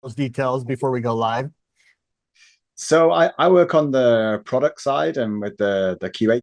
those details before we go live? So I work on the product side and with the QA.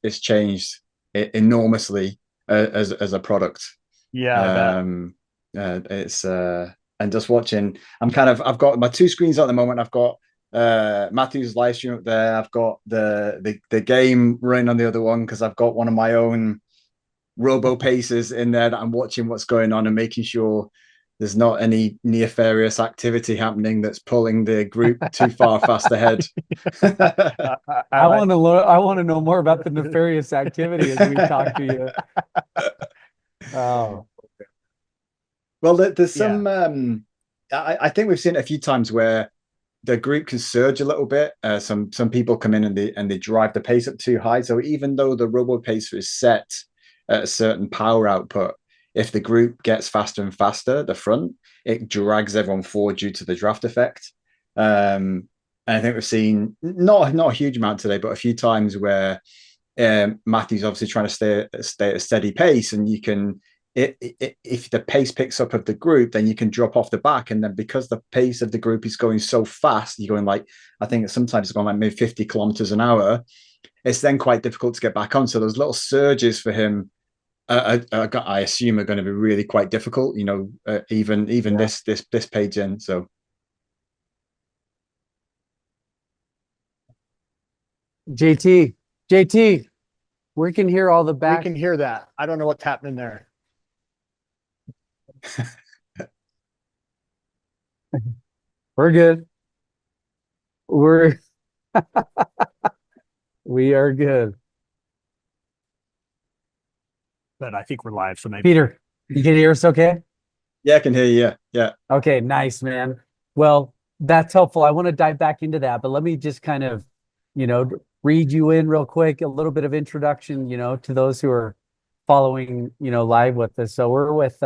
It's changed enormously as a product. Yeah, I bet. Um, it's and just watching. I've got my two screens at the moment. I've got Matthew's live stream up there. I've got the game running on the other one because I've got one of my own robo paces in there that I'm watching what's going on and making sure there's not any nefarious activity happening that's pulling the group too far fast ahead. I like. I want to know more about the nefarious activity as we talk to you. Oh, Well, there's Yeah. some. I think we've seen it a few times where the group can surge a little bit. Some people come in and they drive the pace up too high. So even though the robo pacer is set at a certain power output, if the group gets faster and faster, the front, it drags everyone forward due to the draft effect. And I think we've seen not a huge amount today, but a few times where Matthew's obviously trying to stay at a steady pace, and you can if the pace picks up of the group, then you can drop off the back, and then because the pace of the group is going so fast, you're going like I think sometimes it's going like maybe 50 kilometers an hour. It's then quite difficult to get back on. So those little surges for him, I assume, are going to be really quite difficult. Even Yeah. this page in. So JT, we can hear all the We back. can hear that. I don't know what's happening there. We're good. We're we are good. But I think we're live, so maybe. Peter, you can hear us okay? yeah, I can hear you. Yeah. Okay, nice, man. Well, that's helpful. I want to dive back into that, but let me just kind of, read you in real quick, a little bit of introduction, to those who are following, live with us. So we're with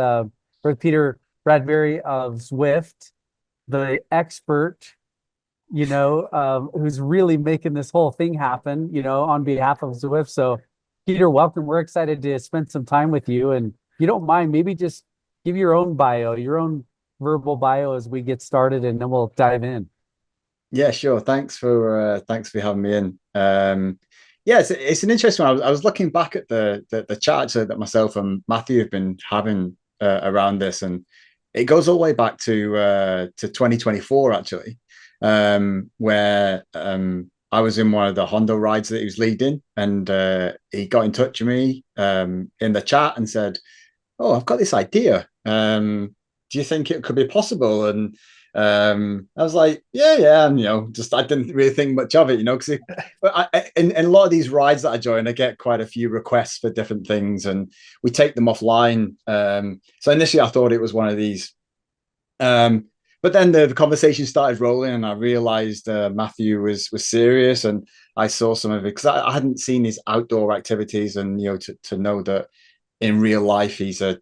Peter Bradbury of Zwift, the expert, who's really making this whole thing happen, on behalf of Zwift. So, Peter, welcome. We're excited to spend some time with you. And if you don't mind, maybe just give your own bio, your own verbal bio as we get started, and then we'll dive in. Yeah, sure. Thanks for having me in. Yeah, it's an interesting one. I was looking back at the charts that myself and Matthew have been having around this, and it goes all the way back to 2024 actually, where I was in one of the Hondo rides that he was leading, and he got in touch with me in the chat and said, "Oh, I've got this idea. Do you think it could be possible?" And I was like, yeah, and just I didn't really think much of it, because in a lot of these rides that I join, I get quite a few requests for different things, and we take them offline. So initially, I thought it was one of these, but then the conversation started rolling, and I realized Matthew was serious, and I saw some of it because I hadn't seen his outdoor activities, and to know that in real life he's a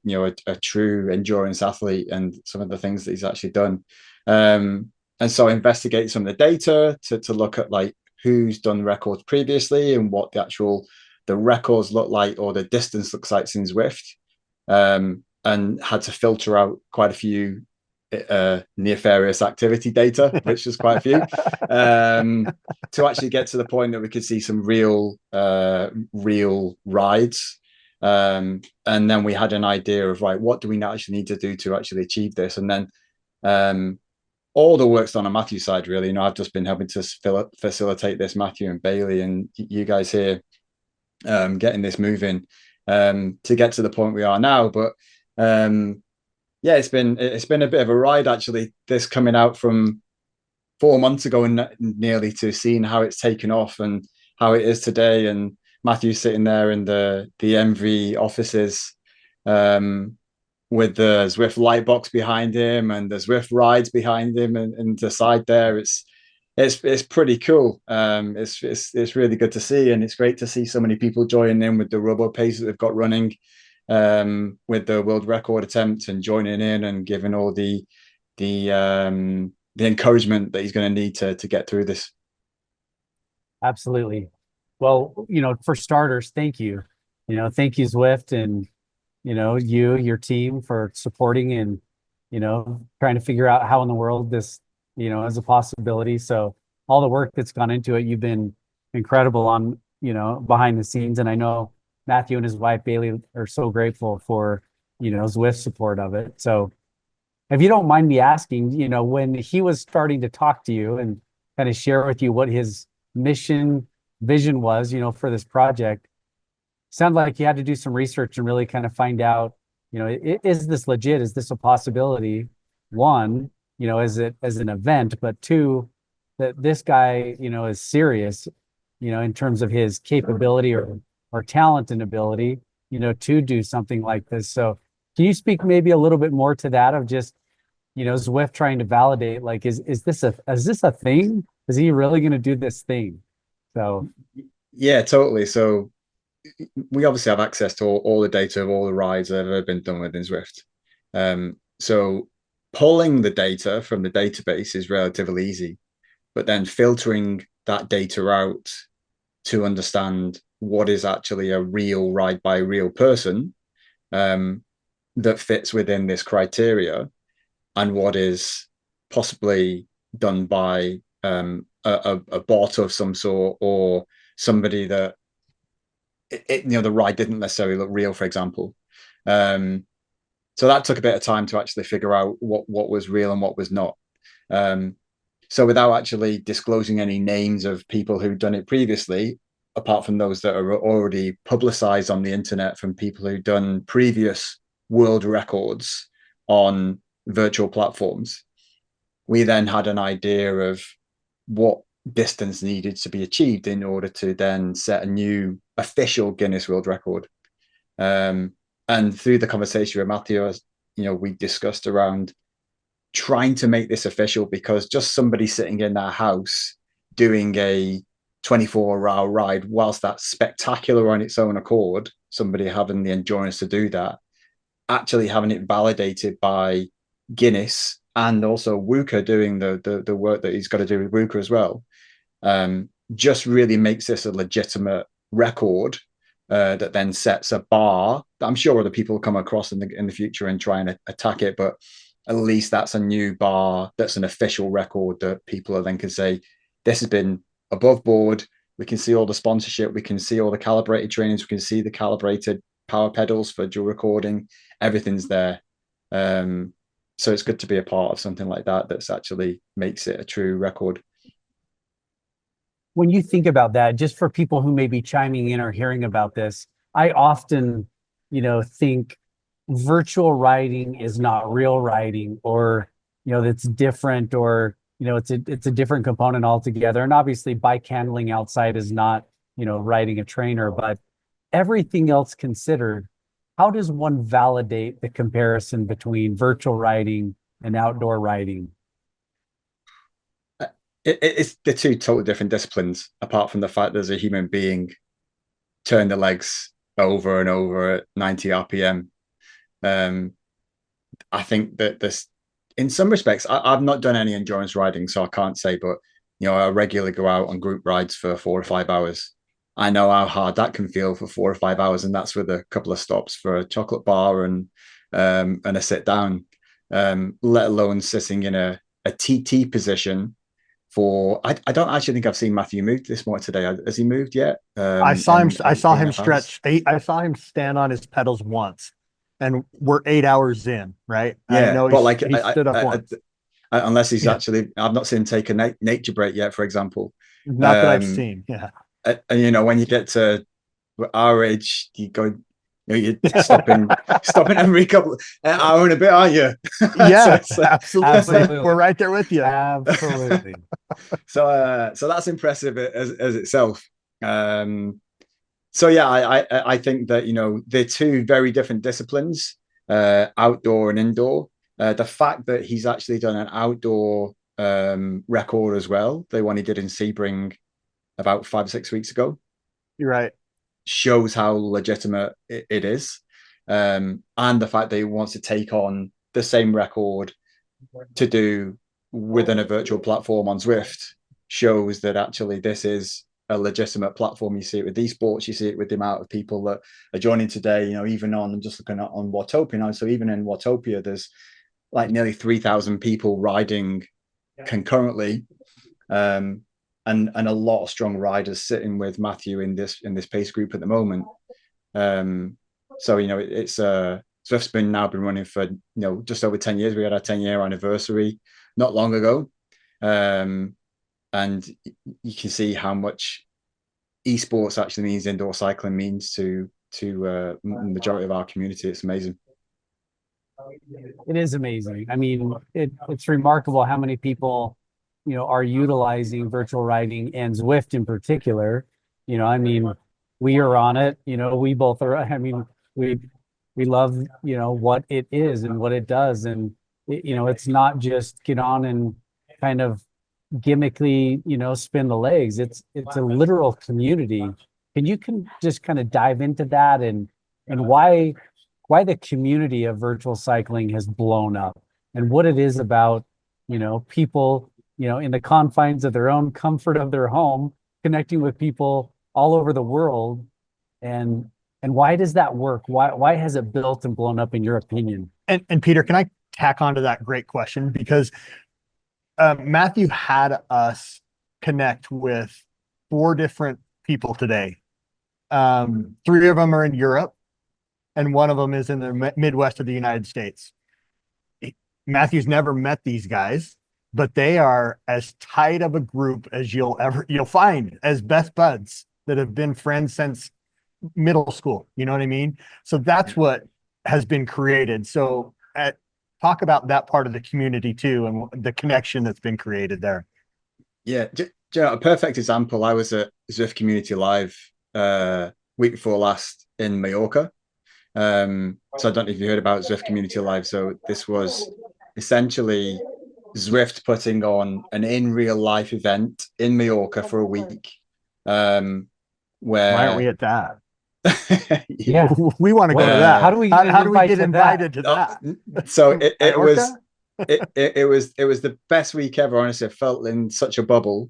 true endurance athlete and some of the things that he's actually done. And so I investigated some of the data to look at like who's done records previously and what the records look like or the distance looks like in Zwift, and had to filter out quite a few nefarious activity data, which was quite a few, to actually get to the point that we could see some real rides. And then we had an idea of, right, what do we actually need to do to actually achieve this? And then all the work's done on Matthew's side, really. I've just been helping to facilitate this, Matthew and Bailey and you guys here. getting this moving to get to the point we are now. But yeah, it's been a bit of a ride actually. This coming out from 4 months ago and nearly to seeing how it's taken off and how it is today. And Matthew sitting there in the MV offices with the Zwift light box behind him and the Zwift rides behind him and the side there. It's pretty cool. It's really good to see, and it's great to see so many people joining in with the robo pace that they've got running with the world record attempt and joining in and giving all the encouragement that he's going to need to get through this. Absolutely. Well, for starters, thank you. Thank you, Zwift, and your team for supporting and trying to figure out how in the world this is a possibility. So all the work that's gone into it, you've been incredible on behind the scenes, and I know Matthew and his wife Bailey are so grateful for Zwift's support of it. So if you don't mind me asking, when he was starting to talk to you and kind of share with you what his vision was, for this project, sounded like you had to do some research and really kind of find out, is this legit? Is this a possibility? One, as an event, but two, that this guy, is serious, in terms of his capability or talent and ability, to do something like this. So can you speak maybe a little bit more to that of just, Zwift trying to validate, like, is this a thing? Is he really going to do this thing? So yeah, totally. So we obviously have access to all the data of all the rides that have ever been done within Zwift. So pulling the data from the database is relatively easy, but then filtering that data out to understand what is actually a real ride by a real person that fits within this criteria, and what is possibly done by a bot of some sort, or somebody that the ride didn't necessarily look real, for example. So that took a bit of time to actually figure out what was real and what was not. So without actually disclosing any names of people who've done it previously, apart from those that are already publicized on the internet from people who've done previous world records on virtual platforms, we then had an idea of what distance needed to be achieved in order to then set a new official Guinness World Record. And through the conversation with Matthew, we discussed around trying to make this official, because just somebody sitting in their house doing a 24-hour ride, whilst that's spectacular on its own accord, somebody having the endurance to do that, actually having it validated by Guinness and also WUCA doing the work that he's got to do with WUCA as well, just really makes this a legitimate record that then sets a bar that I'm sure other people will come across in the future and try and attack it, but at least that's a new bar, that's an official record that people then can say, this has been above board. We can see all the sponsorship, we can see all the calibrated trainings, we can see the calibrated power pedals for dual recording, everything's there. So it's good to be a part of something like that that's actually makes it a true record. When you think about that, just for people who may be chiming in or hearing about this, I often, think virtual riding is not real riding, or, that's different, or, it's a different component altogether. And obviously bike handling outside is not, riding a trainer, but everything else considered, how does one validate the comparison between virtual riding and outdoor riding? It's the two totally different disciplines, apart from the fact there's a human being turn the legs over and over at 90 RPM. I think that this, in some respects, I've not done any endurance riding, so I can't say, but I regularly go out on group rides for 4 or 5 hours. I know how hard that can feel for 4 or 5 hours, and that's with a couple of stops for a chocolate bar and a sit down, let alone sitting in a TT position for. I don't actually think I've seen Matthew move this more today. Has he moved yet? I saw him stretch. I saw him stand on his pedals once, and we're 8 hours in, right? Yeah, I know but he stood up once. Unless he's actually, I've not seen him take a nature break yet, for example. Not that I've seen. Yeah. And when you get to At our age, you're stopping every couple hour and a bit, aren't you? Yeah, So absolutely. Absolutely. We're right there with you. Absolutely. so that's impressive as itself. So yeah, I think that they're two very different disciplines, outdoor and indoor. The fact that he's actually done an outdoor record as well, the one he did in Sebring about 5 or 6 weeks ago, You're right. shows how legitimate it is. And the fact that he wants to take on the same record to do within a virtual platform on Zwift shows that actually this is a legitimate platform. You see it with esports, you see it with the amount of people that are joining today, even I'm just looking at on Watopia now. So even in Watopia, there's like nearly 3,000 people riding concurrently. And a lot of strong riders sitting with Matthew in this pace group at the moment. So it's Zwift's now been running for just over 10 years. We had our 10-year anniversary not long ago, and you can see how much esports actually means, indoor cycling means to the majority of our community. It's amazing. It is amazing. I mean, it's remarkable how many people, are utilizing virtual riding and Zwift in particular. I mean, we are on it. We both are. I mean, we love, what it is and what it does, and it's not just get on and kind of gimmickly, spin the legs. It's a literal community. Can you just kind of dive into that and why the community of virtual cycling has blown up and what it is about, people, in the confines of their own comfort of their home, connecting with people all over the world. And why does that work? Why has it built and blown up in your opinion? And Peter, can I tack onto that great question? Because Matthew had us connect with 4 different people today. 3 of them are in Europe, and 1 of them is in the Midwest of the United States. Matthew's never met these guys, but they are as tight of a group as you'll find as best buds that have been friends since middle school. You know what I mean? So that's what has been created. So talk about that part of the community too, and the connection that's been created there. Yeah, a perfect example. I was at Zwift Community Live week before last in Mallorca. So I don't know if you heard about Zwift Community Live. So this was essentially Zwift putting on an in real life event in Mallorca for a week. Where Why aren't we at that? Yeah, we want to go to that. How do we get invited to that? So it was the best week ever. Honestly, I felt in such a bubble.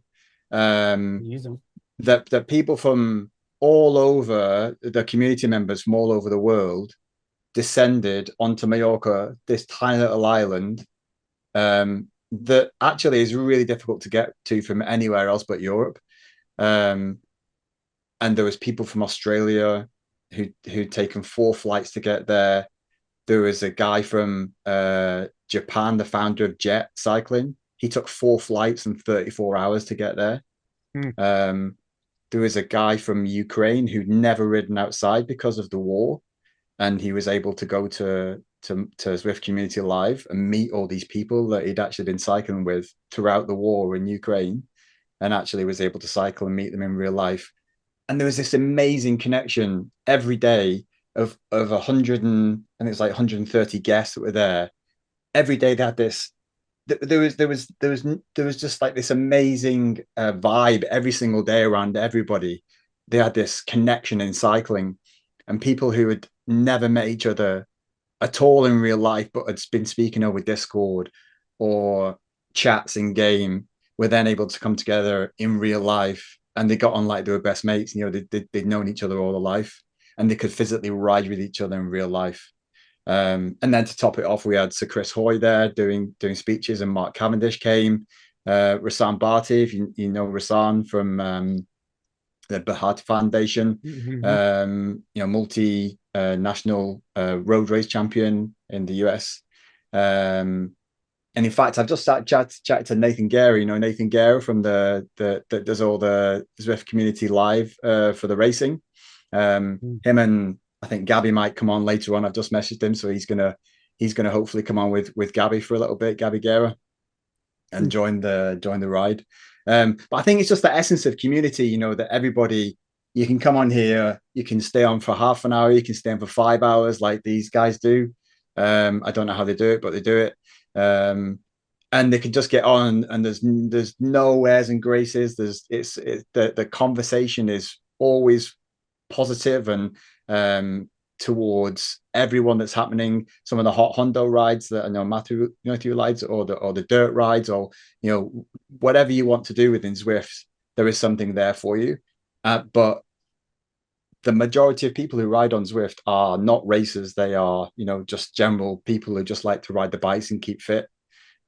That people from all over, the community members from all over the world, descended onto Mallorca, this tiny little island that actually is really difficult to get to from anywhere else but Europe. And there was people from Australia who'd taken 4 flights to get there. There was a guy from Japan, the founder of Jet Cycling. He took 4 flights and 34 hours to get there. There was a guy from Ukraine who'd never ridden outside because of the war, and he was able to go to Zwift Community Live and meet all these people that he'd actually been cycling with throughout the war in Ukraine, and actually was able to cycle and meet them in real life. And there was this amazing connection every day of 100 and I think it's like 130 guests that were there. Every day they had this. There was just like this amazing vibe every single day around everybody. They had this connection in cycling, and people who had never met each other at all in real life, but had been speaking over Discord or chats in game, were then able to come together in real life, and they got on like they were best mates. They'd known each other all their life, and they could physically ride with each other in real life. And then to top it off, we had Sir Chris Hoy there doing speeches, and Mark Cavendish came. Rasan Bharti, if you know Rasan from the Bharti Foundation, multi-national road race champion in the US. And in fact, I've just chatted to Nathan Guerra, Nathan Guerra from that does all the Zwift Community Live for the racing. Him and I think Gabby might come on later on. I've just messaged him, so he's gonna hopefully come on with Gabby for a little bit, Gabby Guerra, and join the ride. But I think it's just the essence of community, you know, that everybody, you can come on here, you can stay on for half an hour, you can stay on for 5 hours like these guys do. I don't know how they do it, but they do it. And they can just get on, and there's no airs and graces. The conversation is always positive and towards everyone that's happening. Some of the hot Hondo rides that I know Matthew rides, or the dirt rides, or you know, whatever you want to do within Zwift, there is something there for you. But the majority of people who ride on Zwift are not racers. They are, you know, just general people who just like to ride the bikes and keep fit.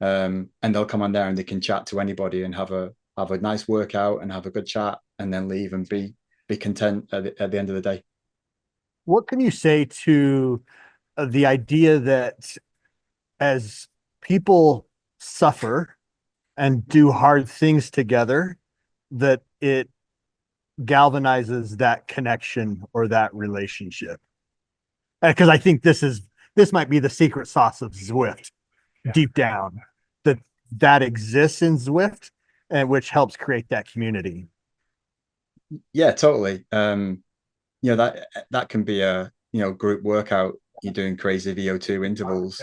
And they'll come on there and they can chat to anybody and have a nice workout and have a good chat, and then leave and be content at the end of the day. What can you say to the idea that as people suffer and do hard things together, that it galvanizes that connection or that relationship? Because I think this might be the secret sauce of Zwift, deep down, that exists in Zwift, and which helps create that community. Yeah, totally. You know, that can be a, you know, group workout. You're doing crazy VO2 intervals,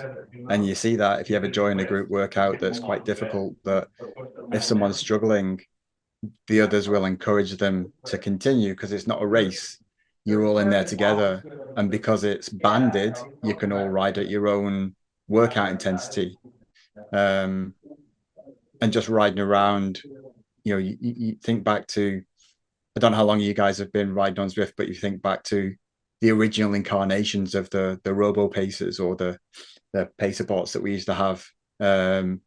and you see that if you ever join a group workout that's quite difficult, that if someone's struggling, the others will encourage them to continue, because it's not a race. You're all in there together, and because it's banded, you can all ride at your own workout intensity. And just riding around, you know, you think back to, I don't know how long you guys have been riding on Zwift, but you think back to the original incarnations of the robo pacers, or the pacer bots that we used to have. The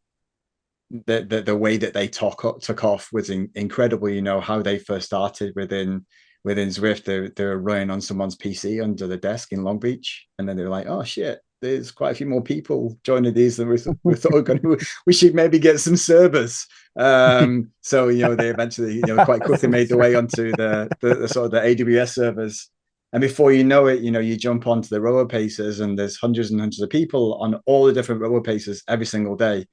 way that they took off was incredible. You know, how they first started within Zwift. They're running on someone's PC under the desk in Long Beach, and then they're like, oh shit, there's quite a few more people joining these than we thought. We should maybe get some servers. So you know, they eventually, you know, quite quickly made their way onto the sort of the AWS servers. And before you know it, you know, you jump onto the rower pacers, and there's hundreds and hundreds of people on all the different rower pacers every single day.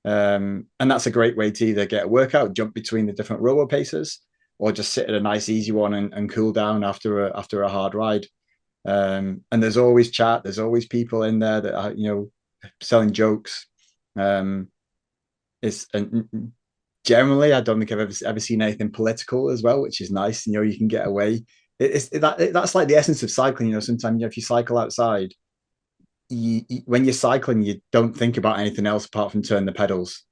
And that's a great way to either get a workout, jump between the different rower pacers, or just sit at a nice easy one and cool down after a hard ride. And there's always chat. There's always people in there that are, you know, selling jokes. It's generally, I don't think I've ever seen anything political as well, which is nice. You know, you can get away. That's like the essence of cycling. You know, sometimes, you know, if you cycle outside, when you're cycling, you don't think about anything else apart from turn the pedals.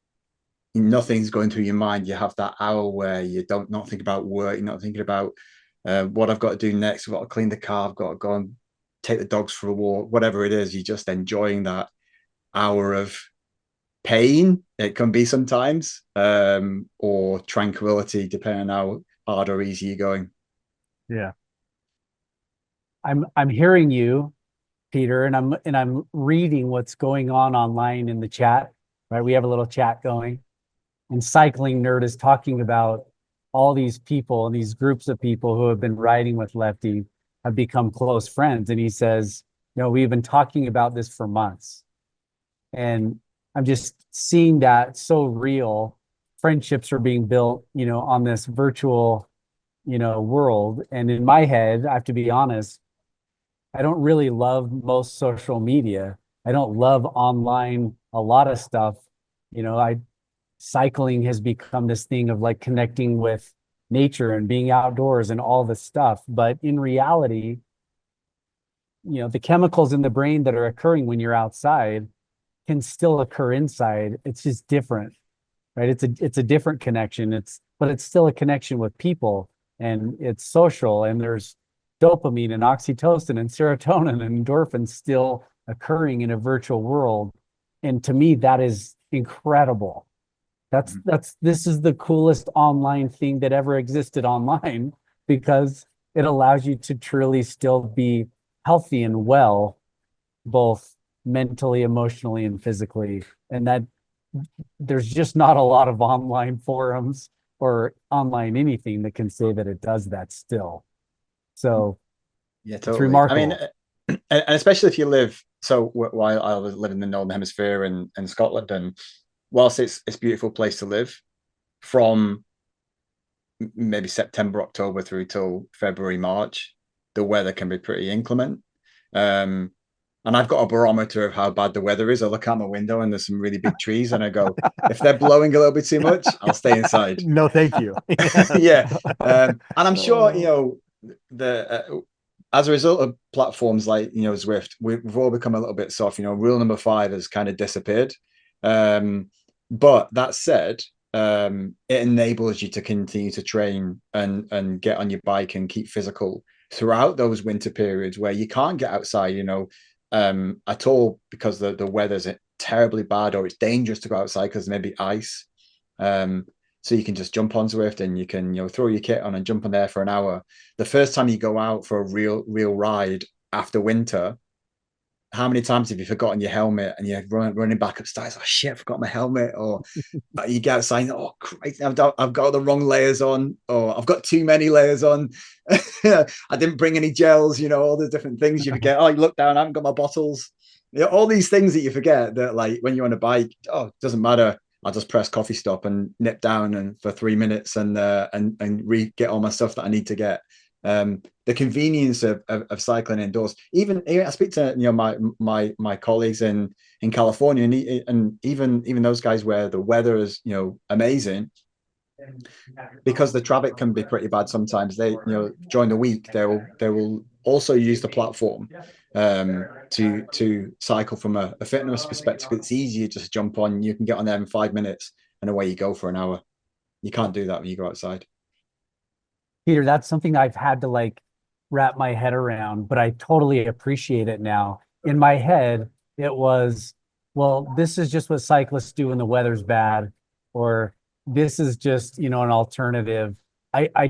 Nothing's going through your mind. You have that hour where you not think about work. You're not thinking about what I've got to do next. I've got to clean the car. I've got to go and take the dogs for a walk. Whatever it is, you're just enjoying that hour of pain. It can be sometimes, or tranquility, depending on how hard or easy you're going. Yeah, I'm hearing you, Peter, and I'm reading what's going on online in the chat. Right, we have a little chat going, and Cycling Nerd is talking about all these people and these groups of people who have been riding with Lefty have become close friends. And he says, you know, we've been talking about this for months, and I'm just seeing that so real. Friendships are being built, you know, on this virtual, you know, world. And in my head, I have to be honest, I don't really love most social media. I don't love online a lot of stuff. You know, cycling has become this thing of like connecting with nature and being outdoors and all this stuff. But in reality, you know, the chemicals in the brain that are occurring when you're outside can still occur inside. It's just different, right? It's a different connection. But it's still a connection with people, and it's social, and there's dopamine and oxytocin and serotonin and endorphins still occurring in a virtual world. And to me, that is incredible. This is the coolest online thing that ever existed online, because it allows you to truly still be healthy and well, both mentally, emotionally, and physically. And that there's just not a lot of online forums or online anything that can say that it does that still. So Yeah, It's totally. I mean, remarkable. and especially if you live, so while I was living in the Northern Hemisphere in Scotland, and whilst it's a beautiful place to live, from maybe September, October through till February, March, the weather can be pretty inclement. Um, and I've got a barometer of how bad the weather is. I look out my window and there's some really big trees, and I go, if they're blowing a little bit too much, I'll stay inside. No, thank you. Yeah, and I'm sure the as a result of platforms like Zwift, we've all become a little bit soft. Rule number 5 has kind of disappeared. But that said, it enables you to continue to train and get on your bike and keep physical throughout those winter periods where you can't get outside, at all, because the weather's terribly bad, or it's dangerous to go outside because maybe ice. So you can just jump on Zwift and you can throw your kit on and jump on there for an hour. The first time you go out for a real ride after winter, how many times have you forgotten your helmet and you're running back upstairs? Oh shit, I forgot my helmet. Or you get outside, oh Christ, I've got the wrong layers on, or I've got too many layers on. I didn't bring any gels, all the different things you forget. Oh, you look down, I haven't got my bottles. All these things that you forget, that like when you're on a bike, oh, it doesn't matter. I'll just press coffee stop and nip down and for 3 minutes and get all my stuff that I need to get. The convenience of cycling indoors. Even I speak to my colleagues in California, and even those guys where the weather is amazing, because the traffic can be pretty bad sometimes. They during the week they will also use the platform to cycle from a fitness perspective. It's easier, just jump on, you can get on there in 5 minutes and away you go for an hour. You can't do that when you go outside. Peter, that's something I've had to like wrap my head around, but I totally appreciate it now. In my head, it was, well, this is just what cyclists do when the weather's bad, or this is just, an alternative. But I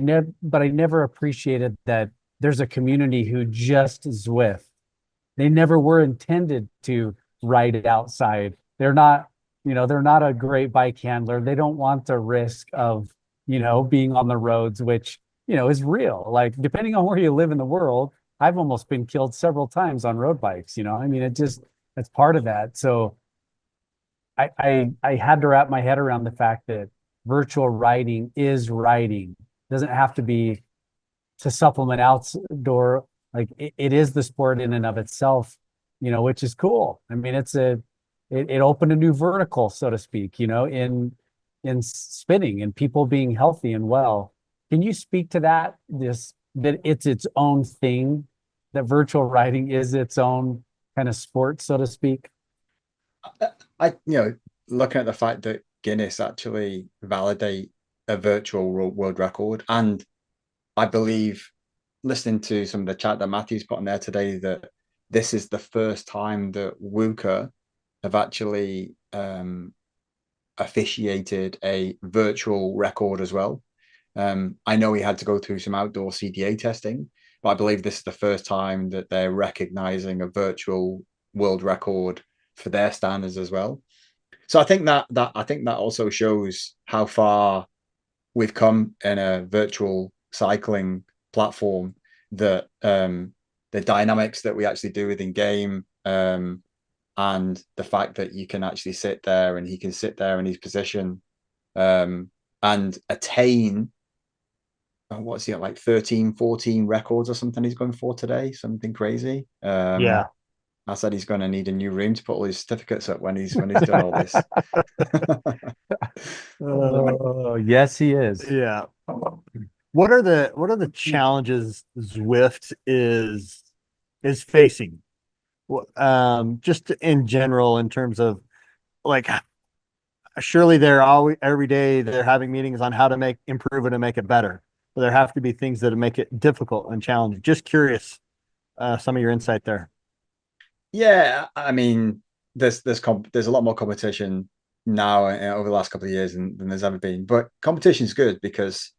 never appreciated that there's a community who just Zwift. They never were intended to ride it outside. They're not a great bike handler. They don't want the risk of, being on the roads, which is real. Like, depending on where you live in the world, I've almost been killed several times on road bikes. I mean, it's part of that. So I had to wrap my head around the fact that virtual riding is riding. It doesn't have to be to supplement outdoor. Like it is the sport in and of itself, which is cool. I mean, it opened a new vertical, so to speak, in spinning and people being healthy and well. Can you speak to that? That it's its own thing, that virtual riding is its own kind of sport, so to speak? Looking at the fact that Guinness actually validate a virtual world record, and I believe, listening to some of the chat that Matthew's put on there today, that this is the first time that WUCA have actually officiated a virtual record as well. I know he had to go through some outdoor CDA testing, but I believe this is the first time that they're recognizing a virtual world record for their standards as well. So I think that also shows how far we've come in a virtual cycling platform, that the dynamics that we actually do within game, and the fact that you can actually sit there and he can sit there in his position and attain what's he like 13-14 records or something he's going for today, something crazy. Yeah. I said he's going to need a new room to put all his certificates up when he's done all this. Yes, he is. Yeah. What are the challenges Zwift is facing? Just in general, in terms of like, surely they're always, every day they're having meetings on how to improve it and make it better. But there have to be things that make it difficult and challenging. Just curious, some of your insight there. Yeah, I mean, there's a lot more competition now over the last couple of years than there's ever been. But competition is good because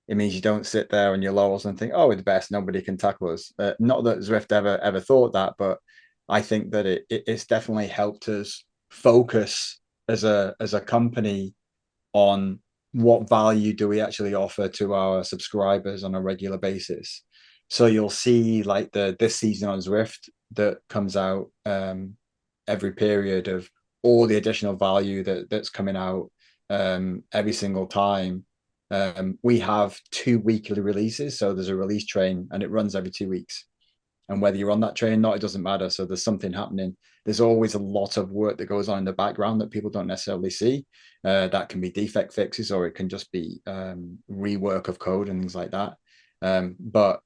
it means you don't sit there on your laurels and think, "Oh, we're the best. Nobody can tackle us." Not that Zwift ever thought that, but I think that it's definitely helped us focus as a company on what value do we actually offer to our subscribers on a regular basis. So you'll see like this season on Zwift that comes out every period of all the additional value that's coming out every single time. We have 2 weekly releases, so there's a release train and it runs every 2 weeks. And whether you're on that train or not, it doesn't matter. So there's something happening. There's always a lot of work that goes on in the background that people don't necessarily see. That can be defect fixes, or it can just be rework of code and things like that. But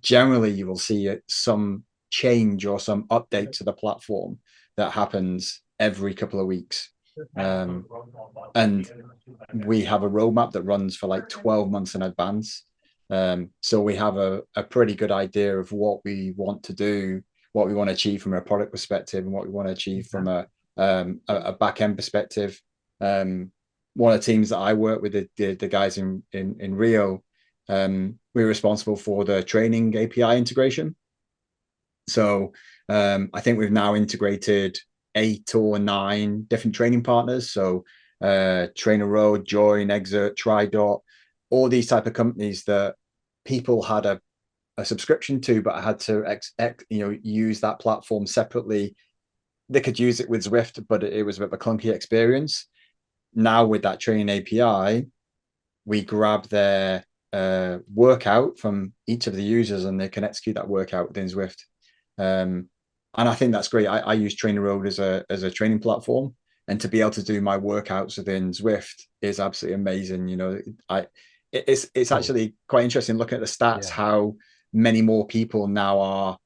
generally, you will see some change or some update to the platform that happens every couple of weeks. And we have a roadmap that runs for like 12 months in advance. So we have a pretty good idea of what we want to do, what we want to achieve from a product perspective, and what we want to achieve from a back end perspective. One of the teams that I work with, the guys in Rio, we're responsible for the training API integration. So I think we've now integrated 8 or 9 different training partners. So Trainer Road, Join, Exert, TriDot, all these type of companies that people had a subscription to, but had to use that platform separately. They could use it with Zwift, but it was a bit of a clunky experience. Now with that training API, we grab their workout from each of the users and they can execute that workout within Zwift. And I think that's great. I use Trainer Road as a training platform, and to be able to do my workouts within Zwift is absolutely amazing. It's actually quite interesting looking at the stats, how many more people now are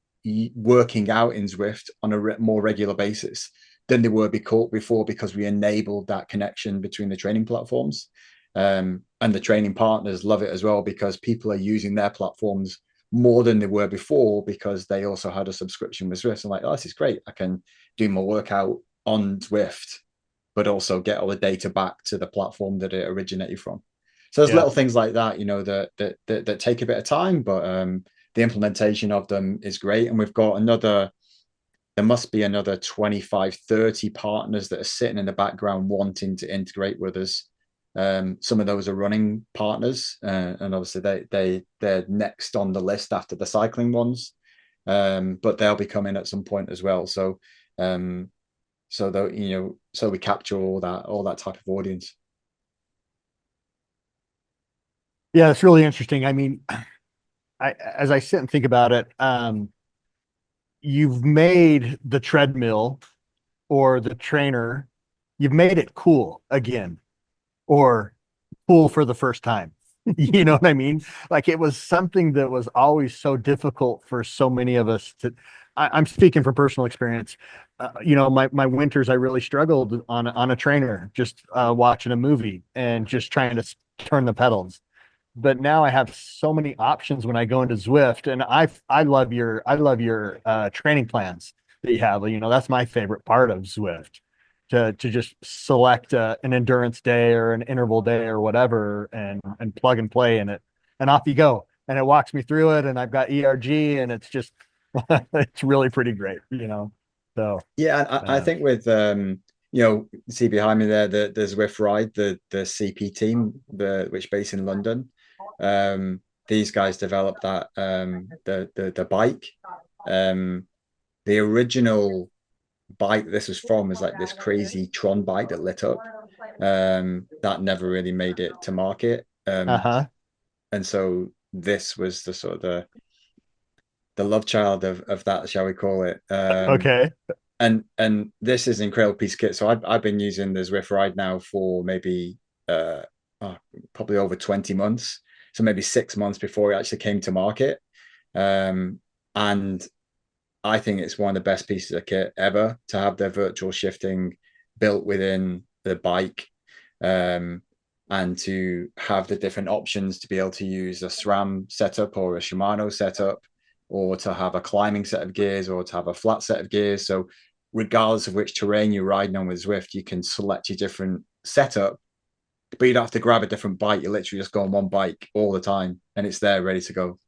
working out in Zwift on a more regular basis than they were before, because we enabled that connection between the training platforms. And the training partners love it as well, because people are using their platforms more than they were before, because they also had a subscription with Zwift. I'm like, oh, this is great. I can do my workout on Zwift, but also get all the data back to the platform that it originated from. So there's little things like that, that take a bit of time, but the implementation of them is great. And we've got there must be another 25, 30 partners that are sitting in the background wanting to integrate with us. Some of those are running partners, and obviously they're next on the list after the cycling ones, but they'll be coming at some point as well. So so we capture all that type of audience. Yeah, it's really interesting. I mean, as I sit and think about it, you've made the treadmill or the trainer, you've made it cool again, or cool for the first time. You know what I mean? Like, it was something that was always so difficult for so many of us to. I'm speaking from personal experience. My winters, I really struggled on a trainer, just watching a movie and just trying to turn the pedals. But now I have so many options when I go into Zwift, and I love your training plans that you have. That's my favorite part of Zwift, to just select an endurance day or an interval day or whatever, and plug and play in it, and off you go. And it walks me through it, and I've got ERG, and it's just it's really pretty great. So yeah, and I think with see behind me there the Zwift Ride, the CP team, which based in London. These guys developed that the bike. The original bike this was from was like this crazy Tron bike that lit up. That never really made it to market. And so this was the sort of the love child of that, shall we call it? Okay. And this is an incredible piece of kit. So I've been using the Zwift Ride now for maybe probably over 20 months. So maybe 6 months before it actually came to market. And I think it's one of the best pieces of kit ever to have the virtual shifting built within the bike, and to have the different options to be able to use a SRAM setup or a Shimano setup, or to have a climbing set of gears, or to have a flat set of gears. So regardless of which terrain you're riding on with Zwift, you can select your different setup, but you don't have to grab a different bike. You literally just go on one bike all the time, and it's there ready to go.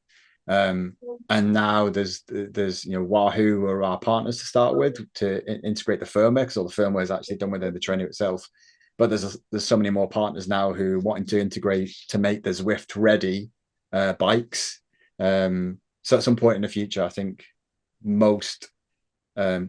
And now there's Wahoo, who are our partners to start with, to integrate the firmware, because all the firmware is actually done within the trainer itself. But there's so many more partners now who are wanting to integrate to make the Zwift ready bikes. So at some point in the future, I think most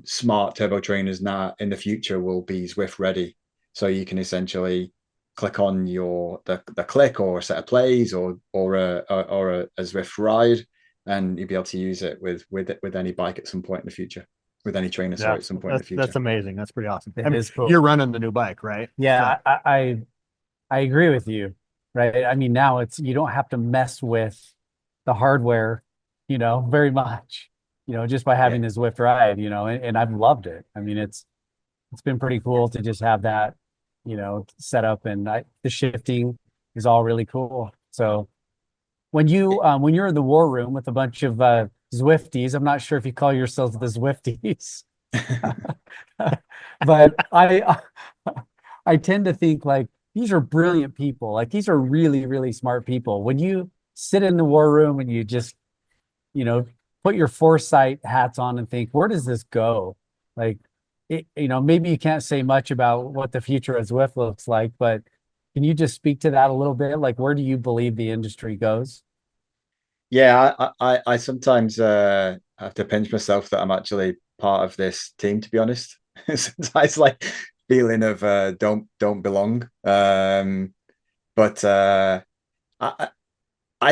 smart turbo trainers now in the future will be Zwift ready. So you can essentially click on the click or a set of plays or a Zwift ride, and you'll be able to use it with any bike at some point in the future, with any trainer, sorry, at some point in the future. That's amazing. That's pretty awesome. It is cool. You're running the new bike, right? Yeah, I agree with you, right? I mean, now you don't have to mess with the hardware, very much, just by having this Zwift ride, and I've loved it. I mean, it's been pretty cool to just have that, set up, and the shifting is all really cool. So when you're in the war room with a bunch of Zwifties, I'm not sure if you call yourselves the Zwifties, but I tend to think like these are brilliant people. Like these are really, really smart people. When you sit in the war room and you just, put your foresight hats on and think, where does this go? Like, maybe you can't say much about what the future of Zwift looks like, but can you just speak to that a little bit? Like, where do you believe the industry goes? Yeah, I sometimes have to pinch myself that I'm actually part of this team, to be honest. Sometimes like feeling of don't belong. But I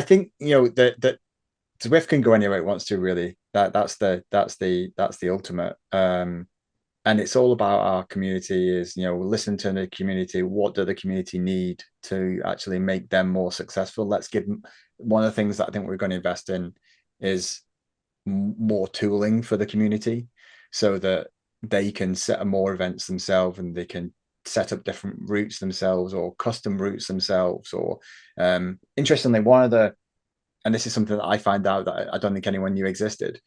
think that Zwift can go anywhere it wants to, really. That's the ultimate. And it's all about our community, is listen to the community. What do the community need to actually make them more successful? Let's give them. One of the things that I think we're going to invest in is more tooling for the community, so that they can set up more events themselves, and they can set up different routes themselves, or custom routes themselves. Or interestingly, and this is something that I find out that I don't think anyone knew existed.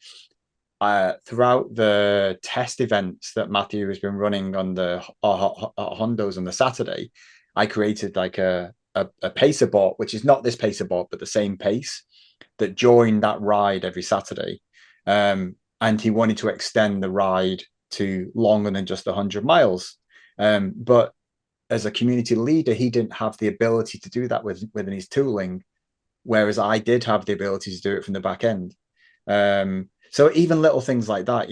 Throughout the test events that Matthew has been running on the Hondos on the Saturday, I created like a pacer bot, which is not this pacer bot, but the same pace, that joined that ride every Saturday. And he wanted to extend the ride to longer than just 100 miles. But as a community leader, he didn't have the ability to do that within his tooling, whereas I did have the ability to do it from the back end. So even little things like that,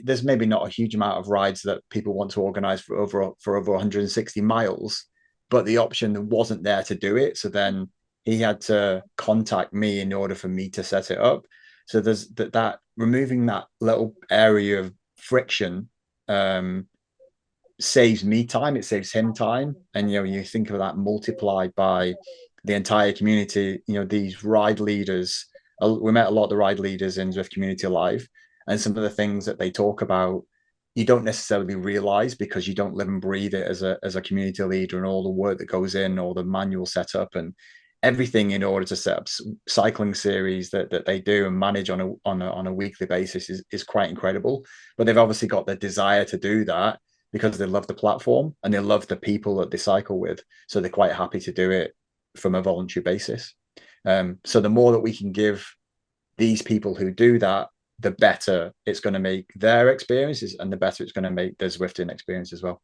there's maybe not a huge amount of rides that people want to organize for over 160 miles, but the option wasn't there to do it. So then he had to contact me in order for me to set it up. So there's that removing that little area of friction saves me time, it saves him time. And you think of that multiplied by the entire community. These ride leaders, we met a lot of the ride leaders in Zwift Community Live, and some of the things that they talk about you don't necessarily realize, because you don't live and breathe it as a community leader, and all the work that goes in, all the manual setup and everything in order to set up cycling series that they do and manage on a weekly basis is quite incredible. But they've obviously got the desire to do that because they love the platform and they love the people that they cycle with, so they're quite happy to do it from a voluntary basis. So the more that we can give these people who do that, the better it's going to make their experiences, and the better it's going to make the Zwifting experience as well.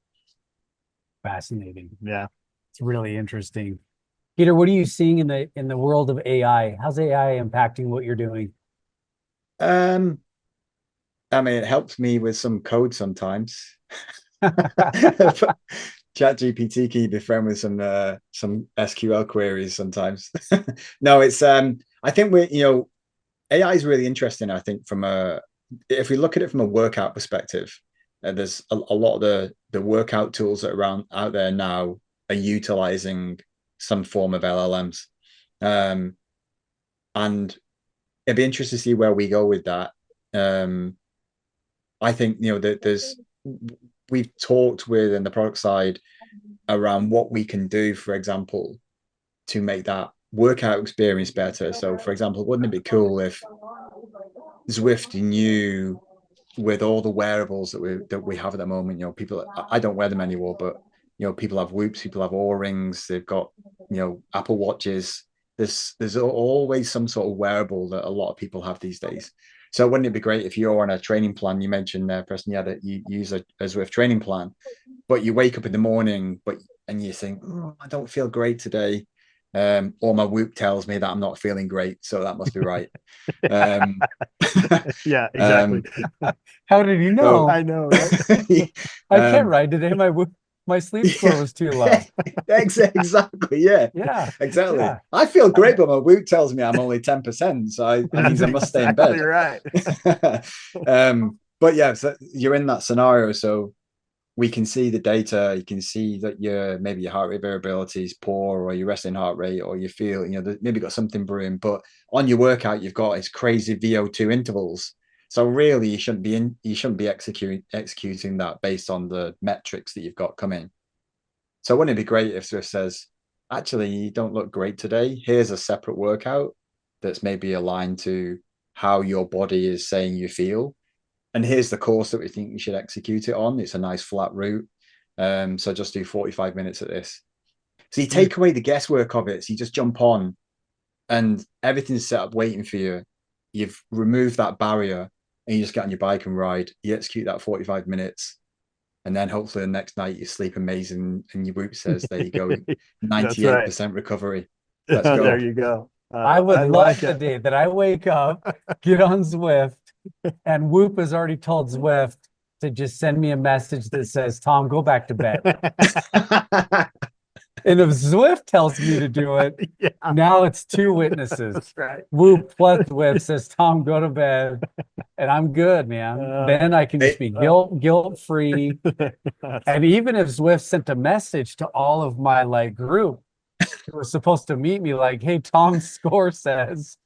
Fascinating. Yeah, it's really interesting. Peter, what are you seeing in the world of AI? How's AI impacting what you're doing? I mean, it helps me with some code sometimes. ChatGPT can be friend with some SQL queries sometimes. No, it's I think AI is really interesting. I think if we look at it from a workout perspective, there's a lot of the workout tools that are out there now are utilizing some form of LLMs, and it'd be interesting to see where we go with that. I think that we've talked in the product side around what we can do, for example, to make that workout experience better. So, for example, wouldn't it be cool if Zwift knew, with all the wearables that we have at the moment, people, I don't wear them anymore, but people have Whoops, people have O-rings, they've got Apple Watches. There's always some sort of wearable that a lot of people have these days. So wouldn't it be great if you're on a training plan? You mentioned there, Preston, that you use a Zwift training plan, but you wake up in the morning, and you think, I don't feel great today. or my Whoop tells me that I'm not feeling great, so that must be right. Um, Yeah, exactly. How did you so know? I know, right? I can't ride today. My sleep score was too low. Exactly. Yeah, Yeah, exactly. yeah. I feel great, but my Whoop tells me I'm only 10%, so that means I must stay in bed. Right. But yeah, so you're in that scenario, so we can see the data. You can see that maybe your heart rate variability is poor, or your resting heart rate, or you feel maybe got something brewing. But on your workout, you've got these crazy VO2 intervals. So really, you shouldn't be executing that based on the metrics that you've got coming. So wouldn't it be great if Zwift says, actually, you don't look great today. Here's a separate workout that's maybe aligned to how your body is saying you feel. And here's the course that we think you should execute it on. It's a nice flat route. So just do 45 minutes of this. So you take away the guesswork of it. So you just jump on and everything's set up waiting for you. You've removed that barrier and you just get on your bike and ride. You execute that 45 minutes. And then hopefully the next night you sleep amazing and your Whoop says, there you go, 98% recovery. Let's go. There you go. I would love the day that I wake up, get on Zwift, and Whoop has already told Zwift to just send me a message that says, Tom, go back to bed. And if Zwift tells me to do it, now it's two witnesses. That's right. Whoop plus Zwift says, Tom, go to bed. And I'm good, man. Then I can just be guilt-free. And even if Zwift sent a message to all of my group who was supposed to meet me, like, hey, Tom's score says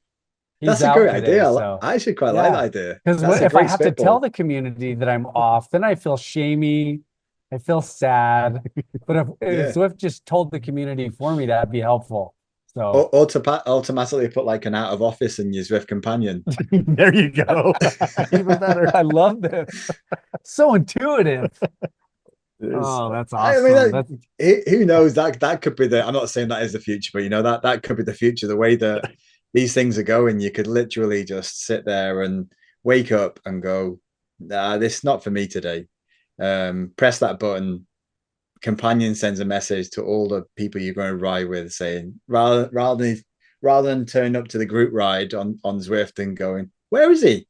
that's a great idea. So, I actually quite like that idea. Because if I have to tell the community that I'm off, then I feel shamey. I feel sad. But if Zwift just told the community for me, that'd be helpful. So automatically put like an out of office in your Zwift companion. There you go. Even better. I love this. So intuitive. Oh, that's awesome. I mean, who knows? That could be I'm not saying that is the future, but that could be the future. The way that these things are going, you could literally just sit there and wake up and go, nah, this is not for me today. Press that button. Companion sends a message to all the people you're going to ride with, saying rather than turning up to the group ride on Zwift and going, where is he?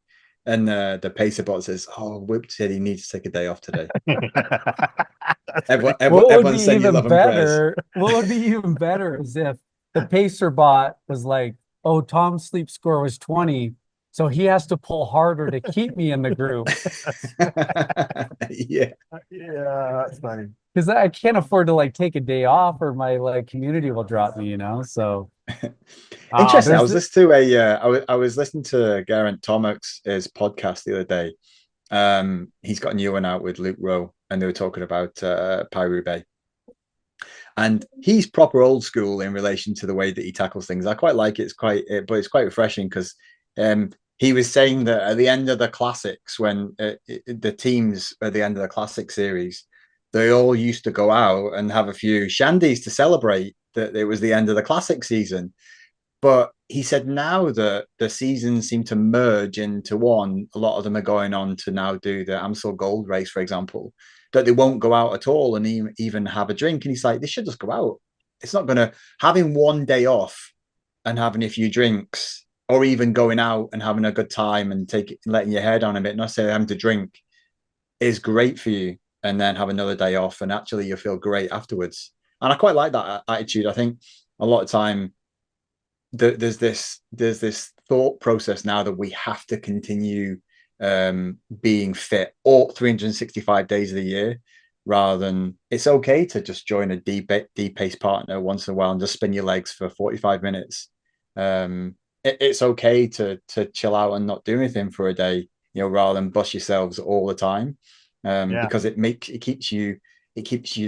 And the pacer bot says, "Oh, Whoop said he needs to take a day off today." Everyone send you love and prayers. What would be even better is if the pacer bot was like, "Oh, Tom's sleep score was 20, so he has to pull harder to keep me in the group." Yeah, that's funny. Because I can't afford to take a day off, or my community will drop me. So. Interesting. I was listening to I was listening to Geraint Thomas' podcast the other day. He's got a new one out with Luke Rowe, and they were talking about Paris-Roubaix. And he's proper old school in relation to the way that he tackles things. I quite like it. But it's quite refreshing because he was saying that at the end of the classics, when the teams at the end of the classic series, they all used to go out and have a few shandies to celebrate that it was the end of the classic season. But he said now that the seasons seem to merge into one. A lot of them are going on to now do the Amstel Gold Race, for example, that they won't go out at all and even have a drink. And he's like, they should just go out. It's not going to, having one day off and having a few drinks, or even going out and having a good time and letting your hair down a bit, not saying having to drink, is great for you. And then have another day off and actually you'll feel great afterwards. And I quite like that attitude. I think a lot of time there's this thought process now that we have to continue being fit all 365 days of the year, rather than it's okay to just join a D-pace partner once in a while and just spin your legs for 45 minutes. It's okay to chill out and not do anything for a day, rather than bust yourselves all the time. Because it keeps you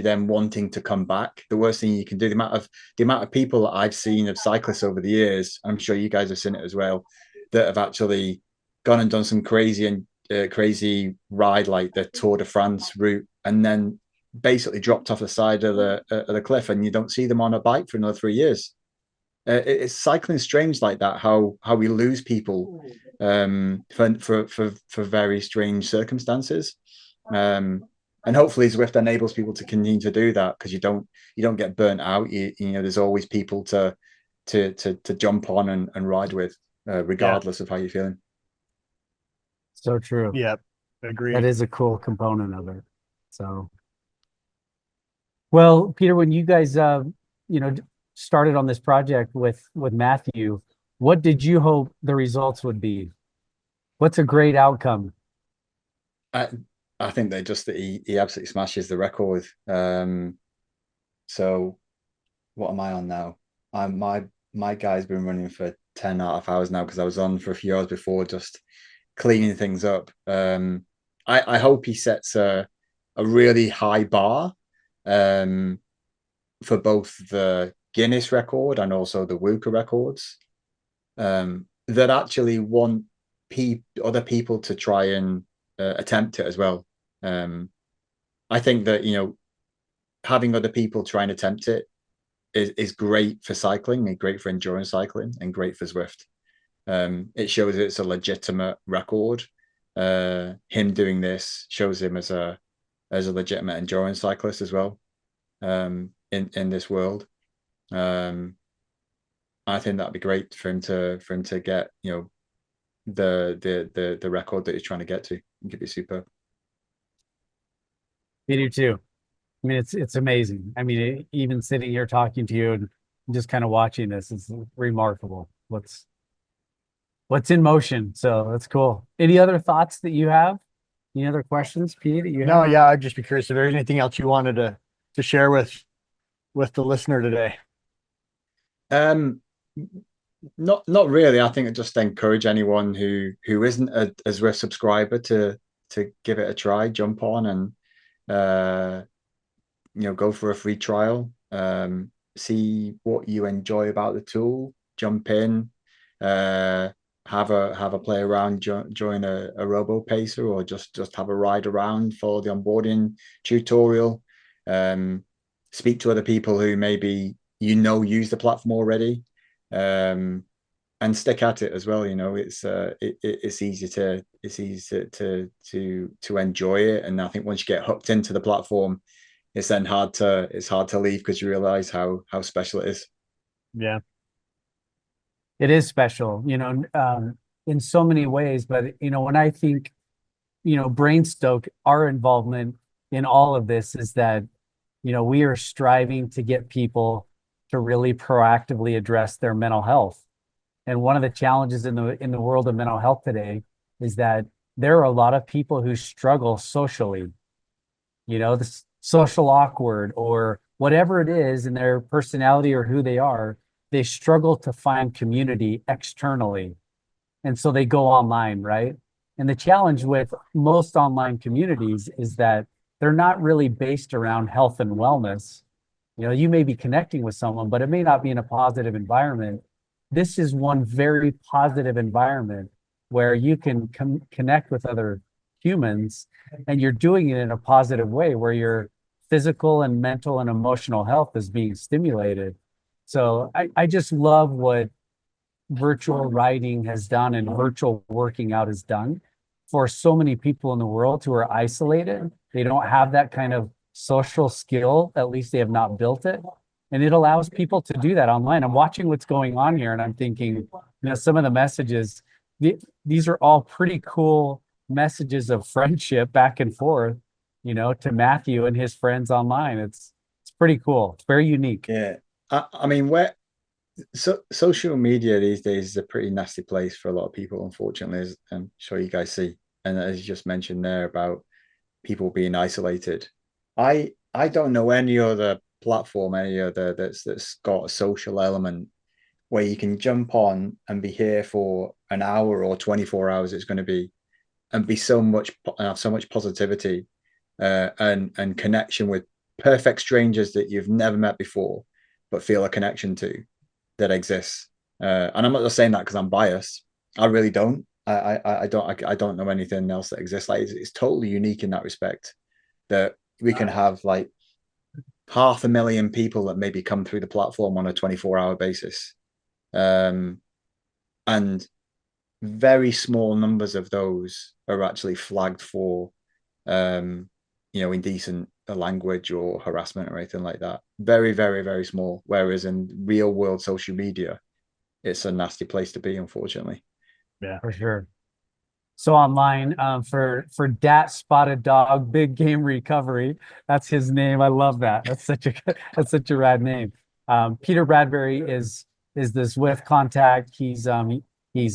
then wanting to come back. The worst thing you can do, the amount of people that I've seen of cyclists over the years, I'm sure you guys have seen it as well, that have actually gone and done some crazy ride like the Tour de France route, and then basically dropped off the side of the cliff, and you don't see them on a bike for another 3 years. It's cycling strange like that, how we lose people for very strange circumstances. and hopefully Zwift enables people to continue to do that, because you don't get burnt out. You know, there's always people to jump on and ride with, regardless of how you're feeling. So true. Yep. Agree. That is a cool component of it. So, well, Peter, when you guys, started on this project with Matthew, what did you hope the results would be? What's a great outcome? I think that he absolutely smashes the record. So what am I on now? My guy's been running for 10.5 hours now, because I was on for a few hours before, just cleaning things up. I hope he sets a really high bar for both the Guinness record and also the WUCA records, that actually want other people to try and attempt it as well. I think that, having other people try and attempt it is great for cycling, and great for endurance cycling, and great for Zwift. It shows it's a legitimate record. Him doing this shows him as a legitimate endurance cyclist as well, in this world. I think that'd be great for him to get, the record that he's trying to get to. It could be superb. Me do too. I mean, it's amazing. I mean, even sitting here talking to you and just kind of watching this is remarkable. What's in motion. So that's cool. Any other thoughts that you have? Any other questions, Pete, that you have? No, yeah, I'd just be curious if there's anything else you wanted to share with the listener today. Not really. I think I just encourage anyone who isn't a Zwift subscriber to give it a try, jump on and go for a free trial. See what you enjoy about the tool, jump in, have a play around, join a robo pacer, or just have a ride around, follow the onboarding tutorial, speak to other people who maybe use the platform already, and stick at it as well. It's easy to enjoy it, and I think once you get hooked into the platform, it's hard to leave, because you realize how special it is. Yeah. It is special, in so many ways. But, when I think, Brainstoke, our involvement in all of this is that, we are striving to get people to really proactively address their mental health. And one of the challenges in the world of mental health today is that there are a lot of people who struggle socially, the social awkward or whatever it is in their personality or who they are. They struggle to find community externally. And so they go online, right? And the challenge with most online communities is that they're not really based around health and wellness. You may be connecting with someone, but it may not be in a positive environment. This is one very positive environment where you can connect with other humans, and you're doing it in a positive way where your physical and mental and emotional health is being stimulated. So I just love what virtual riding has done and virtual working out has done for so many people in the world who are isolated. They don't have that kind of social skill, at least they have not built it. And it allows people to do that online. I'm watching what's going on here and I'm thinking, some of the messages, these are all pretty cool messages of friendship back and forth, to Matthew and his friends online. It's pretty cool. It's very unique. Yeah. I mean, social media these days is a pretty nasty place for a lot of people, unfortunately, as I'm sure you guys see. And as you just mentioned there about people being isolated, I don't know any other platform, any other that's got a social element where you can jump on and be here for an hour or 24 hours it's going to be, and be have so much positivity, and connection with perfect strangers that you've never met before but feel a connection to, that exists. And I'm not just saying that because I'm biased. I really don't. I don't know anything else that exists. Like it's totally unique in that respect, that we can have like 500,000 people that maybe come through the platform on a 24-hour basis, and very small numbers of those are actually flagged for indecent language or harassment or anything like that. Very, very, very small. Whereas in real world social media, it's a nasty place to be, unfortunately. Yeah, for sure. So online, for Dat Spotted Dog, Big Game Recovery. That's his name. I love that. That's such a rad name. Peter Bradbury is the Zwift contact. He's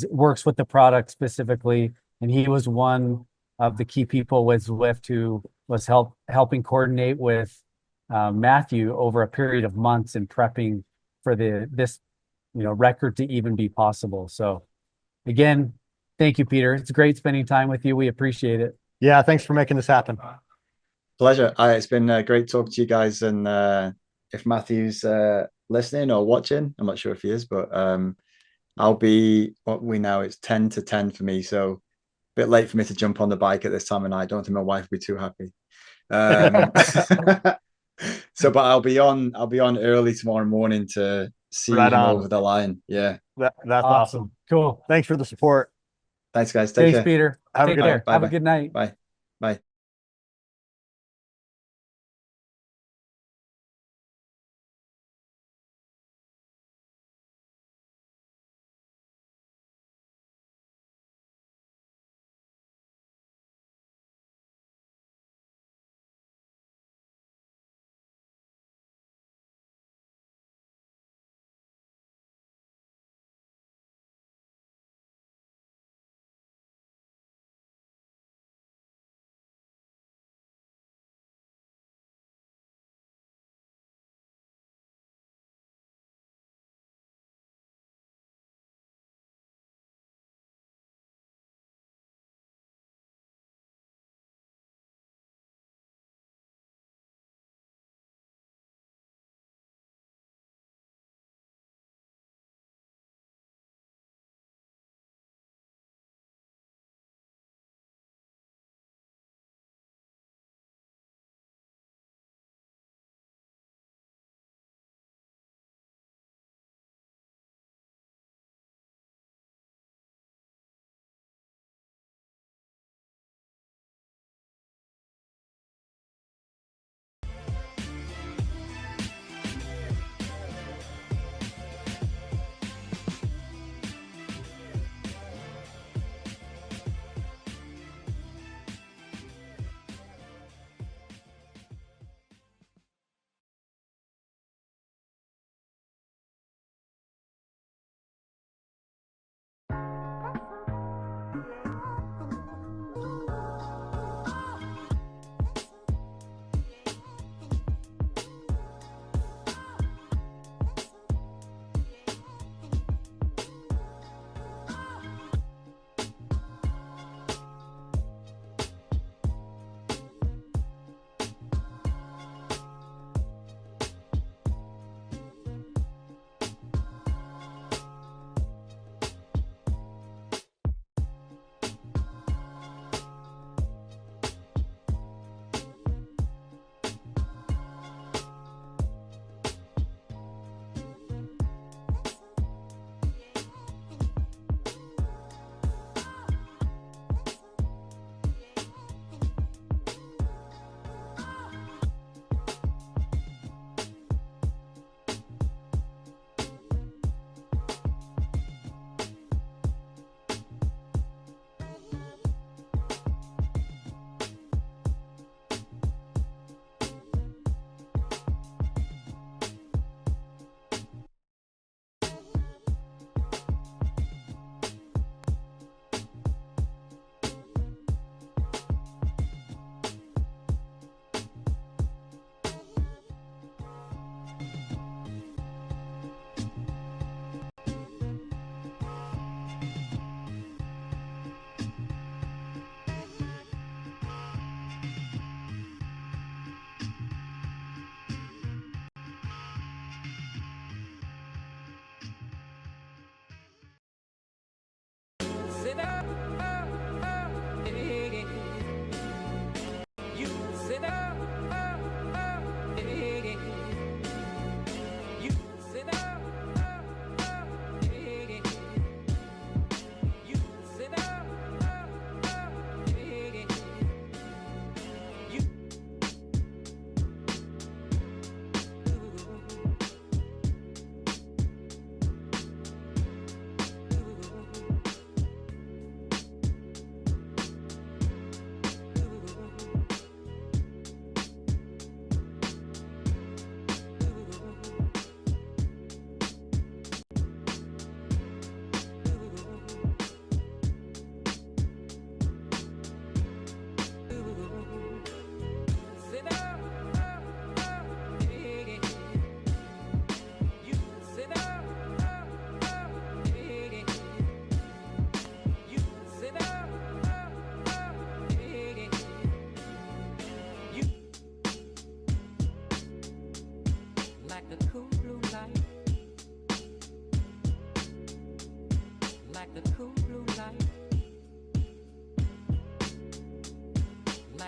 works with the product specifically, and he was one of the key people with Zwift who was helping coordinate with Matthew over a period of months in prepping for this record to even be possible. So again, thank you, Peter. It's great spending time with you. We appreciate it. Yeah, thanks for making this happen. Pleasure. It's been great talking to you guys. And if Matthew's listening or watching, I'm not sure if he is, but I'll be, it's 10 to 10 for me. So a bit late for me to jump on the bike at this time of night. I don't think my wife will be too happy. But I'll be on early tomorrow morning to see him over the line. Yeah. That's awesome. Cool. Thanks for the support. Thanks, guys. Take care. Peter. Have a good care. Have a good night. Bye. Bye.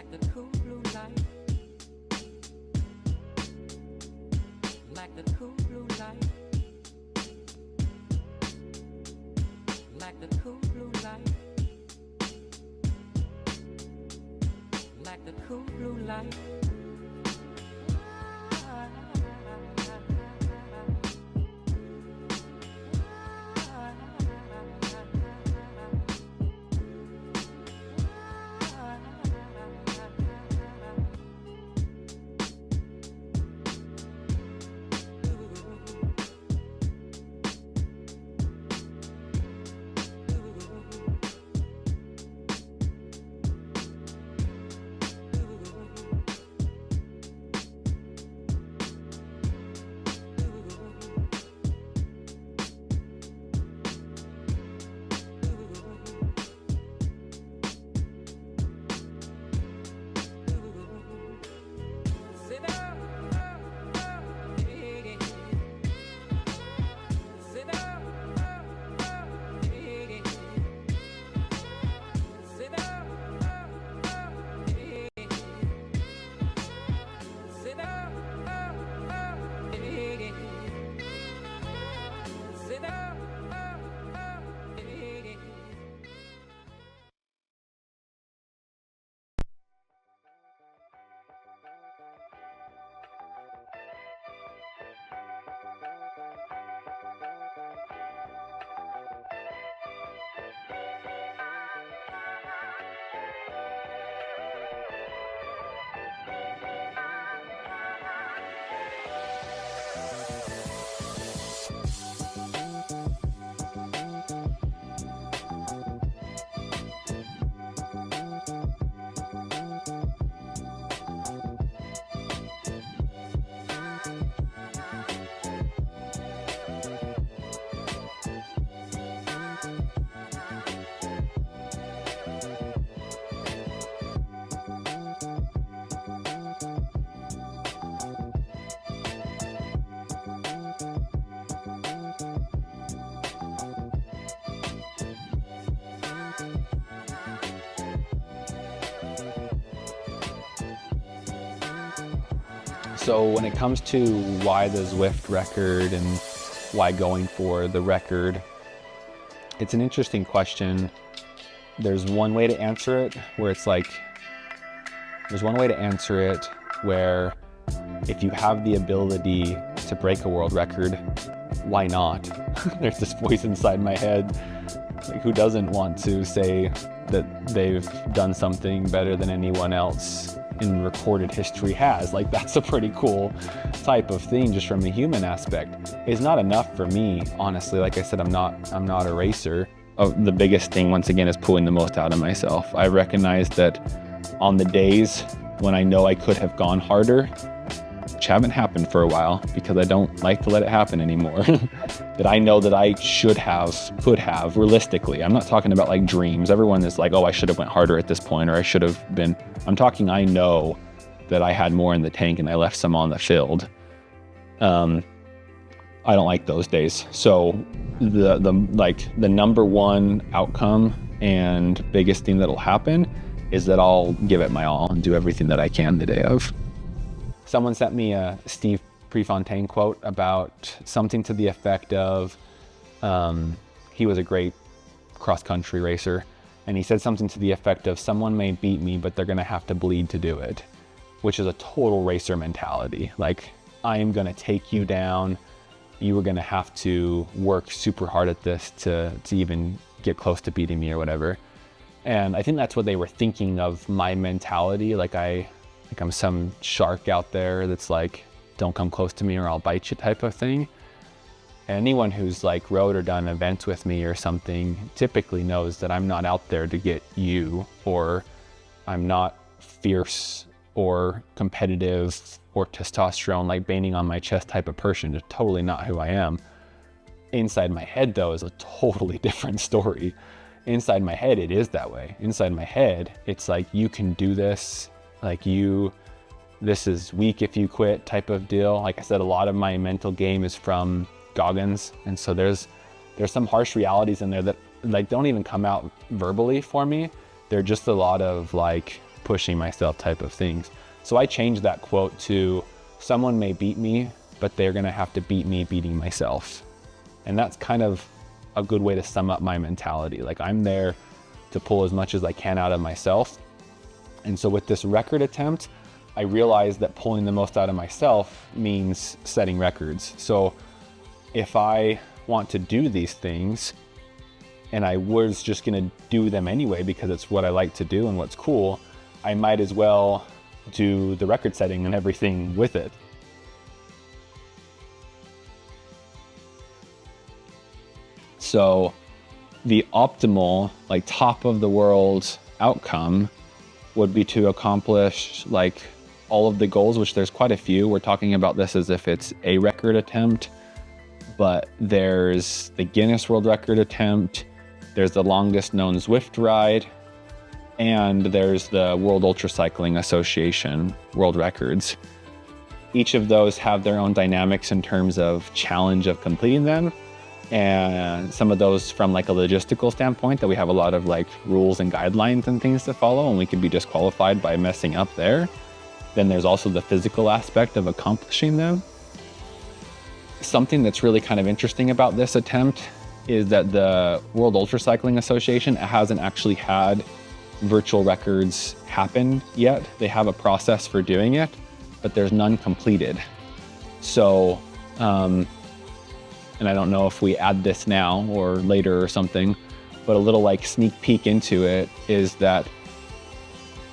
like the cool blue light, like the cool blue light, like the cool blue light, like the cool blue light. So when it comes to why the Zwift record and why going for the record, it's an interesting question. There's one way to answer it where it's like, there's one way to answer it where if you have the ability to break a world record, why not? There's this voice inside my head, like, who doesn't want to say that they've done something better than anyone else in recorded history has? Like, that's a pretty cool type of thing just from a human aspect. It's not enough for me, honestly. Like I said, I'm not a racer. Oh, the biggest thing, once again, is pulling the most out of myself. I recognize that on the days when I know I could have gone harder, which haven't happened for a while because I don't like to let it happen anymore, that I know that I should have, could have, realistically. I'm not talking about like dreams. Everyone is like, oh, I should have went harder at this point, or I should have been. I'm talking, I know that I had more in the tank and I left some on the field. I don't like those days. So the number one outcome and biggest thing that'll happen is that I'll give it my all and do everything that I can the day of. Someone sent me a Steve Prefontaine quote about something to the effect of, he was a great cross-country racer, and he said something to the effect of, someone may beat me, but they're gonna have to bleed to do it, which is a total racer mentality. Like, I am gonna take you down. You were gonna have to work super hard at this to even get close to beating me or whatever. And I think that's what they were thinking of my mentality. Like I'm some shark out there that's like, don't come close to me or I'll bite you type of thing. Anyone who's like rode or done events with me or something typically knows that I'm not out there to get you, or I'm not fierce or competitive or testosterone, like banging on my chest type of person. It's totally not who I am. Inside my head though is a totally different story. Inside my head, it is that way. Inside my head, it's like, you can do this. Like, this is weak if you quit type of deal. Like I said, a lot of my mental game is from Goggins. And so there's some harsh realities in there that like don't even come out verbally for me. They're just a lot of like pushing myself type of things. So I changed that quote to, someone may beat me, but they're gonna have to beat me beating myself. And that's kind of a good way to sum up my mentality. Like, I'm there to pull as much as I can out of myself. And so with this record attempt, I realized that pulling the most out of myself means setting records. So if I want to do these things, and I was just gonna do them anyway because it's what I like to do and what's cool, I might as well do the record setting and everything with it. So the optimal, like, top of the world outcome would be to accomplish like all of the goals, which there's quite a few. We're talking about this as if it's a record attempt, but there's the Guinness World Record attempt, there's the longest known Zwift ride, and there's the World Ultracycling Association World Records. Each of those have their own dynamics in terms of challenge of completing them. And some of those from like a logistical standpoint, that we have a lot of like rules and guidelines and things to follow, and we could be disqualified by messing up there. Then there's also the physical aspect of accomplishing them. Something that's really kind of interesting about this attempt is that the World Ultracycling Association hasn't actually had virtual records happen yet. They have a process for doing it, but there's none completed. So, and I don't know if we add this now or later or something, but a little like sneak peek into it is that,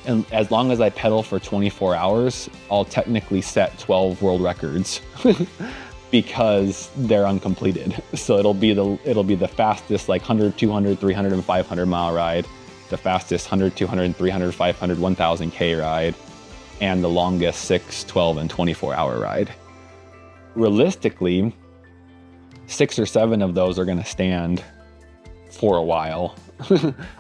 and as long as I pedal for 24 hours, I'll technically set 12 world records because they're uncompleted. So it'll be the fastest like 100, 200, 300, and 500 mile ride, the fastest 100, 200, 300, 500, 1000K ride, and the longest 6, 12, and 24 hour ride. Realistically, 6 or 7 of those are going to stand for a while.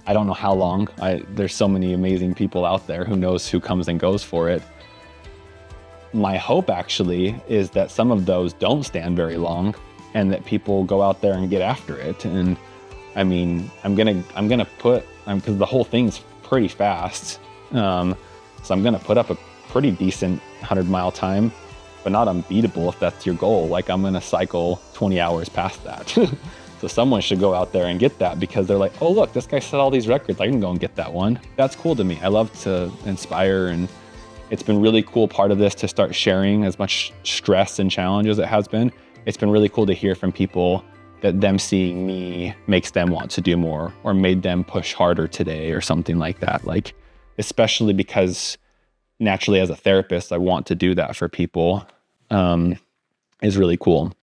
I don't know how long. There's so many amazing people out there. Who knows who comes and goes for it. My hope actually is that some of those don't stand very long, and that people go out there and get after it. And I mean, I'm gonna put, because the whole thing's pretty fast, so I'm gonna put up a pretty decent 100-mile time, but not unbeatable if that's your goal. Like, I'm gonna cycle 20 hours past that. So someone should go out there and get that, because they're like, oh look, this guy set all these records, I can go and get that one. That's cool to me. I love to inspire, and it's been really cool part of this to start sharing as much stress and challenge as it has been. It's been really cool to hear from people that them seeing me makes them want to do more, or made them push harder today or something like that. Like, especially because naturally as a therapist, I want to do that for people, is really cool.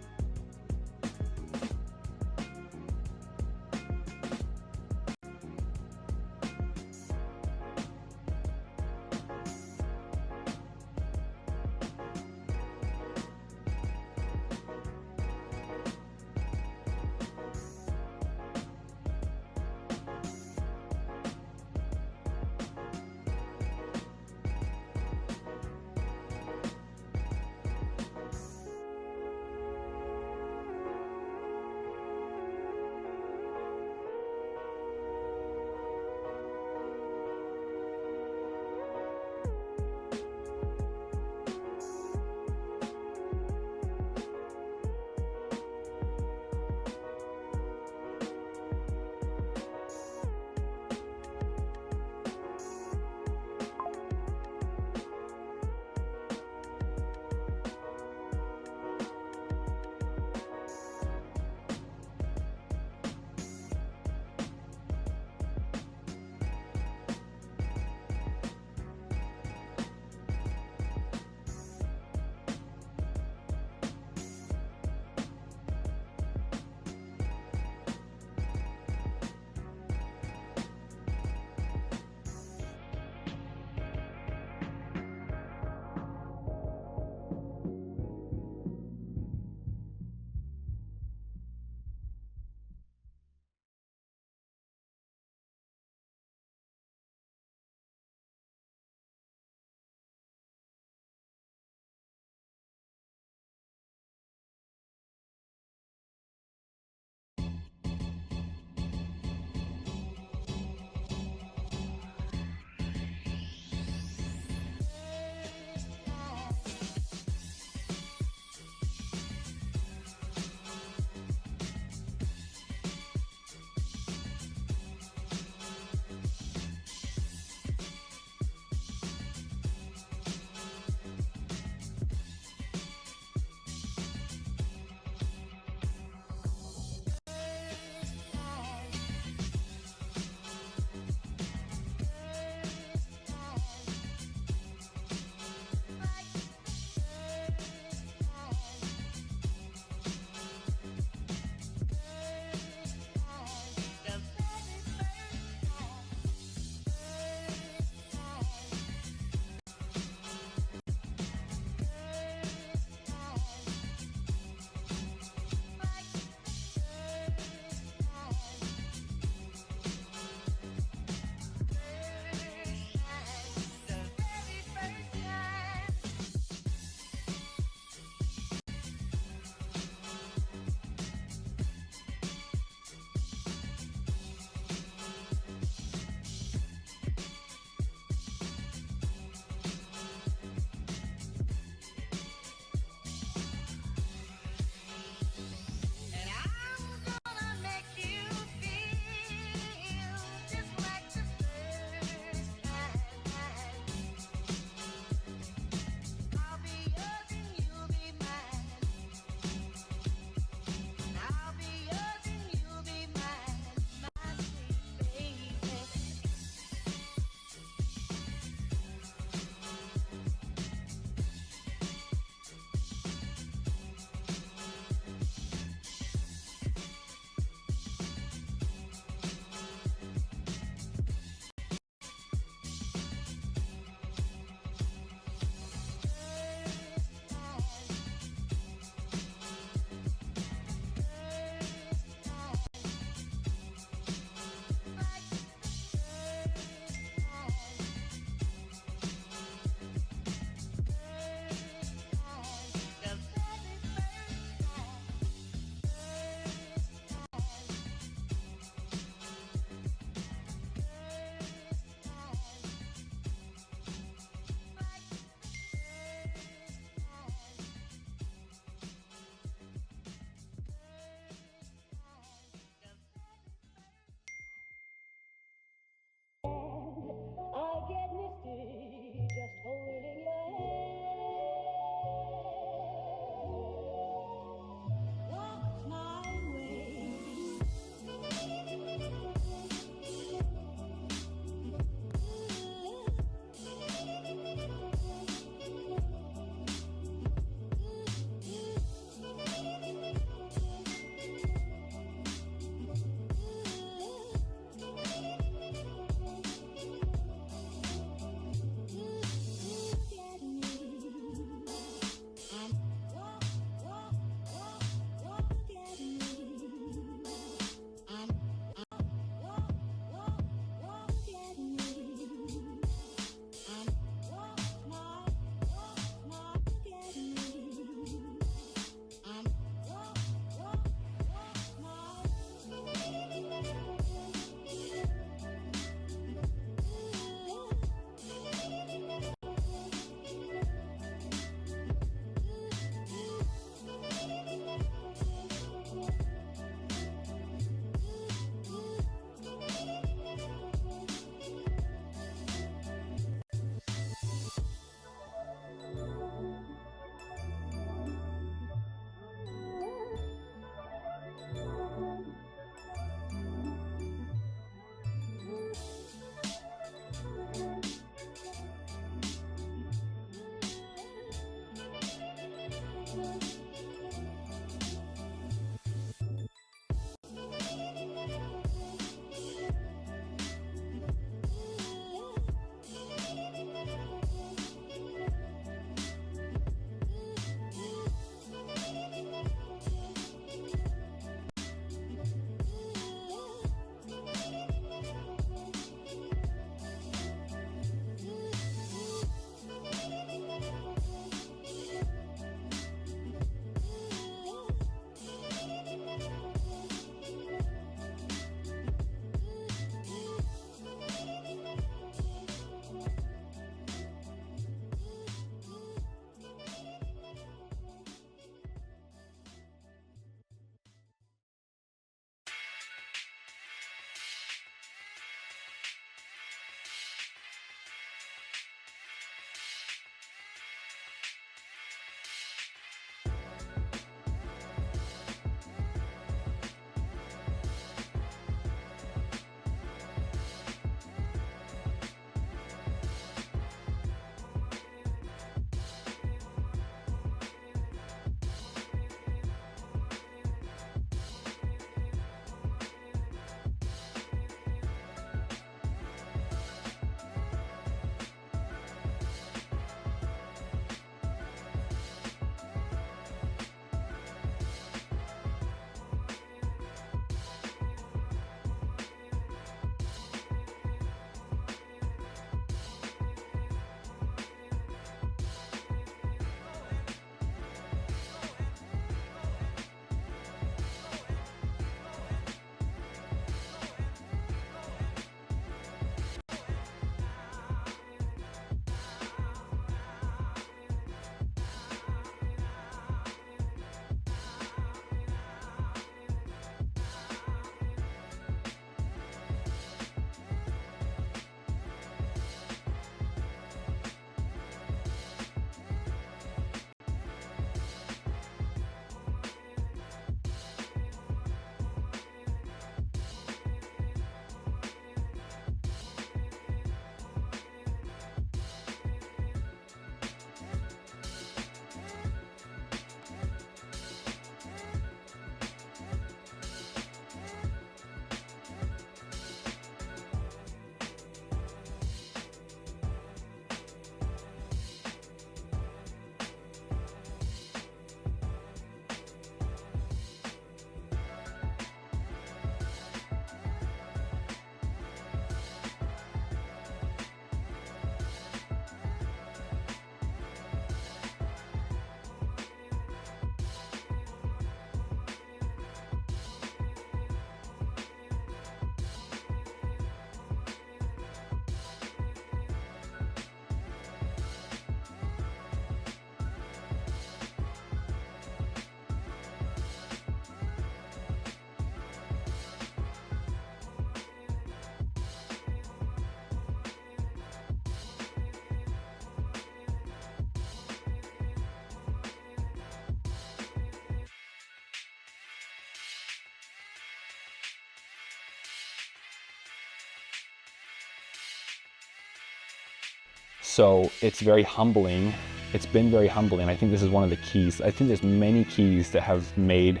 So it's very humbling. It's been very humbling. I think this is one of the keys. I think there's many keys that have made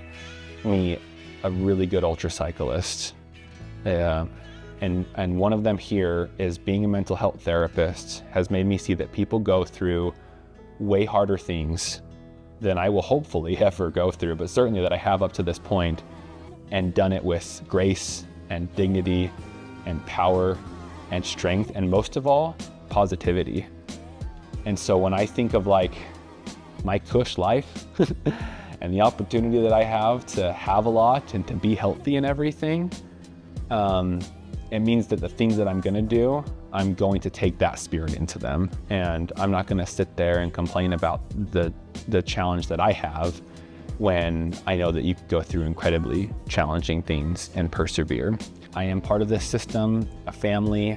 me a really good ultra cyclist. And one of them here is being a mental health therapist has made me see that people go through way harder things than I will hopefully ever go through, but certainly that I have up to this point, and done it with grace and dignity and power and strength, and most of all, positivity. And so when I think of like my cush life and the opportunity that I have to have a lot and to be healthy and everything, it means that the things that I'm gonna do, I'm going to take that spirit into them. And I'm not gonna sit there and complain about the challenge that I have when I know that you can go through incredibly challenging things and persevere. I am part of this system, a family,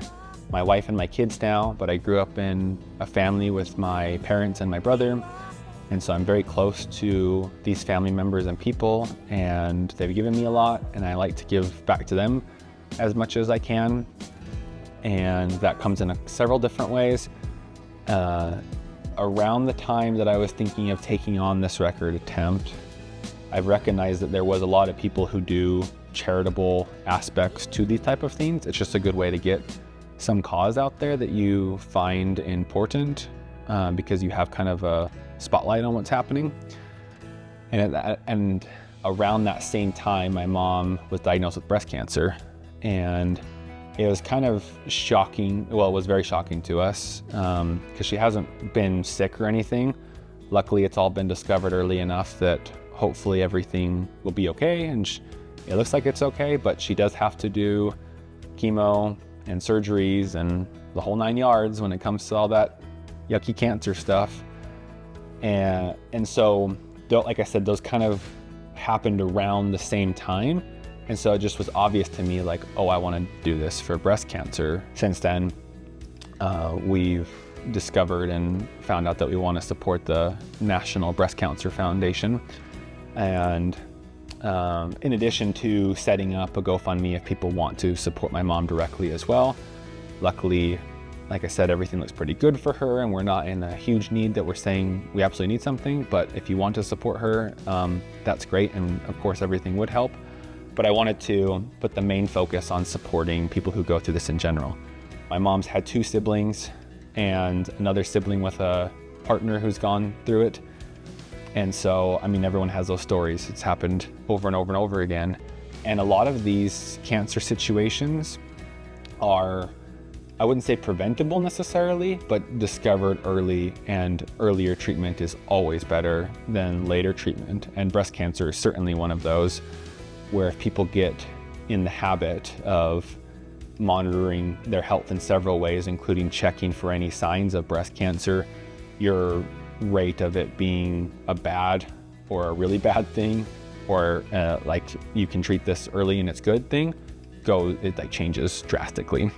my wife and my kids now, but I grew up in a family with my parents and my brother. And so I'm very close to these family members and people, and they've given me a lot, and I like to give back to them as much as I can. And that comes in several different ways. Around the time that I was thinking of taking on this record attempt, I've recognized that there was a lot of people who do charitable aspects to these type of things. It's just a good way to get some cause out there that you find important, because you have kind of a spotlight on what's happening. And around that same time, my mom was diagnosed with breast cancer, and it was kind of shocking. Well, it was very shocking to us, because she hasn't been sick or anything. Luckily, it's all been discovered early enough that hopefully everything will be okay, and it looks like it's okay, but she does have to do chemo and surgeries and the whole 9 yards when it comes to all that yucky cancer stuff. And so, like I said, those kind of happened around the same time. And so it just was obvious to me, like, oh, I want to do this for breast cancer. Since then, we've discovered and found out that we want to support the National Breast Cancer Foundation. And in addition to setting up a GoFundMe if people want to support my mom directly as well. Luckily, like I said, everything looks pretty good for her, and we're not in a huge need that we're saying we absolutely need something. But if you want to support her, that's great. And of course, everything would help. But I wanted to put the main focus on supporting people who go through this in general. My mom's had 2 siblings and another sibling with a partner who's gone through it. And so, I mean, everyone has those stories. It's happened over and over and over again. And a lot of these cancer situations are, I wouldn't say preventable necessarily, but discovered early, and earlier treatment is always better than later treatment. And breast cancer is certainly one of those, where if people get in the habit of monitoring their health in several ways, including checking for any signs of breast cancer, your rate of it being a bad or a really bad thing, or like you can treat this early and it's good thing, it like changes drastically.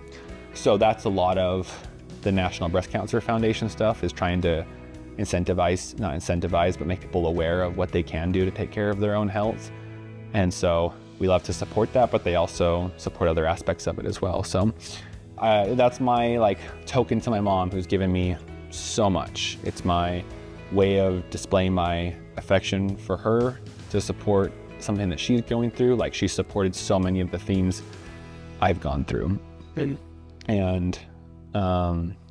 So that's a lot of the National Breast Cancer Foundation stuff, is trying to not incentivize, but make people aware of what they can do to take care of their own health. And so we love to support that, but they also support other aspects of it as well. So that's my like token to my mom, who's given me so much. It's my way of displaying my affection for her, to support something that she's going through. Like, she supported so many of the things I've gone through. And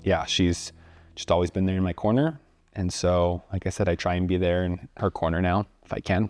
yeah, she's just always been there in my corner. And so, like I said, I try and be there in her corner now if I can.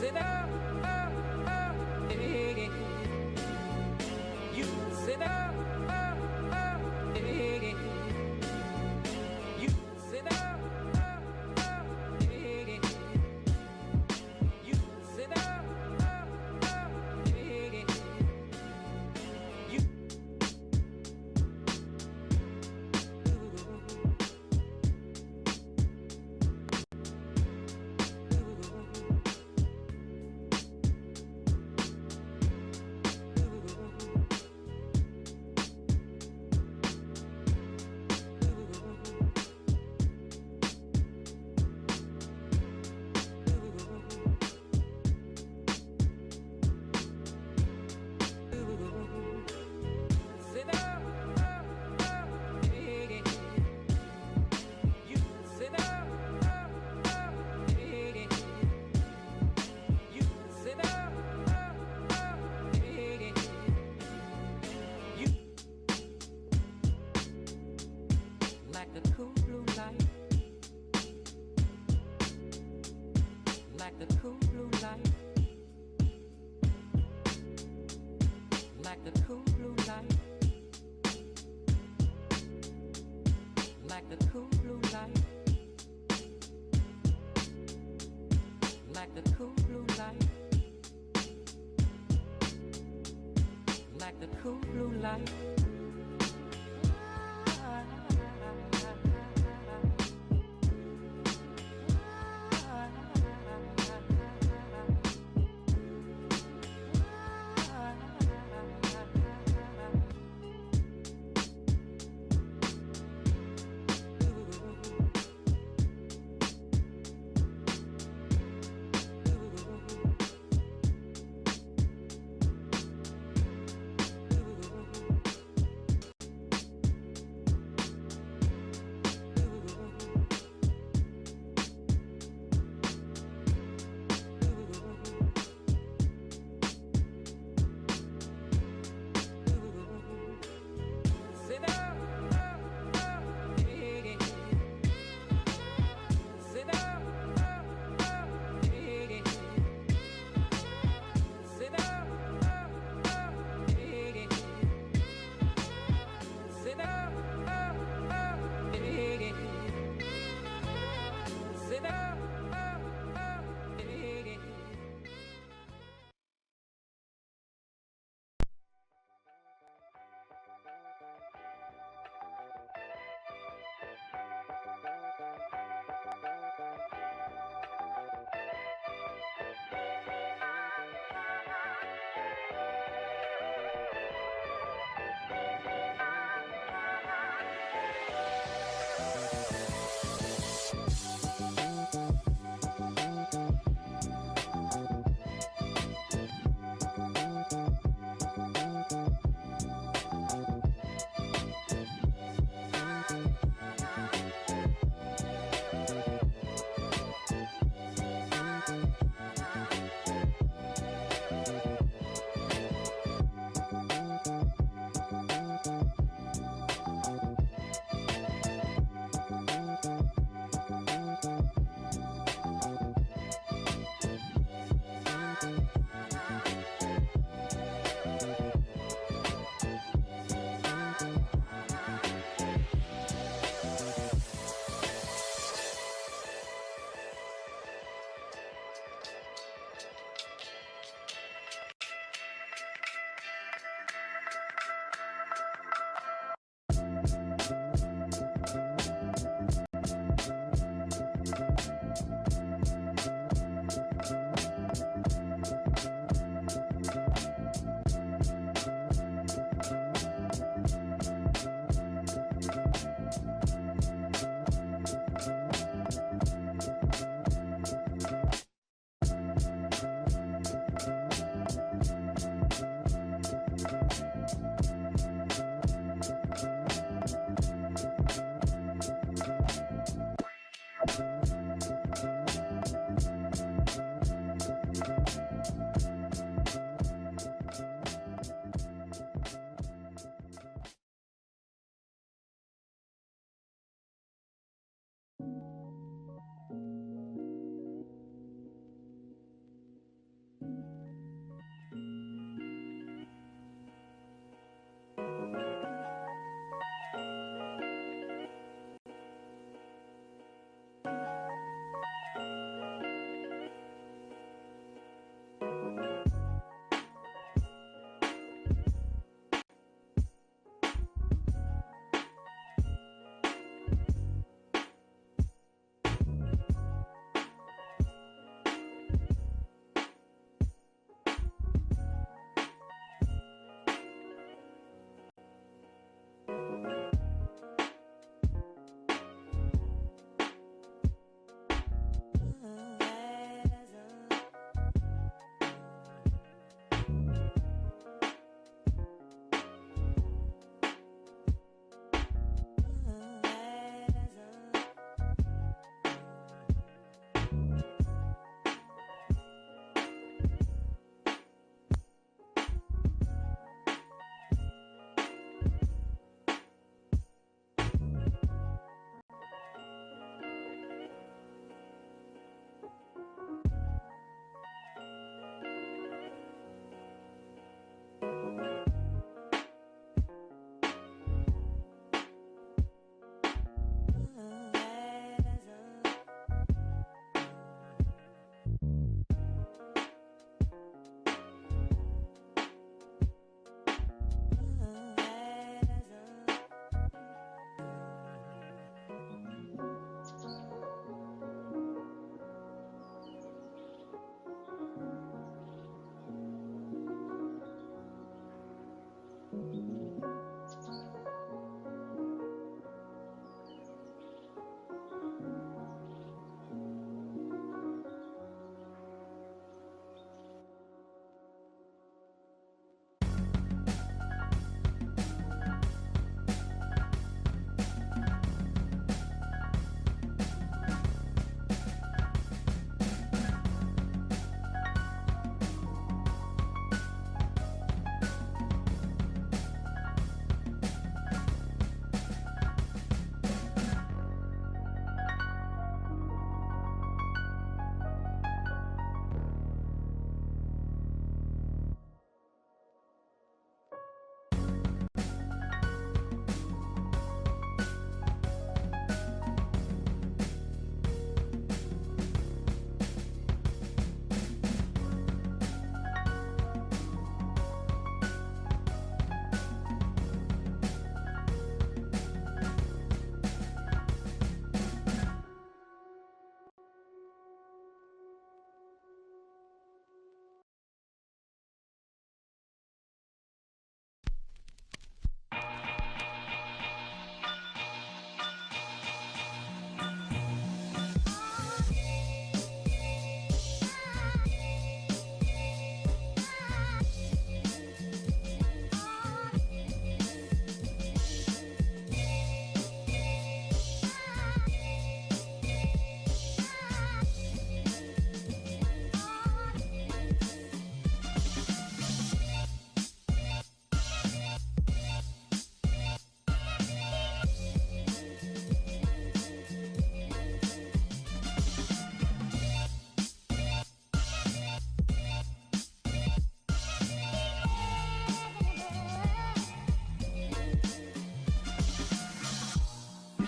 sit up, hey. You sit up, hey. You sit up, hey. You sit up, hey. You. the cool blue light.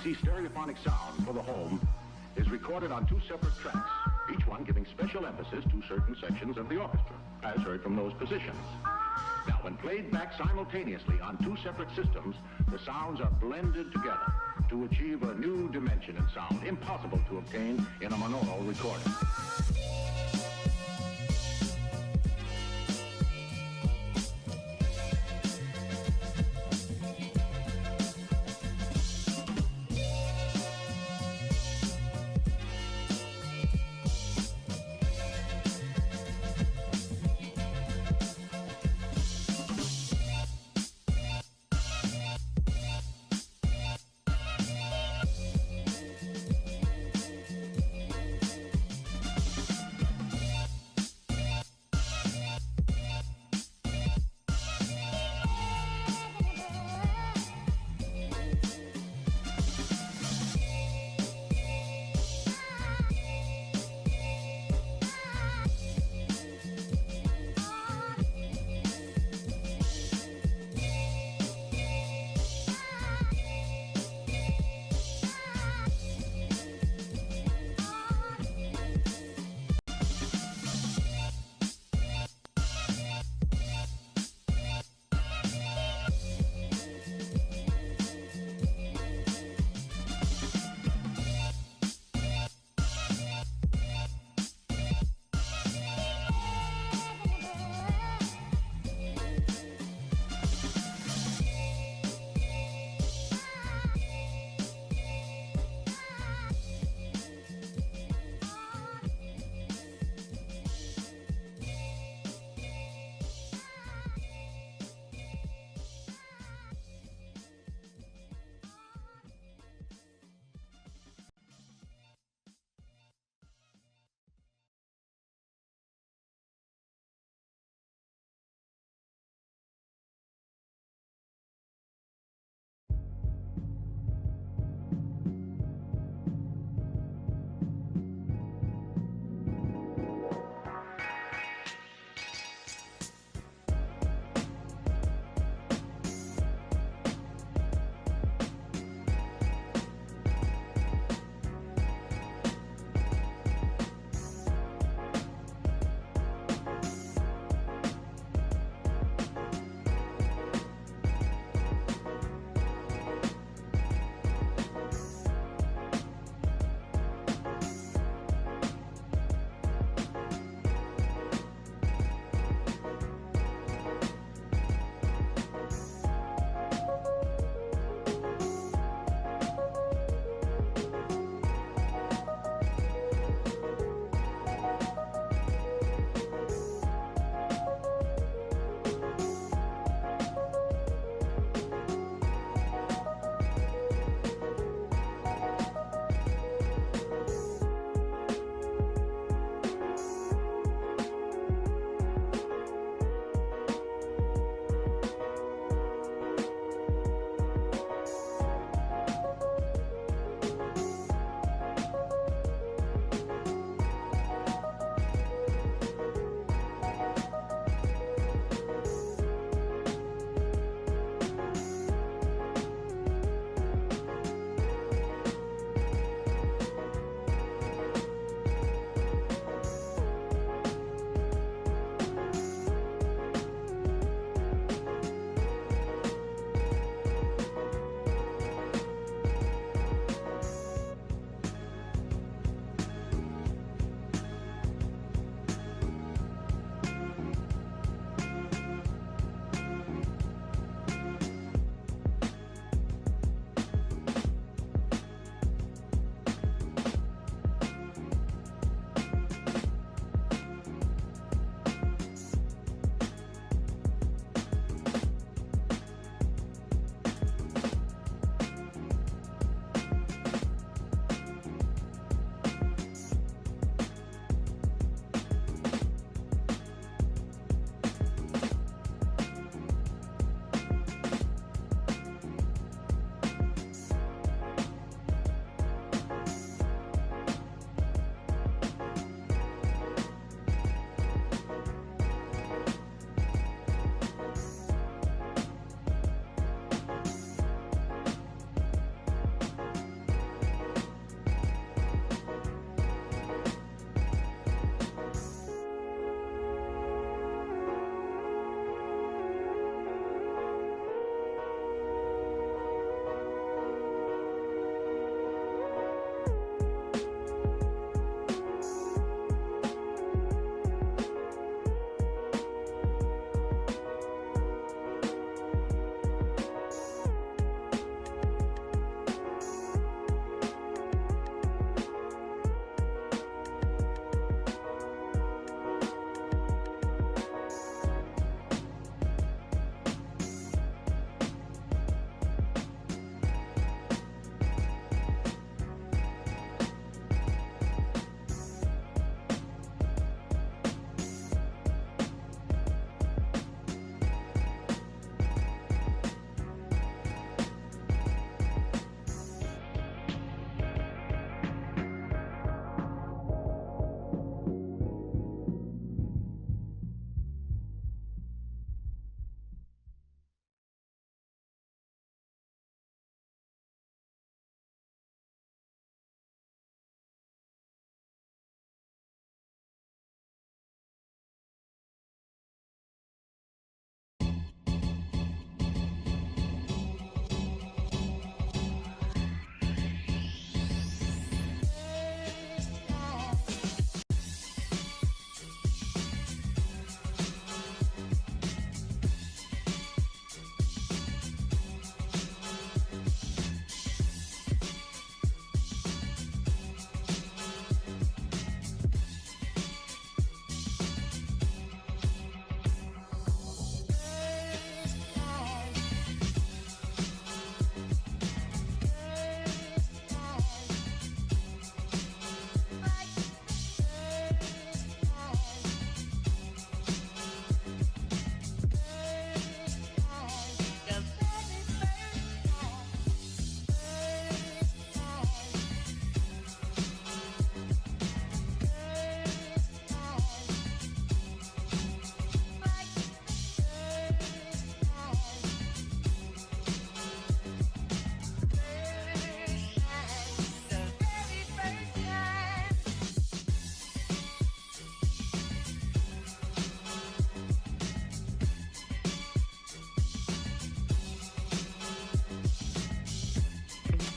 high-frequency stereophonic sound for the home is recorded on two separate tracks, each one giving special emphasis to certain sections of the orchestra, as heard from those positions. Now, when played back simultaneously on two separate systems, the sounds are blended together to achieve a new dimension in sound impossible to obtain in a monaural recording.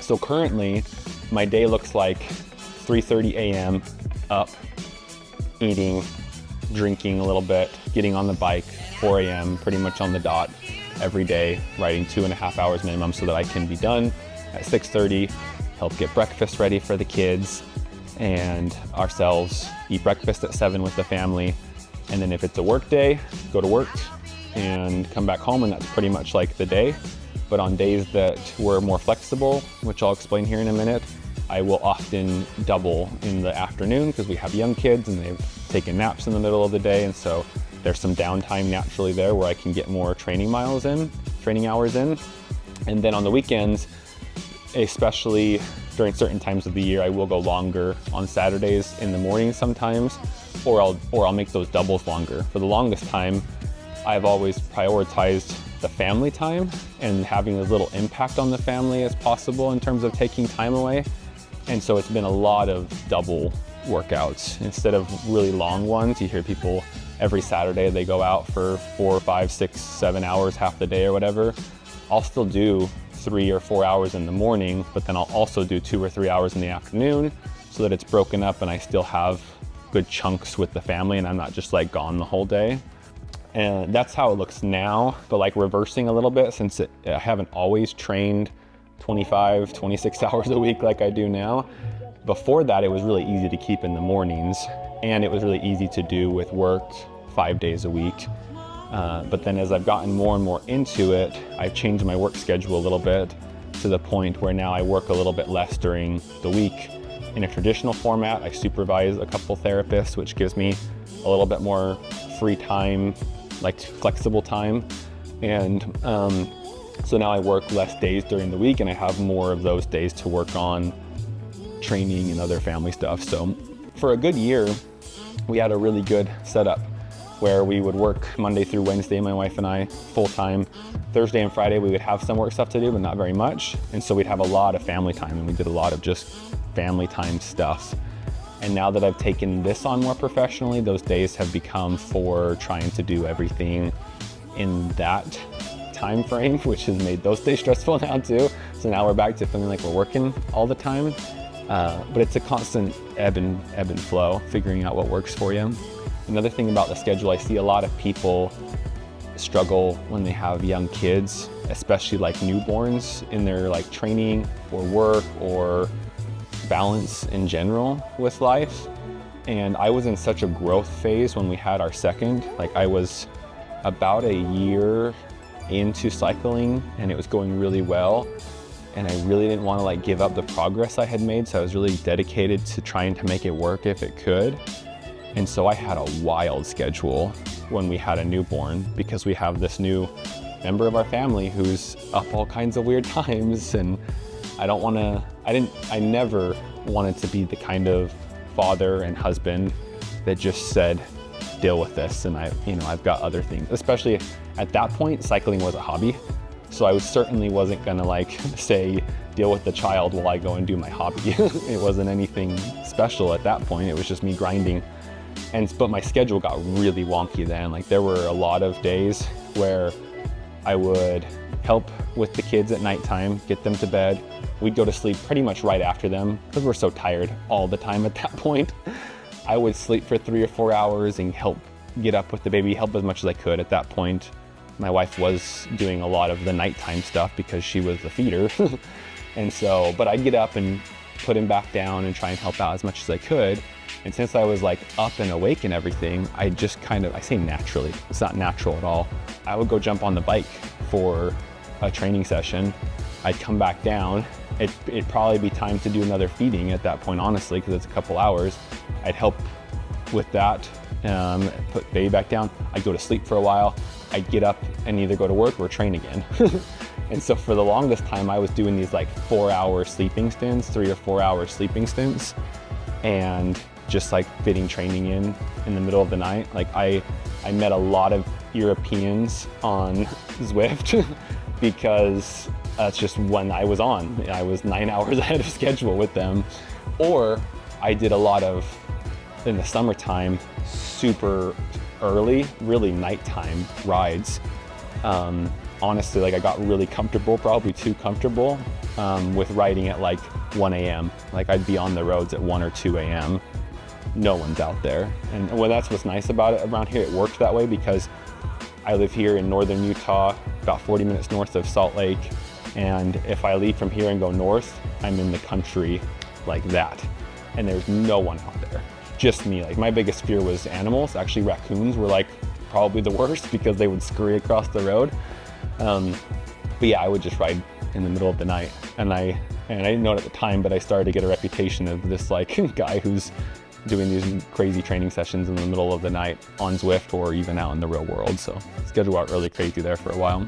So currently my day looks like 3:30 a.m. up, eating, drinking a little bit, getting on the bike, 4 a.m. pretty much on the dot every day, riding 2.5 hours minimum so that I can be done at 6:30, help get breakfast ready for the kids and ourselves, eat breakfast at 7 with the family. And then if it's a work day, go to work and come back home, and that's pretty much like the day. But on days that we're more flexible, which I'll explain here in a minute, I will often double in the afternoon because we have young kids and they've taken naps in the middle of the day. And so there's some downtime naturally there where I can get more training hours in. And then on the weekends, especially during certain times of the year, I will go longer on Saturdays in the morning sometimes, or I'll make those doubles longer. For the longest time, I've always prioritized the family time and having as little impact on the family as possible in terms of taking time away. And so it's been a lot of double workouts instead of really long ones. You hear people every Saturday, they go out for 4, 5, 6, 7 hours, half the day or whatever. I'll still do 3 or 4 hours in the morning, but then I'll also do 2 or 3 hours in the afternoon so that it's broken up and I still have good chunks with the family and I'm not just like gone the whole day. And that's how it looks now, but like reversing a little bit, since I haven't always trained 25, 26 hours a week like I do now. Before that, it was really easy to keep in the mornings, and it was really easy to do with work 5 days a week. But then as I've gotten more and more into it, I've changed my work schedule a little bit to the point where now I work a little bit less during the week. In a traditional format, I supervise a couple therapists, which gives me a little bit more free time, like flexible time. And so now I work less days during the week and I have more of those days to work on training and other family stuff. So for a good year, we had a really good setup where we would work Monday through Wednesday, my wife and I, full time. Thursday and Friday, we would have some work stuff to do, but not very much. And so we'd have a lot of family time, and we did a lot of just family time stuff. And now that I've taken this on more professionally, those days have become for trying to do everything in that time frame, which has made those days stressful now too. So now we're back to feeling like we're working all the time. But it's a constant ebb and flow, figuring out what works for you. Another thing about the schedule, I see a lot of people struggle when they have young kids, especially like newborns, in their like training or work or balance in general with life. And I was in such a growth phase when we had our second. Like I was about a year into cycling and it was going really well. And I really didn't want to like give up the progress I had made. So I was really dedicated to trying to make it work if it could. And so I had a wild schedule when we had a newborn, because we have this new member of our family who's up all kinds of weird times. And I never wanted to be the kind of father and husband that just said, deal with this. And I've got other things, especially at that point, cycling was a hobby. So I certainly wasn't gonna like say, deal with the child while I go and do my hobby. It wasn't anything special at that point. It was just me grinding. But my schedule got really wonky then. Like there were a lot of days where I would help with the kids at nighttime, get them to bed. We'd go to sleep pretty much right after them because we're so tired all the time at that point. I would sleep for 3 or 4 hours and help get up with the baby, help as much as I could at that point. My wife was doing a lot of the nighttime stuff because she was the feeder. But I'd get up and put him back down and try and help out as much as I could. And since I was like up and awake and everything, I just I say naturally, it's not natural at all. I would go jump on the bike for a training session. I'd come back down. It'd probably be time to do another feeding at that point, honestly, because it's a couple hours. I'd help with that, put baby back down. I'd go to sleep for a while. I'd get up and either go to work or train again. And so for the longest time, I was doing these like 4-hour sleeping stints, 3 or 4 hour sleeping stints, and just like fitting training in the middle of the night. Like I met a lot of Europeans on Zwift because that's just when I was on. I was 9 hours ahead of schedule with them. Or I did a lot of, in the summertime, super early, really nighttime rides. Honestly, like I got really comfortable, probably too comfortable. with riding at like 1 a.m. Like I'd be on the roads at 1 or 2 a.m. No one's out there. And well, that's what's nice about it around here. It works that way because I live here in northern Utah, about 40 minutes north of Salt Lake. And if I leave from here and go north, I'm in the country like that. And there's no one out there, just me. Like my biggest fear was animals. Actually, raccoons were like probably the worst because they would scurry across the road. But yeah, I would just ride in the middle of the night. And I didn't know it at the time, but I started to get a reputation of this like guy who's doing these crazy training sessions in the middle of the night on Zwift or even out in the real world. So it's got to go out really crazy there for a while.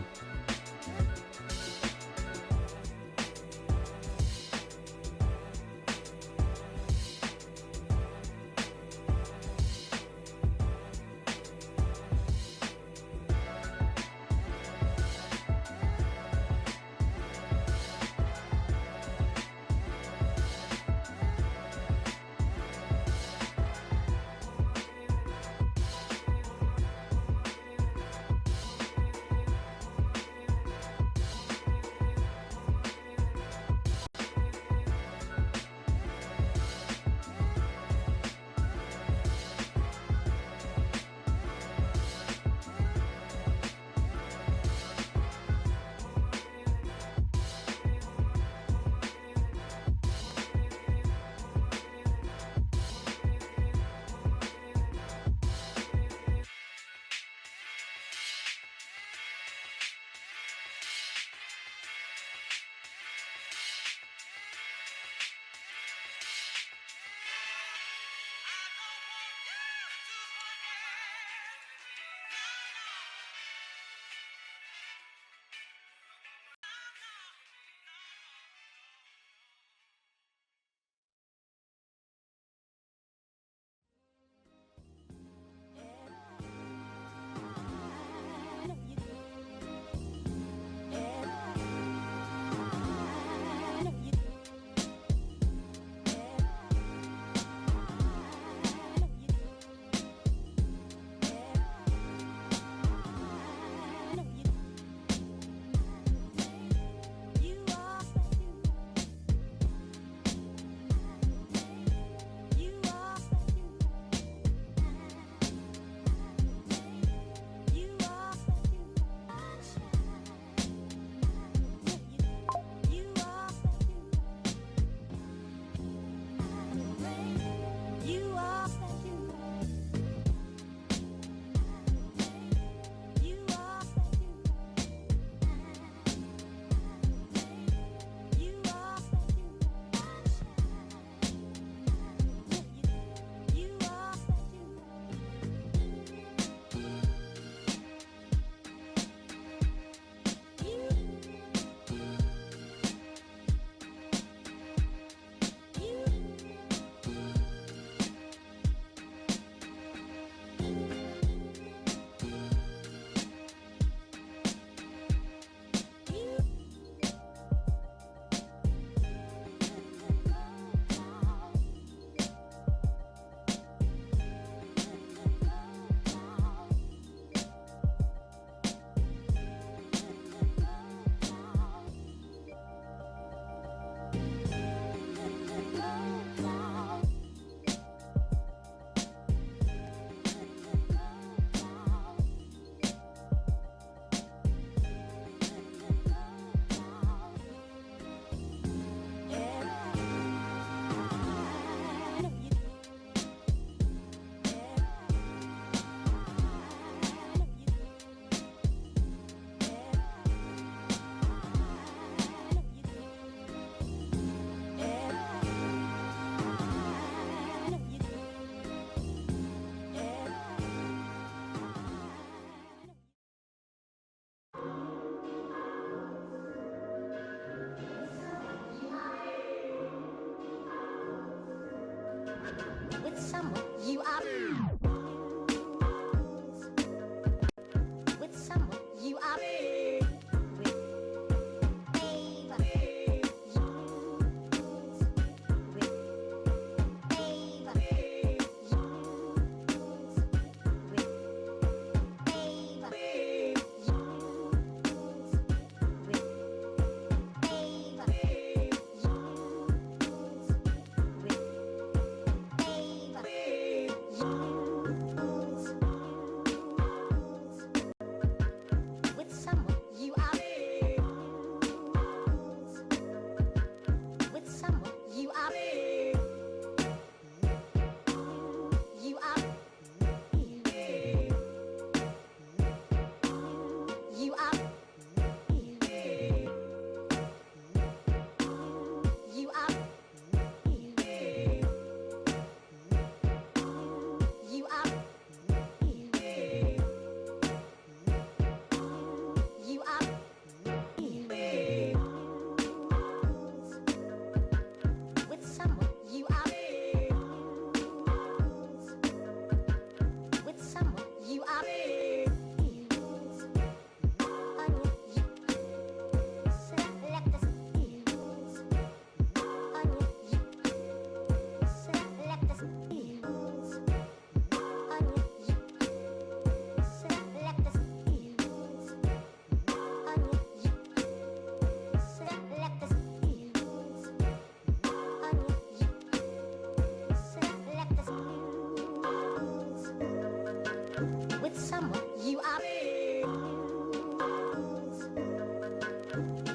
are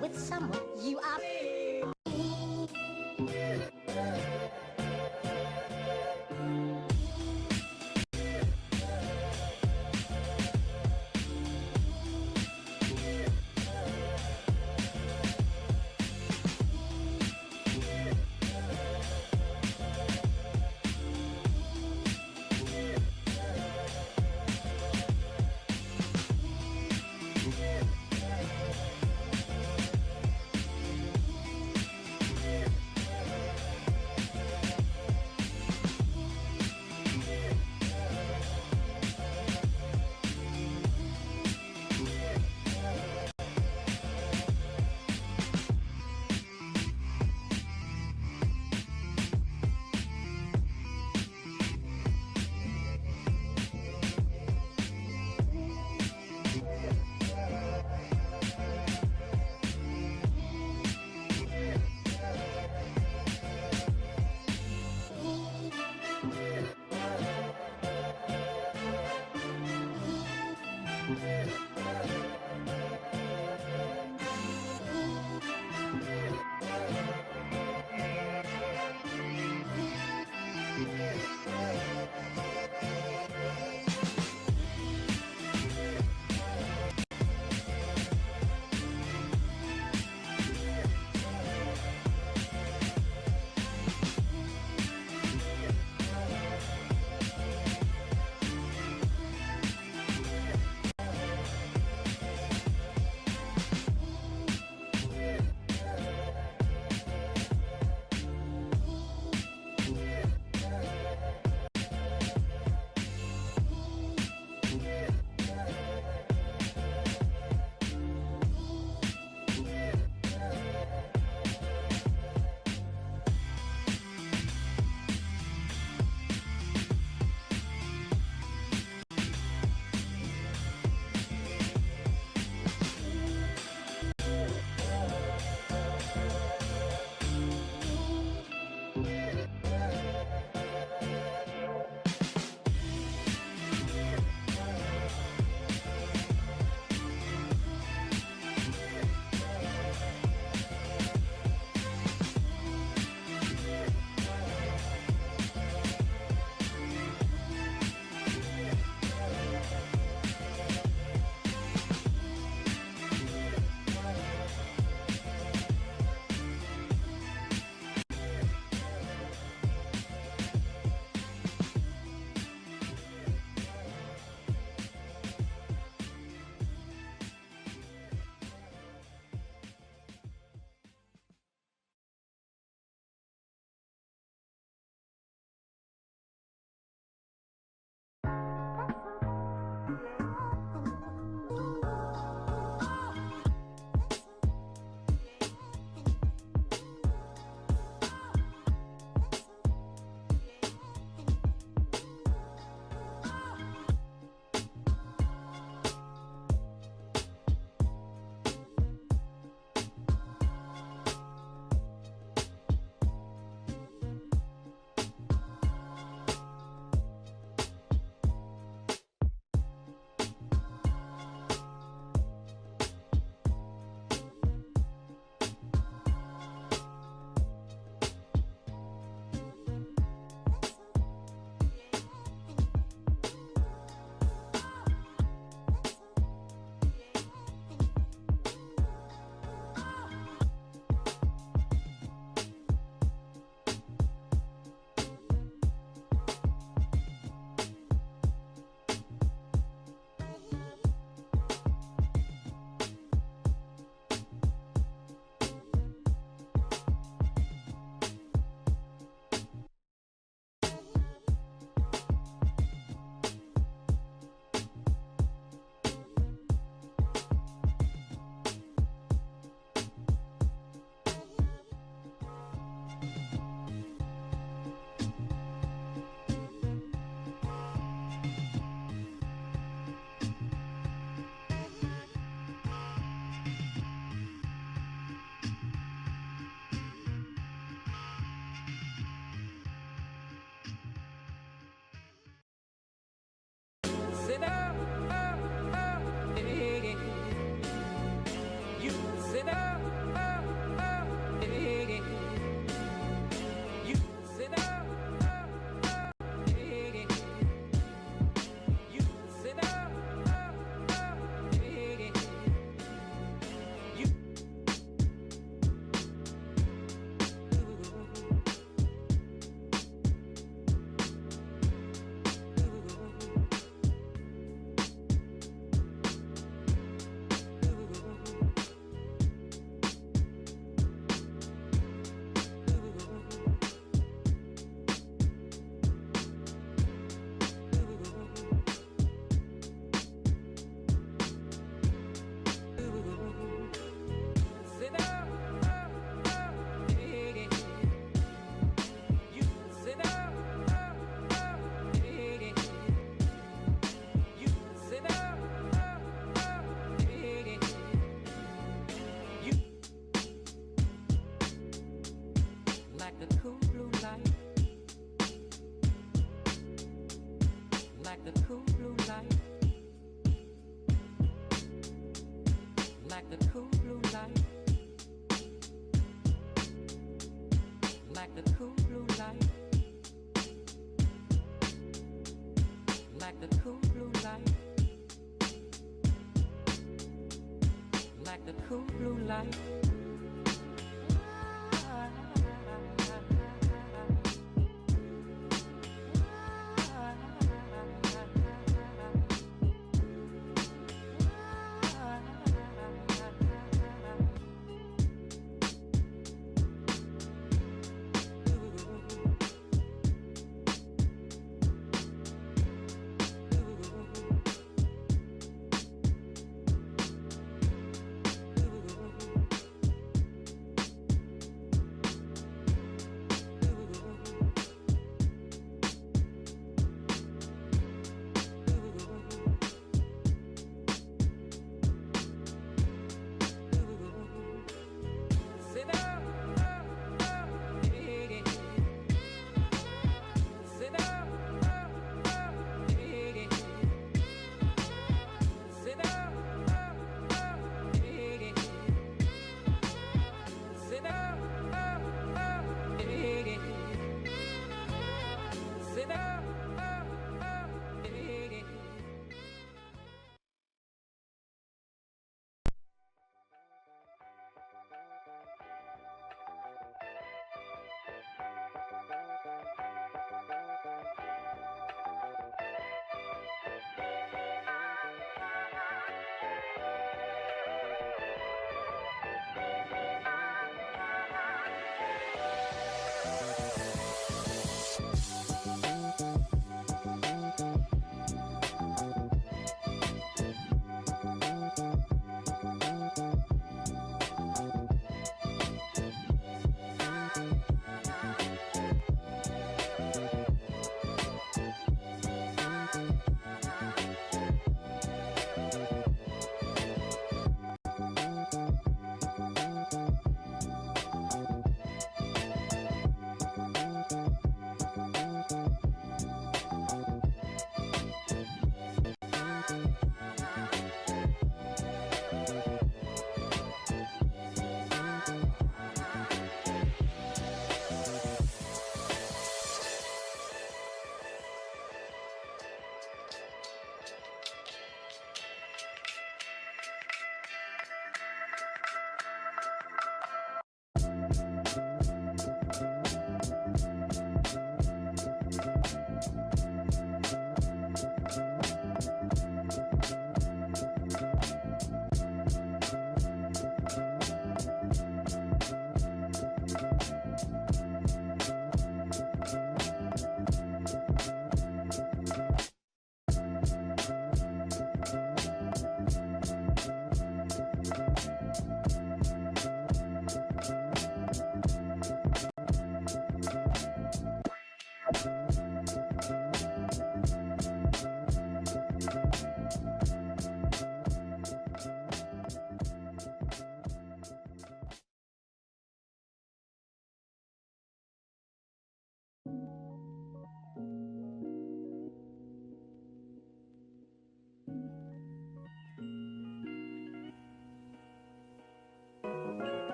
with someone you are. like the cool blue light, like the cool blue light, like the cool blue light, like the cool blue light.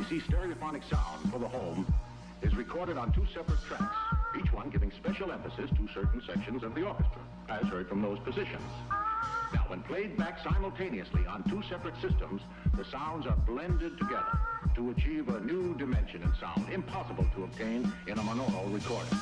AC stereophonic sound for the home is recorded on 2 separate tracks, each one giving special emphasis to certain sections of the orchestra, as heard from those positions. Now, when played back simultaneously on 2 separate systems, the sounds are blended together to achieve a new dimension in sound impossible to obtain in a monaural recording.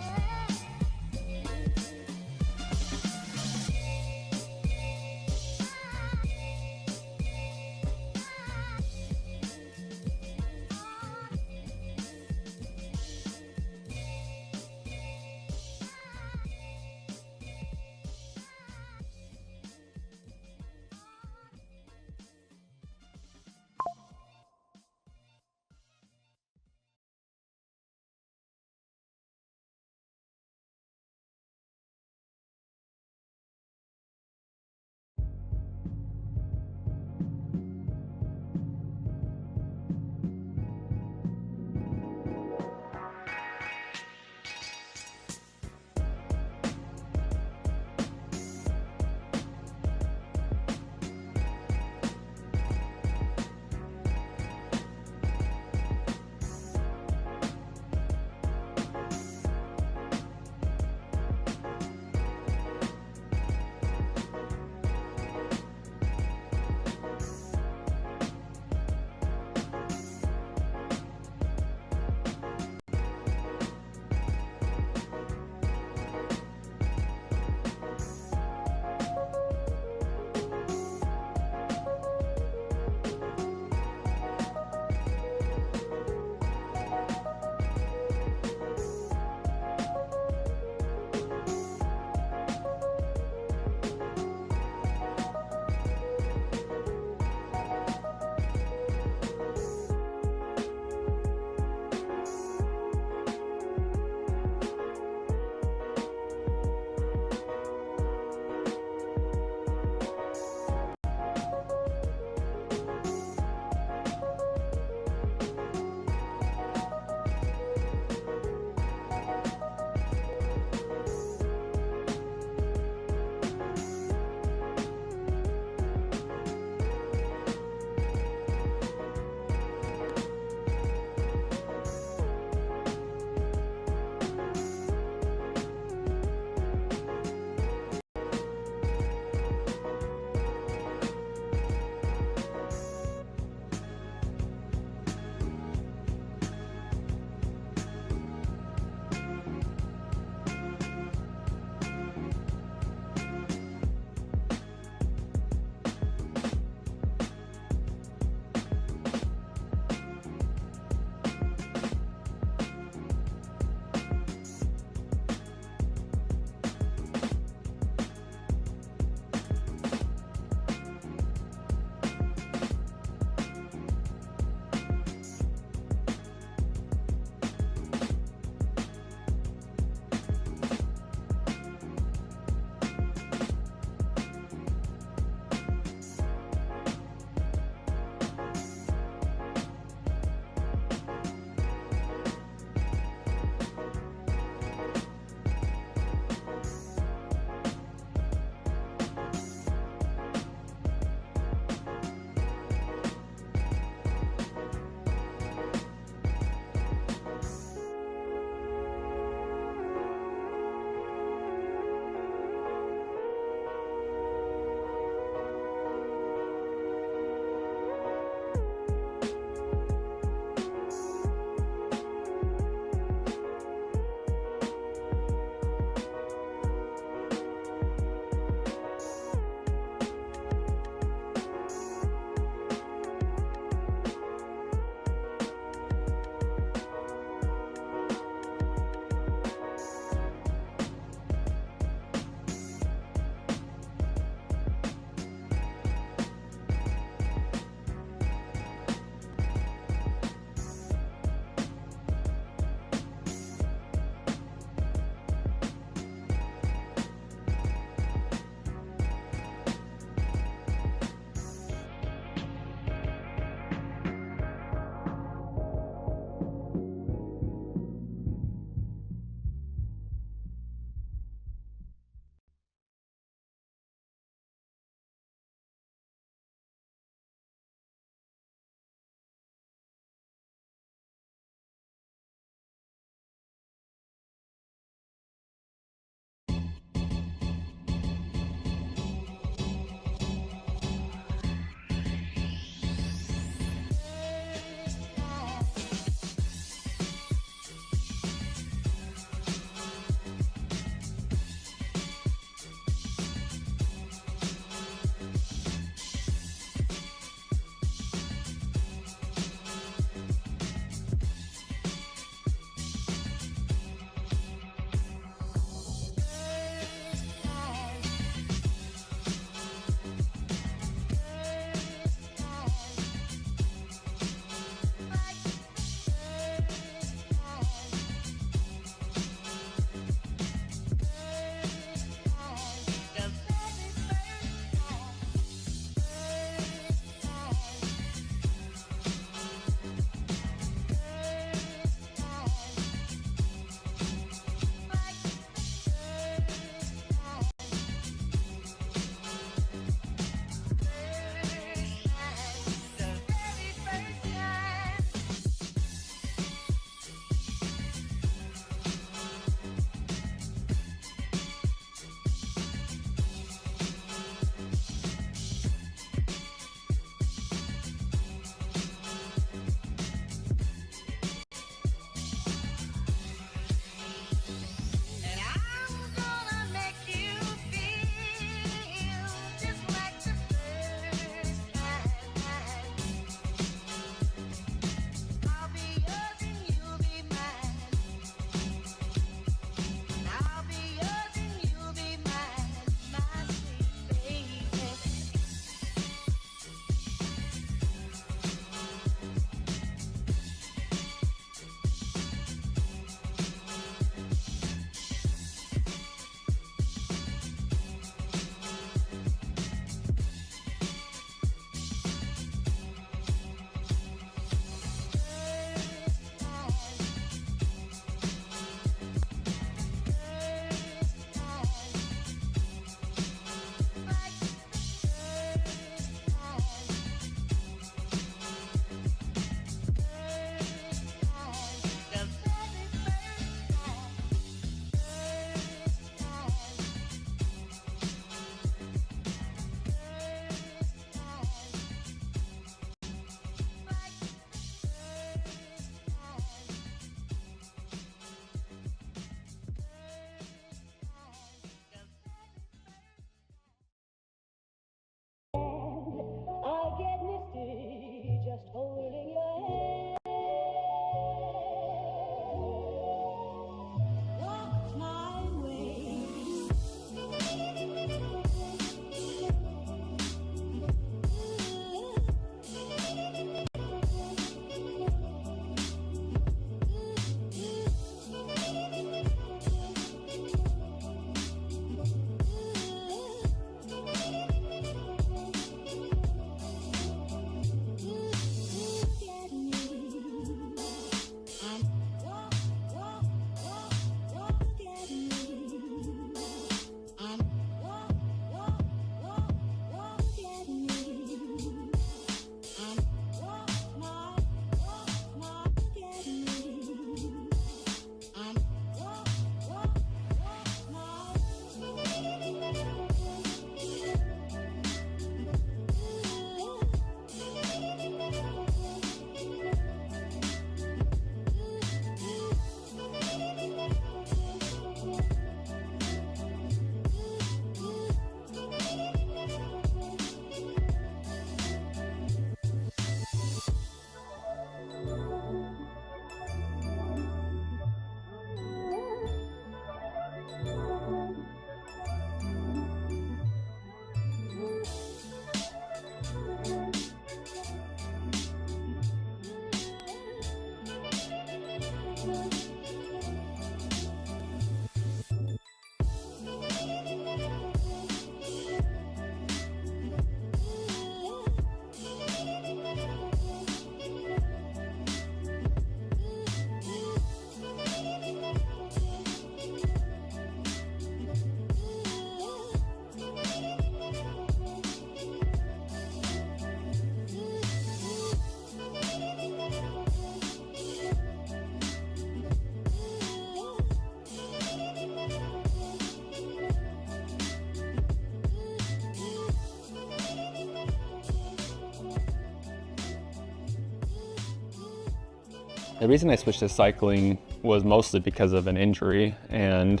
The reason I switched to cycling was mostly because of an injury and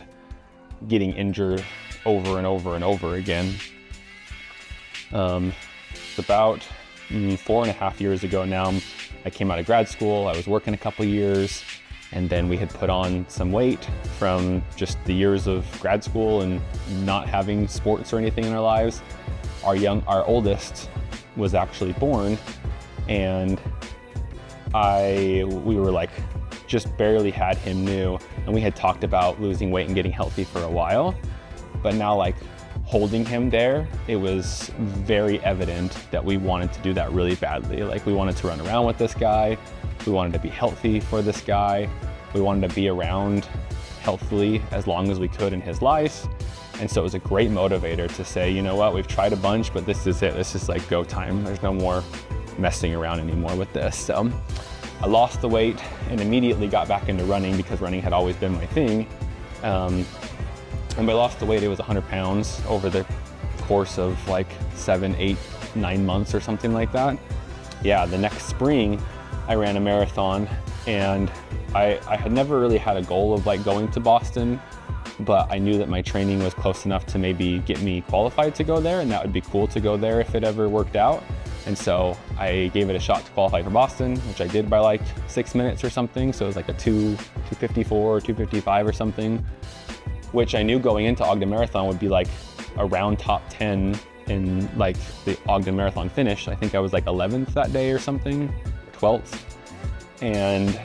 getting injured over and over and over again. About 4.5 years ago now, I came out of grad school. I was working a couple years, and then we had put on some weight from just the years of grad school and not having sports or anything in our lives. Our oldest was actually born, and we were like just barely had him new, and we had talked about losing weight and getting healthy for a while, but now like holding him there, it was very evident that we wanted to do that really badly. Like we wanted to run around with this guy, we wanted to be healthy for this guy, we wanted to be around healthily as long as we could in his life. And so it was a great motivator to say, you know what, we've tried a bunch, but this is it. This is like go time. There's no more messing around anymore with this. So I lost the weight and immediately got back into running because running had always been my thing. And when I lost the weight, it was 100 pounds over the course of like 7, 8, 9 months or something like that. Yeah, the next spring I ran a marathon, and I had never really had a goal of like going to Boston, but I knew that my training was close enough to maybe get me qualified to go there, and that would be cool to go there if it ever worked out. And so I gave it a shot to qualify for Boston, which I did by like 6 minutes or something. So it was like a 2:54 or 2:55 or something, which I knew going into Ogden Marathon would be like around top 10 in like the Ogden Marathon finish. I think I was like 11th that day or something, 12th. And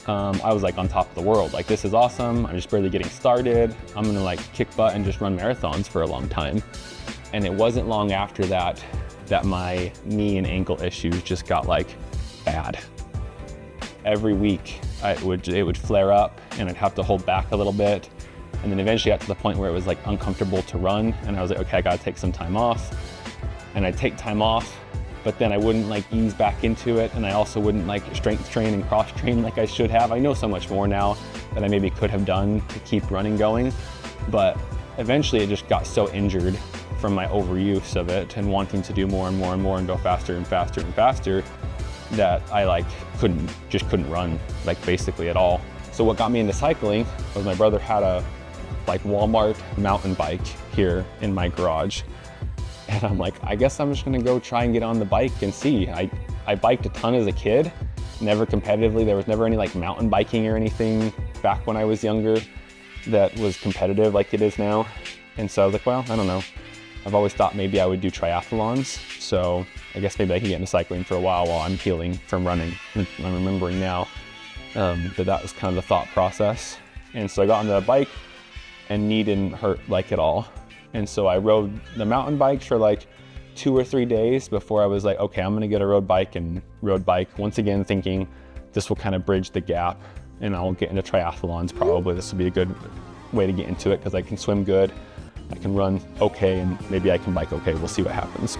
I was like on top of the world. Like, this is awesome. I'm just barely getting started. I'm gonna like kick butt and just run marathons for a long time. And it wasn't long after that my knee and ankle issues just got like bad. Every week it would flare up and I'd have to hold back a little bit. And then eventually got to the point where it was like uncomfortable to run. And I was like, okay, I gotta take some time off. And I'd take time off, but then I wouldn't like ease back into it. And I also wouldn't like strength train and cross train like I should have. I know so much more now that I maybe could have done to keep running going. But eventually it just got so injured from my overuse of it and wanting to do more and more and more and go faster and faster and faster that I like couldn't run like basically at all. So what got me into cycling was my brother had a like Walmart mountain bike here in my garage. And I'm like, I guess I'm just gonna go try and get on the bike and see. I biked a ton as a kid, never competitively. There was never any like mountain biking or anything back when I was younger that was competitive like it is now. And so I was like, well, I don't know. I've always thought maybe I would do triathlons. So I guess maybe I could get into cycling for a while I'm healing from running. I'm remembering now that was kind of the thought process. And so I got on the bike and knee didn't hurt like at all. And so I rode the mountain bike for like 2 or 3 days before I was like, okay, I'm gonna get a road bike, and rode bike once again, thinking this will kind of bridge the gap and I'll get into triathlons probably. This will be a good way to get into it because I can swim good, I can run okay, and maybe I can bike okay. We'll see what happens.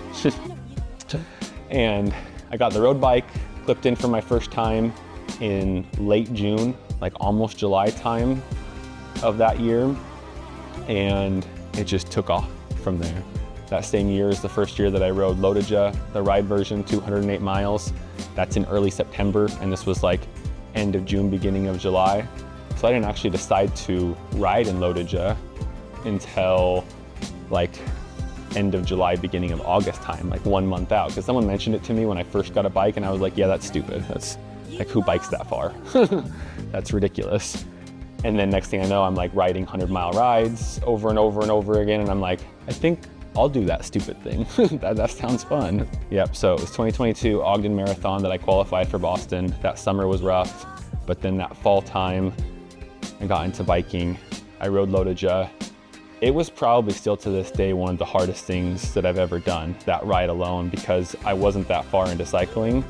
And I got the road bike, clipped in for my first time in late June, like almost July time of that year. And it just took off from there. That same year is the first year that I rode Lodija, the ride version, 208 miles. That's in early September, and this was like end of June, beginning of July. So I didn't actually decide to ride in Lodija until like end of July, beginning of August time, like 1 month out, because someone mentioned it to me when I first got a bike, and I was like, yeah, that's stupid. That's like, who bikes that far? That's ridiculous. And then next thing I know, I'm like riding 100-mile rides over and over and over again. And I'm like, I think I'll do that stupid thing. that sounds fun. Yep, so it was 2022 Ogden Marathon that I qualified for Boston. That summer was rough, but then that fall time, I got into biking. I rode Lodija. It was probably still to this day one of the hardest things that I've ever done, that ride alone, because I wasn't that far into cycling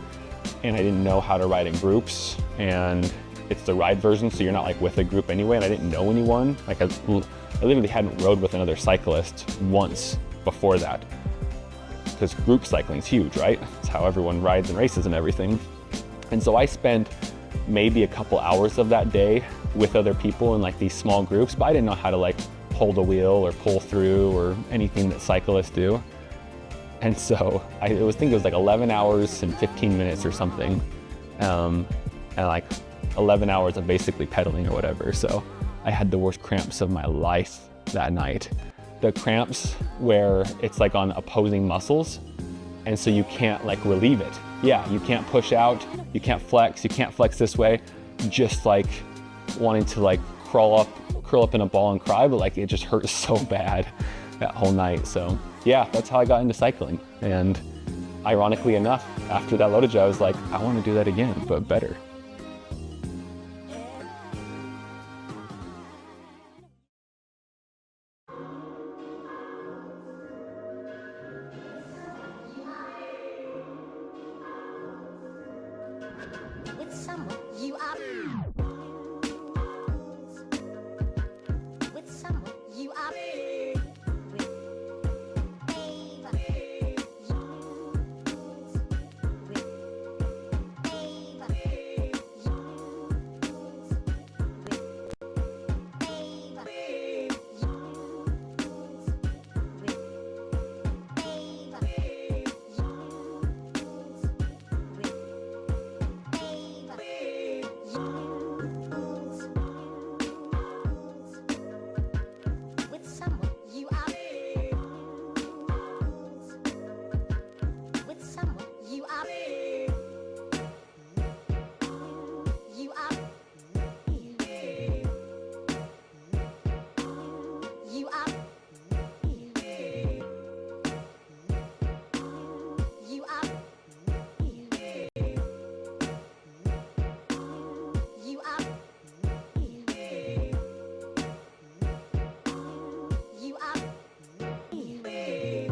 and I didn't know how to ride in groups. And it's the ride version, so you're not like with a group anyway, and I didn't know anyone. Like I literally hadn't rode with another cyclist once before that, because group cycling's huge, right? It's how everyone rides and races and everything. And so I spent maybe a couple hours of that day with other people in like these small groups, but I didn't know how to like hold a wheel or pull through or anything that cyclists do. And so I think it was like 11 hours and 15 minutes or something. and like 11 hours of basically pedaling or whatever. So I had the worst cramps of my life that night. The cramps where it's like on opposing muscles, and so you can't like relieve it. Yeah, you can't push out, you can't flex this way, just like wanting to like curl up in a ball and cry, but like it just hurts so bad that whole night. So yeah, that's how I got into cycling. And ironically enough, after that loaded job, I was like, I want to do that again, but better. With someone you are. With someone you are. With babe. With babe.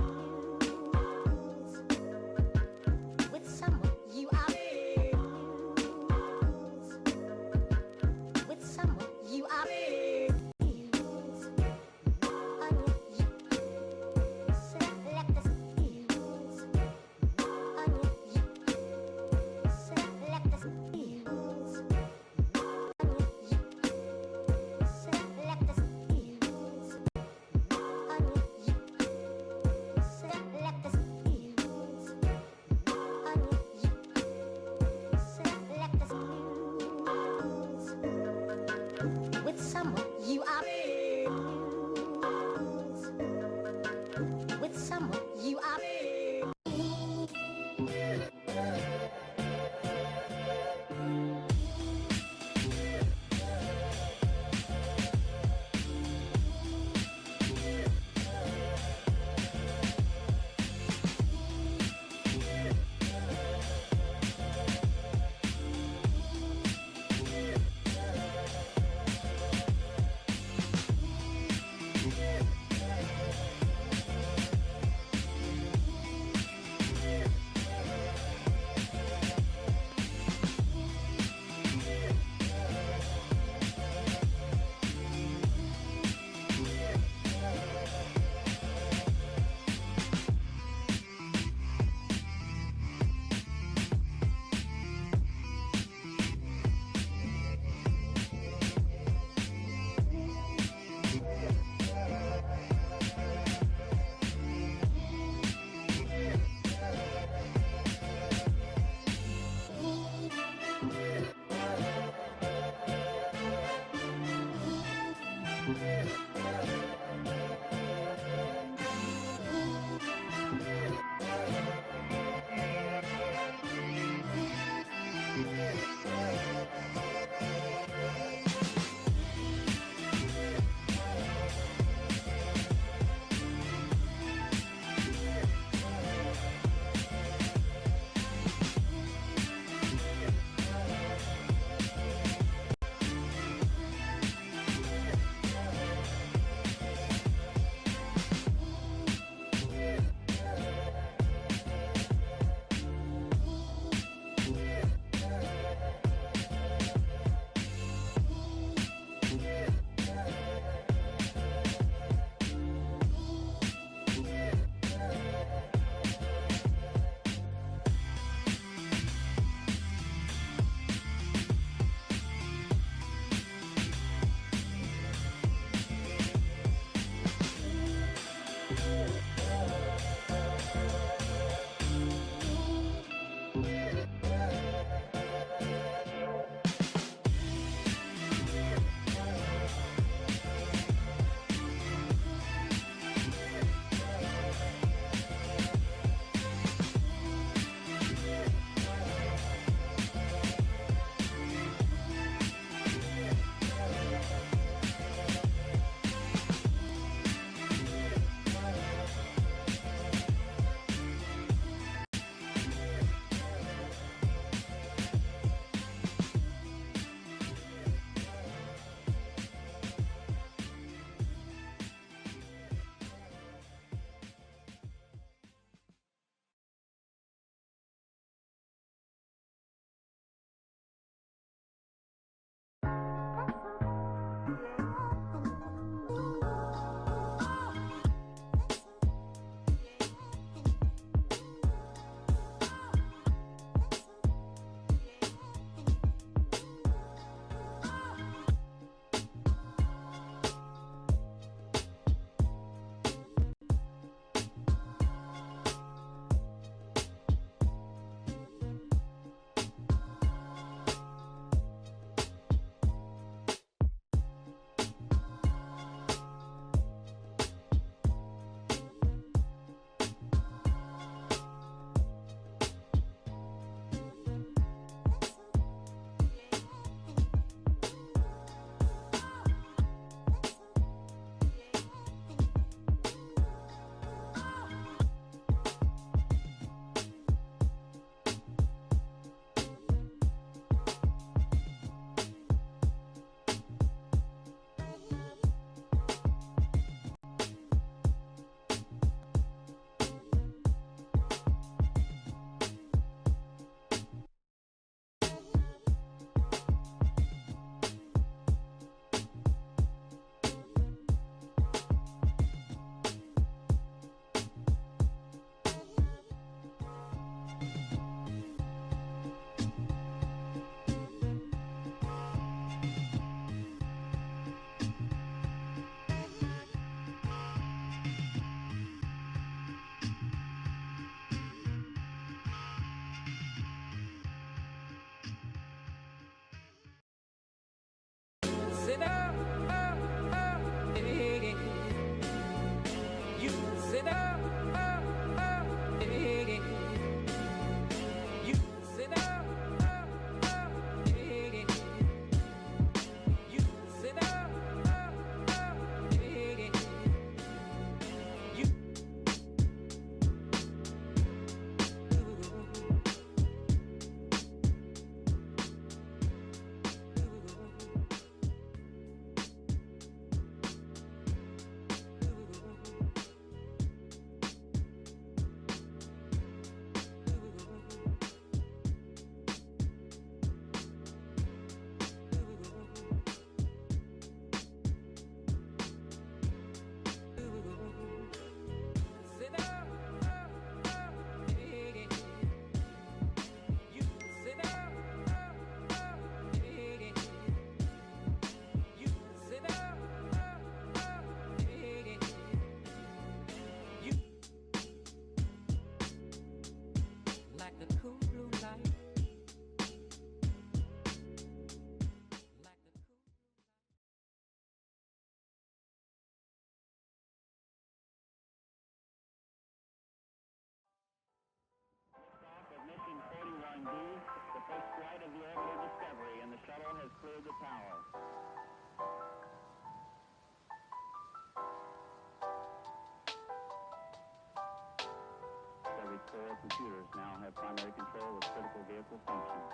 lower the tower. Every 4 computers now have primary control of critical vehicle functions.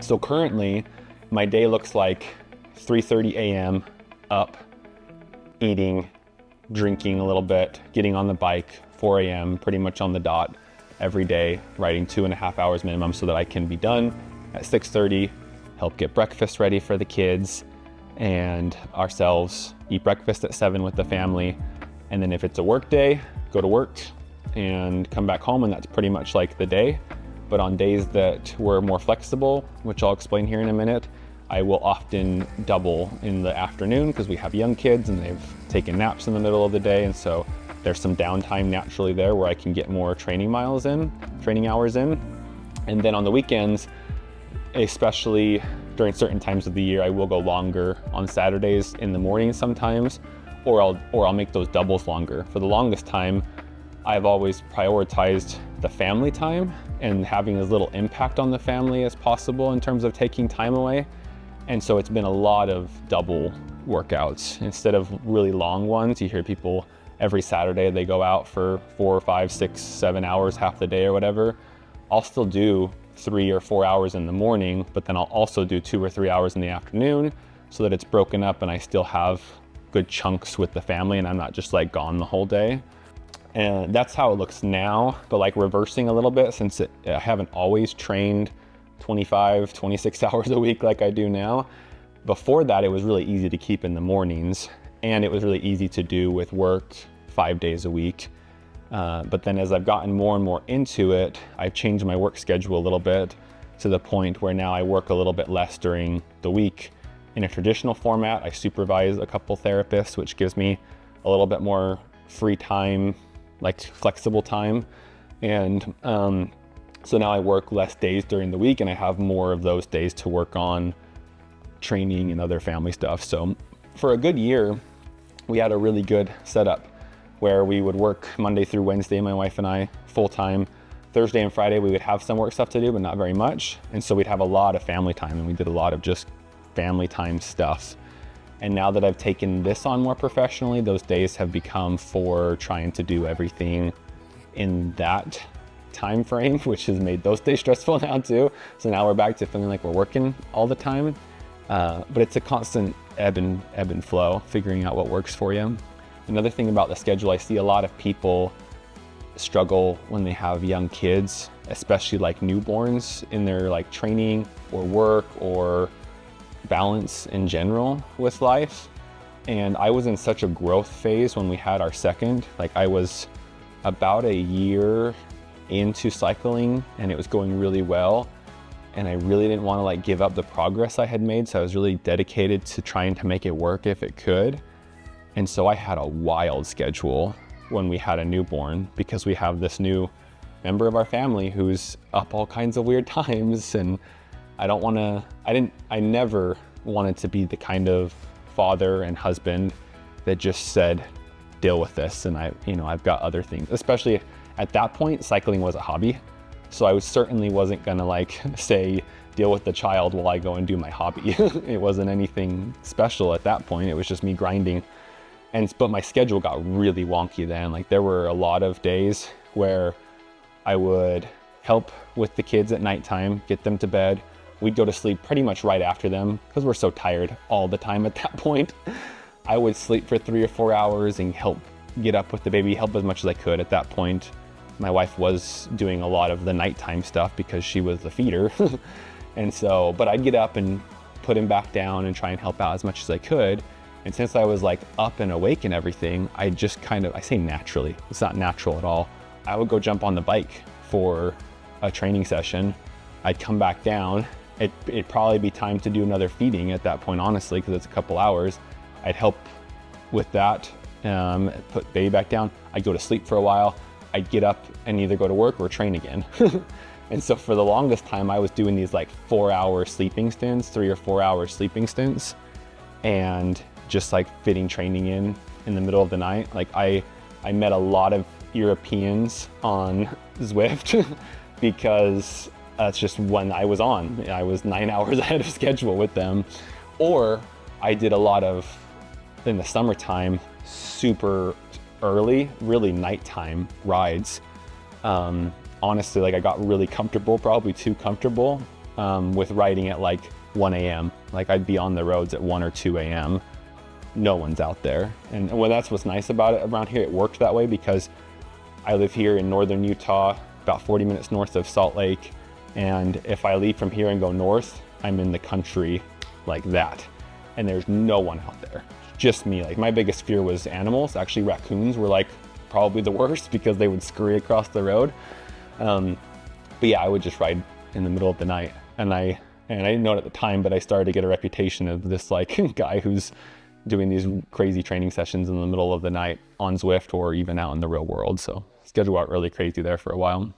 So currently my day looks like 3:30 a.m. up, eating, drinking a little bit, getting on the bike, 4 a.m. pretty much on the dot every day, riding 2.5 hours minimum so that I can be done at 6:30, help get breakfast ready for the kids and ourselves, eat breakfast at 7 with the family. And then if it's a work day, go to work and come back home, and that's pretty much like the day. But on days that we're more flexible, which I'll explain here in a minute, I will often double in the afternoon because we have young kids and they've taken naps in the middle of the day. And so there's some downtime naturally there where I can get more training hours in. And then on the weekends, especially during certain times of the year, I will go longer on Saturdays in the morning sometimes, or I'll make those doubles longer. For the longest time, I've always prioritized the family time and having as little impact on the family as possible in terms of taking time away. And so it's been a lot of double workouts instead of really long ones. You hear people every Saturday, they go out for 4 or 5, 6, 7 hours, half the day or whatever. I'll still do 3 or 4 hours in the morning, but then I'll also do 2 or 3 hours in the afternoon so that it's broken up and I still have good chunks with the family and I'm not just like gone the whole day. And that's how it looks now, but like reversing a little bit, since I haven't always trained 25, 26 hours a week like I do now. Before that, it was really easy to keep in the mornings, and it was really easy to do with work 5 days a week. But then as I've gotten more and more into it, I've changed my work schedule a little bit to the point where now I work a little bit less during the week. In a traditional format, I supervise a couple therapists, which gives me a little bit more free time, like flexible time. And so now I work less days during the week and I have more of those days to work on training and other family stuff. So for a good year, we had a really good setup where we would work Monday through Wednesday, my wife and I, full time. Thursday and Friday, we would have some work stuff to do, but not very much. And so we'd have a lot of family time, and we did a lot of just family time stuff. And now that I've taken this on more professionally, those days have become for trying to do everything in that time frame, which has made those days stressful now too. So now we're back to feeling like we're working all the time. But it's a constant ebb and flow, figuring out what works for you. Another thing about the schedule, I see a lot of people struggle when they have young kids, especially like newborns, in their like training or work or balance in general with life. And I was in such a growth phase when we had our second. Like I was about a year into cycling and it was going really well, and I really didn't want to like give up the progress I had made, so I was really dedicated to trying to make it work if it could. And so I had a wild schedule when we had a newborn, because we have this new member of our family who's up all kinds of weird times, and I never wanted to be the kind of father and husband that just said, deal with this, and I've got other things. Especially at that point, cycling was a hobby. So I certainly wasn't gonna like say, deal with the child while I go and do my hobby. It wasn't anything special at that point. It was just me grinding. But my schedule got really wonky then. Like there were a lot of days where I would help with the kids at nighttime, get them to bed. We'd go to sleep pretty much right after them because we're so tired all the time at that point. I would sleep for 3 or 4 hours and help get up with the baby, help as much as I could at that point. My wife was doing a lot of the nighttime stuff because she was the feeder. But I'd get up and put him back down and try and help out as much as I could. And since I was like up and awake and everything, I just I say naturally, it's not natural at all. I would go jump on the bike for a training session. I'd come back down. It'd probably be time to do another feeding at that point, honestly, because it's a couple hours. I'd help with that, put baby back down. I'd go to sleep for a while. I'd get up and either go to work or train again. And so for the longest time, I was doing these like 4-hour sleeping stints, 3 or 4 hour sleeping stints, and just like fitting training in the middle of the night. Like I met a lot of Europeans on Zwift because that's just when I was on. I was 9 hours ahead of schedule with them. Or I did a lot of, in the summertime, super early, really nighttime rides. Honestly, like I got really comfortable, probably too comfortable, with riding at like 1 a.m. Like I'd be on the roads at 1 or 2 a.m. No one's out there. And well, that's what's nice about it around here. It worked that way because I live here in northern Utah, about 40 minutes north of Salt Lake. And if I leave from here and go north, I'm in the country like that. And there's no one out there, just me. Like my biggest fear was animals. Actually, raccoons were like probably the worst because they would scurry across the road. But yeah, I would just ride in the middle of the night. And I didn't know it at the time, but I started to get a reputation of this like guy who's doing these crazy training sessions in the middle of the night on Zwift or even out in the real world. So schedule out really crazy there for a while.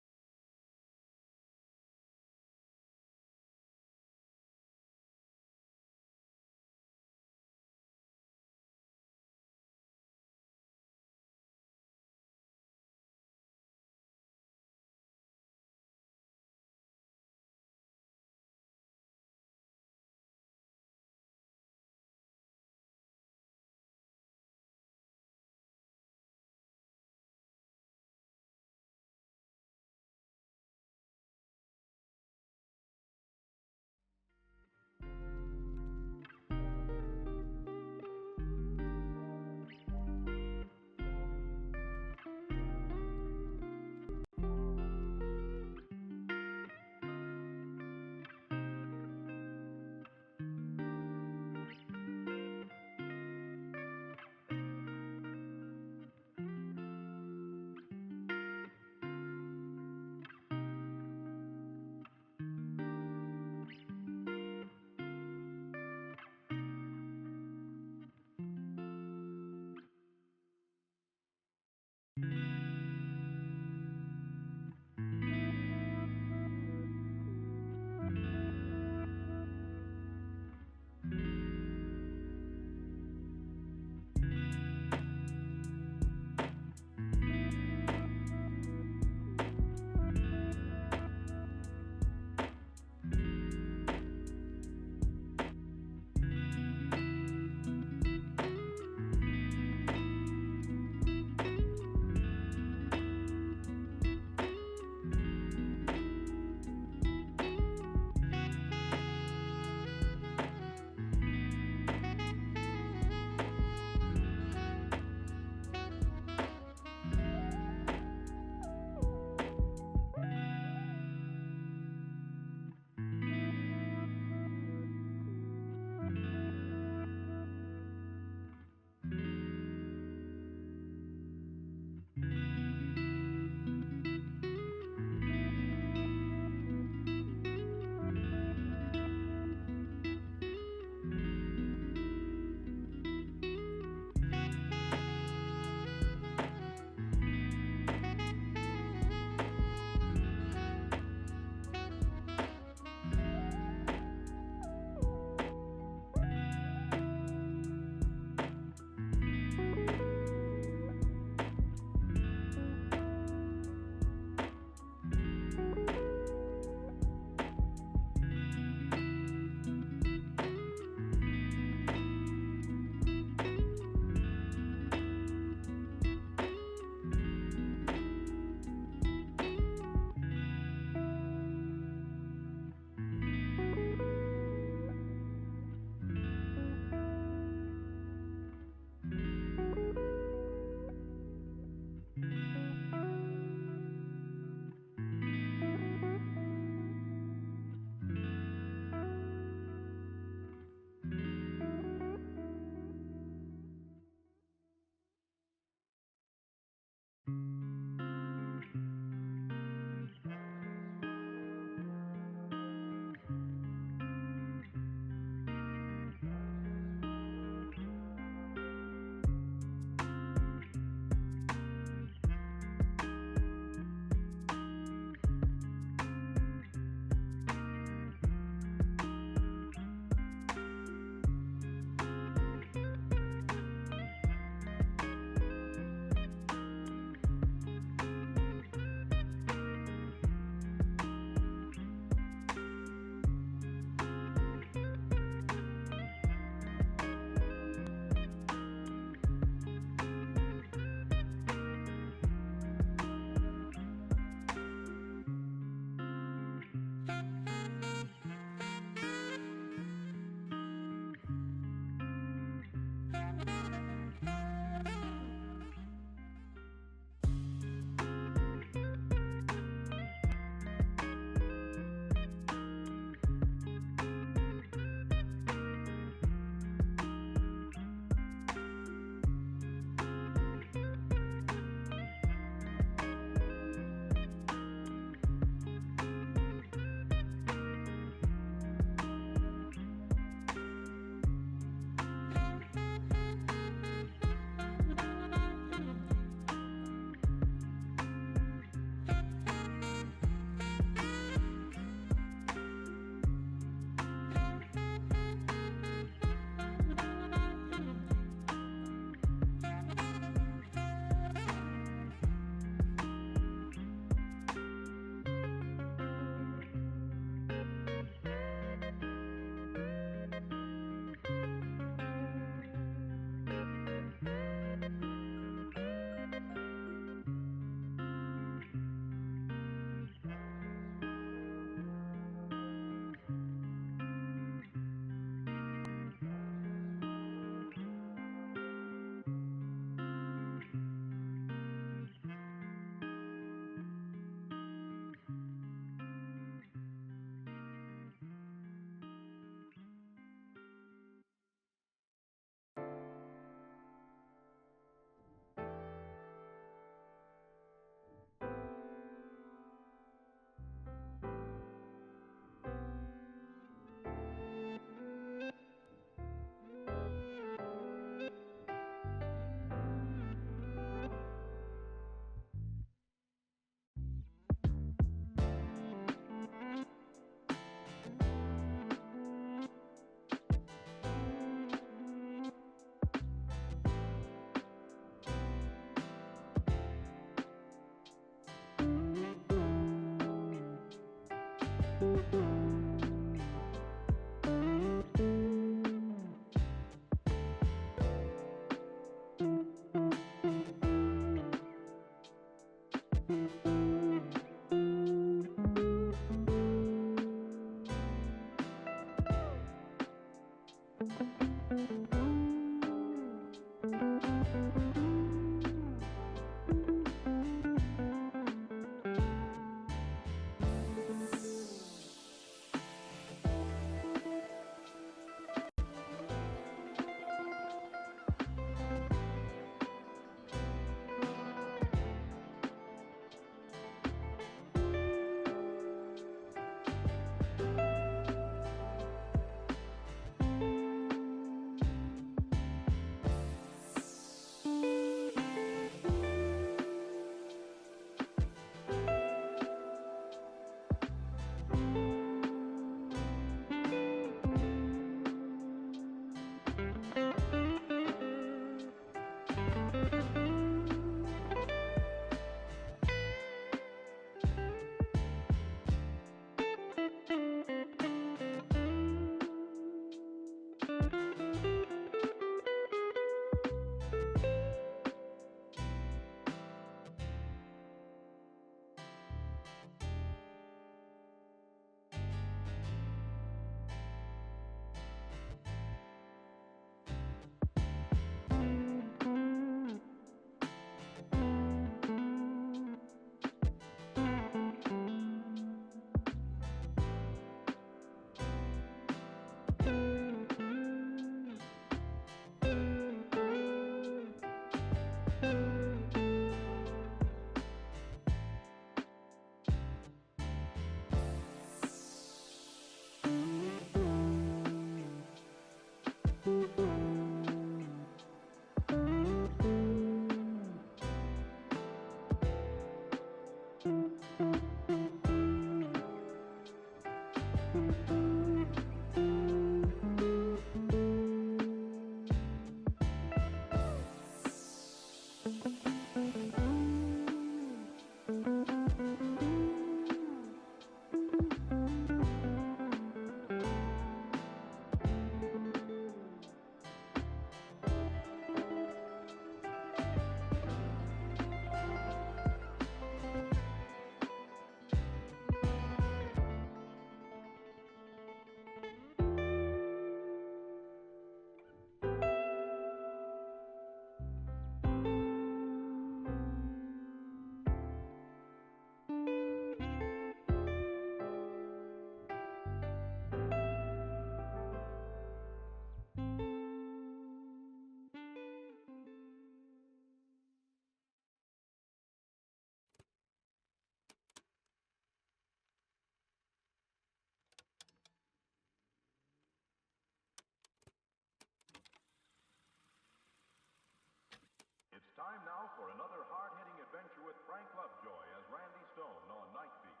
It's time now for another hard-hitting adventure with Frank Lovejoy as Randy Stone on Night Beat.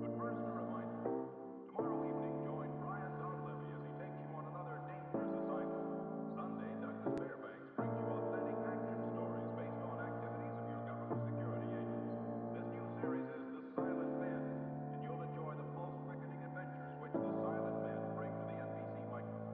But first, a reminder. Tomorrow evening, join Brian Donlevy as he takes you on another dangerous assignment. Sunday, Douglas Fairbanks brings you authentic action stories based on activities of your government security agents. This new series is The Silent Men, and you'll enjoy the pulse-quickening adventures which the Silent Men bring to the NBC microphone.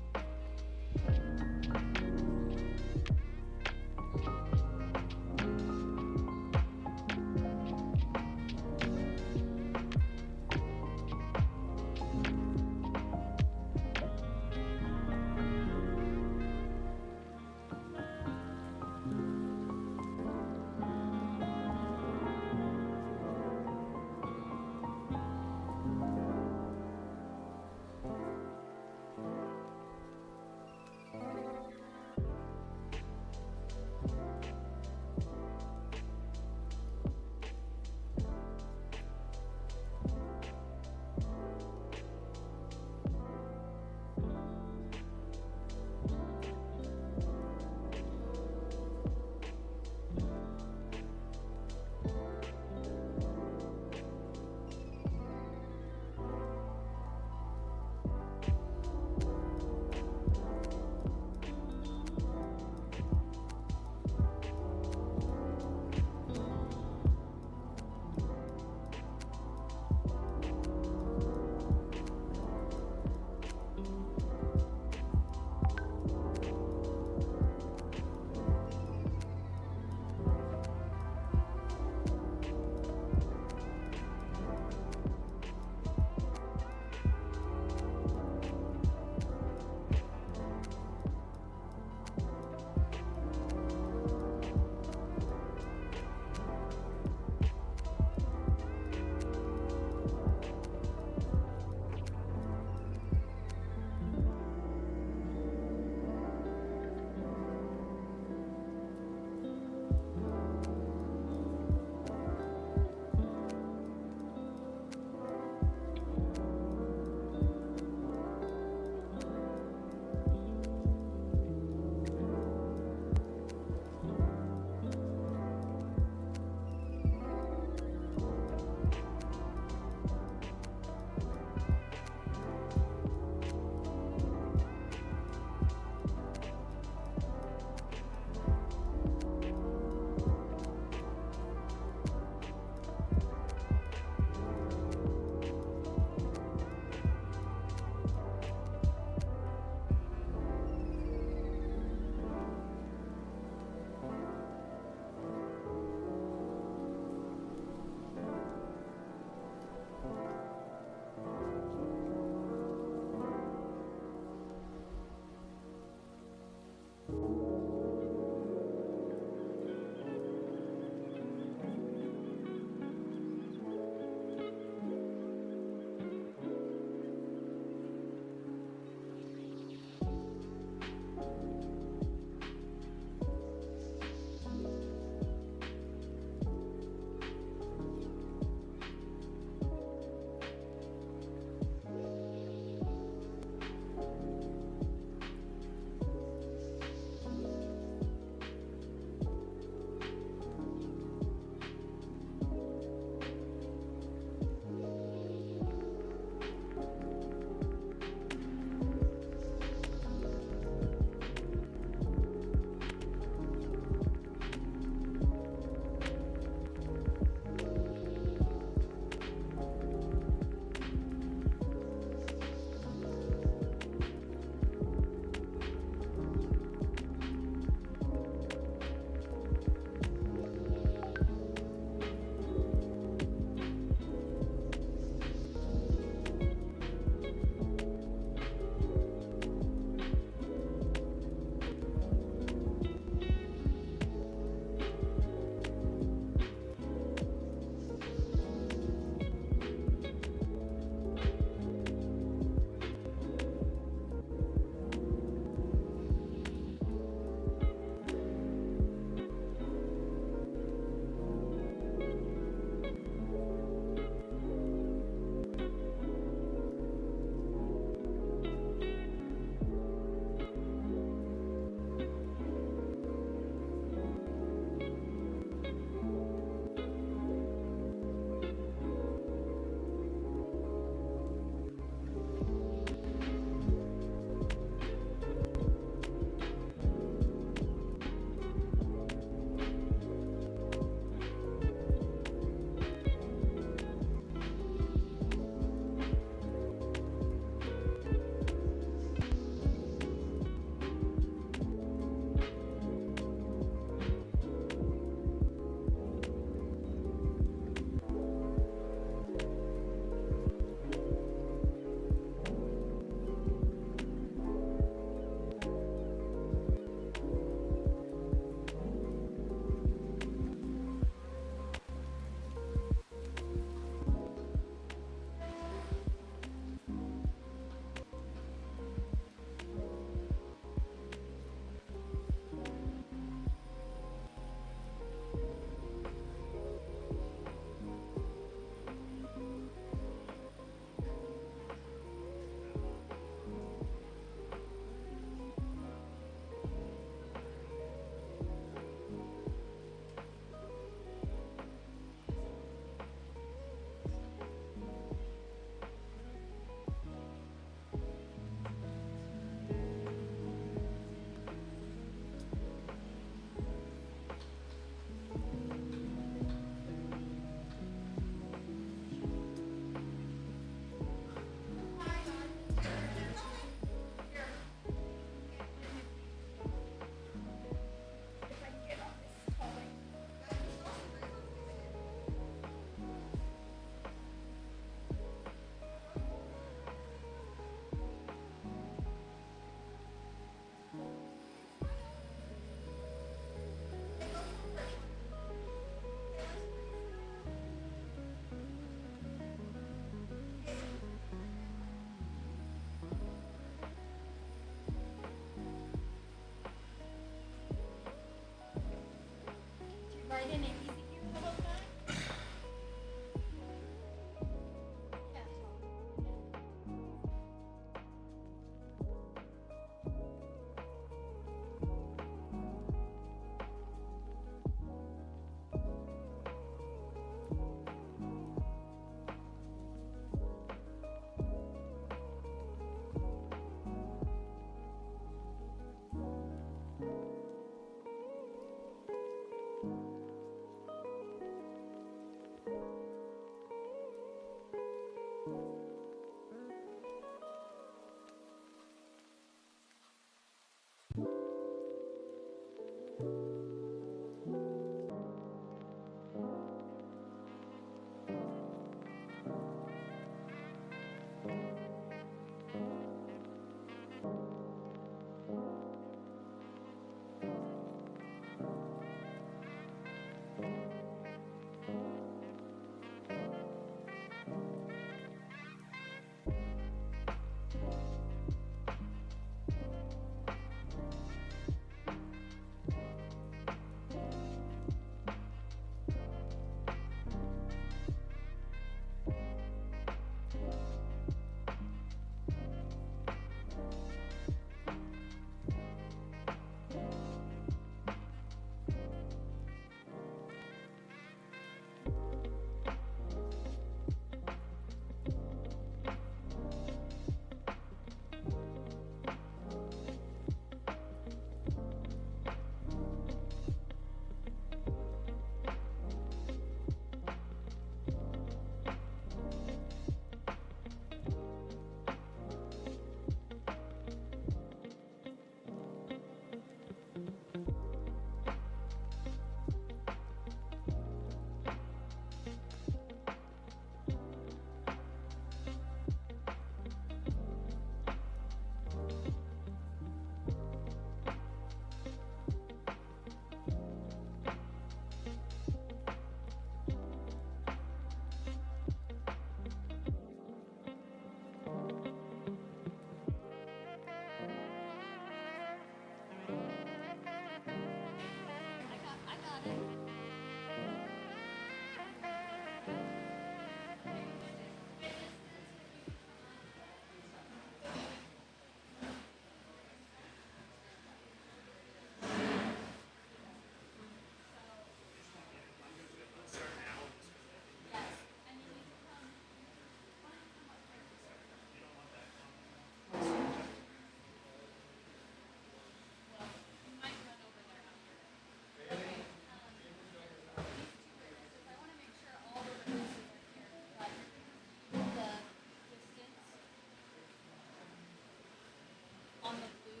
On the blue,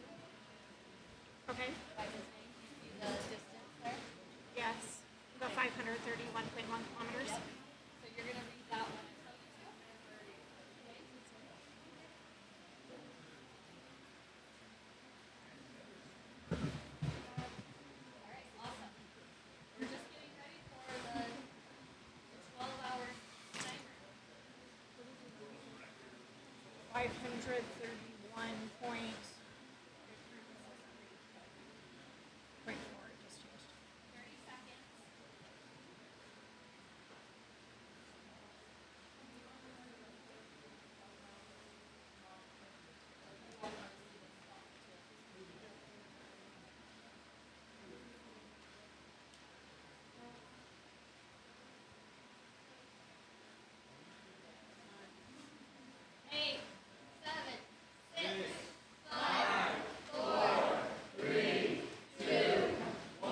Okay. by his name, you see the distance there? Yes. The 531.1 kilometers. So you're gonna read that one and tell you to. Okay? All right, awesome. We're just getting ready for the 12-hour timer. 531 point 4 just changed. 30 seconds. Eight, 7, 6, 5, 4, 3, 2, 1.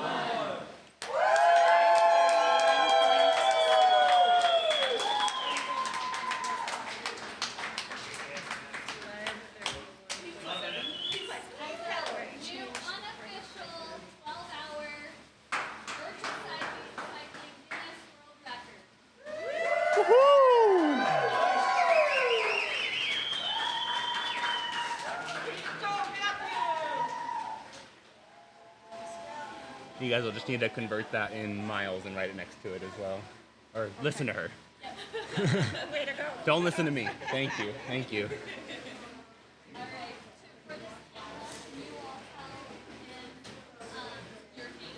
New unofficial 12-hour virtual cycling Guinness World Record. You guys will just need to convert that in miles and write it next to it as well. Or listen to her. Way to go. Don't listen to me. Thank you. Thank you. All right, for this count, you all tell him your name.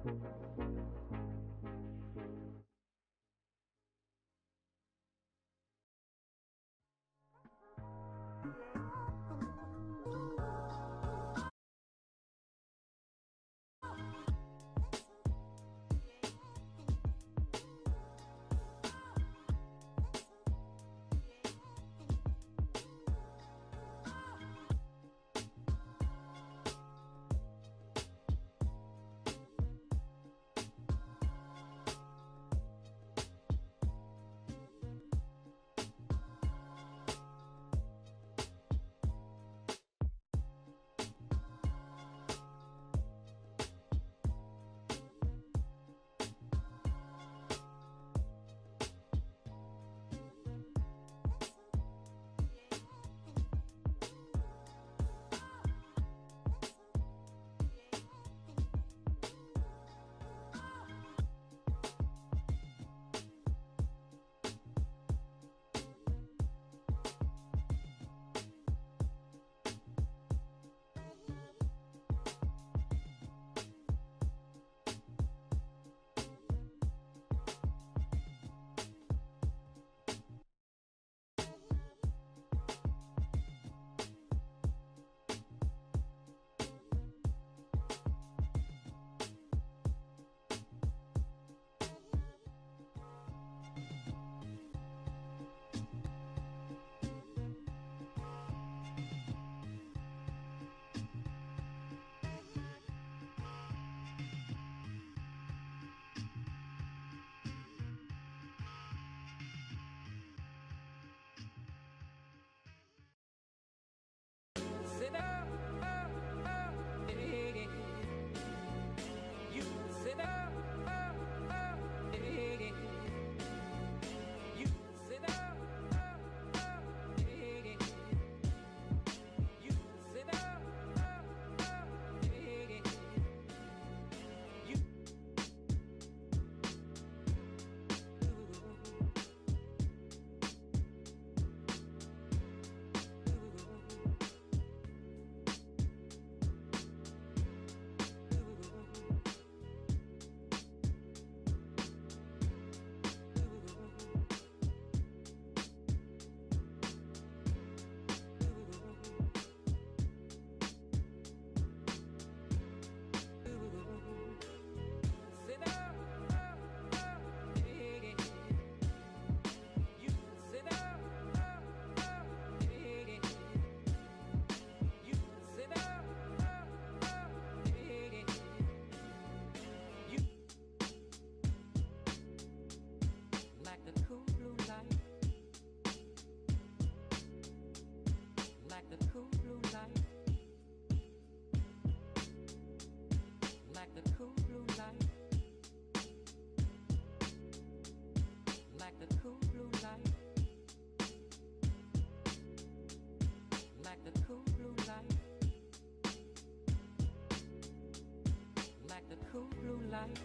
Sit up, hey. You sit up, hey. You sit up, hey. You sit up, hey. You. Sit up, hey. You sit up, hey. You sit up, hey. You like the cool blue light, like the cool blue light, like the cool blue light, like the cool blue light, like the cool blue light, like the cool blue light.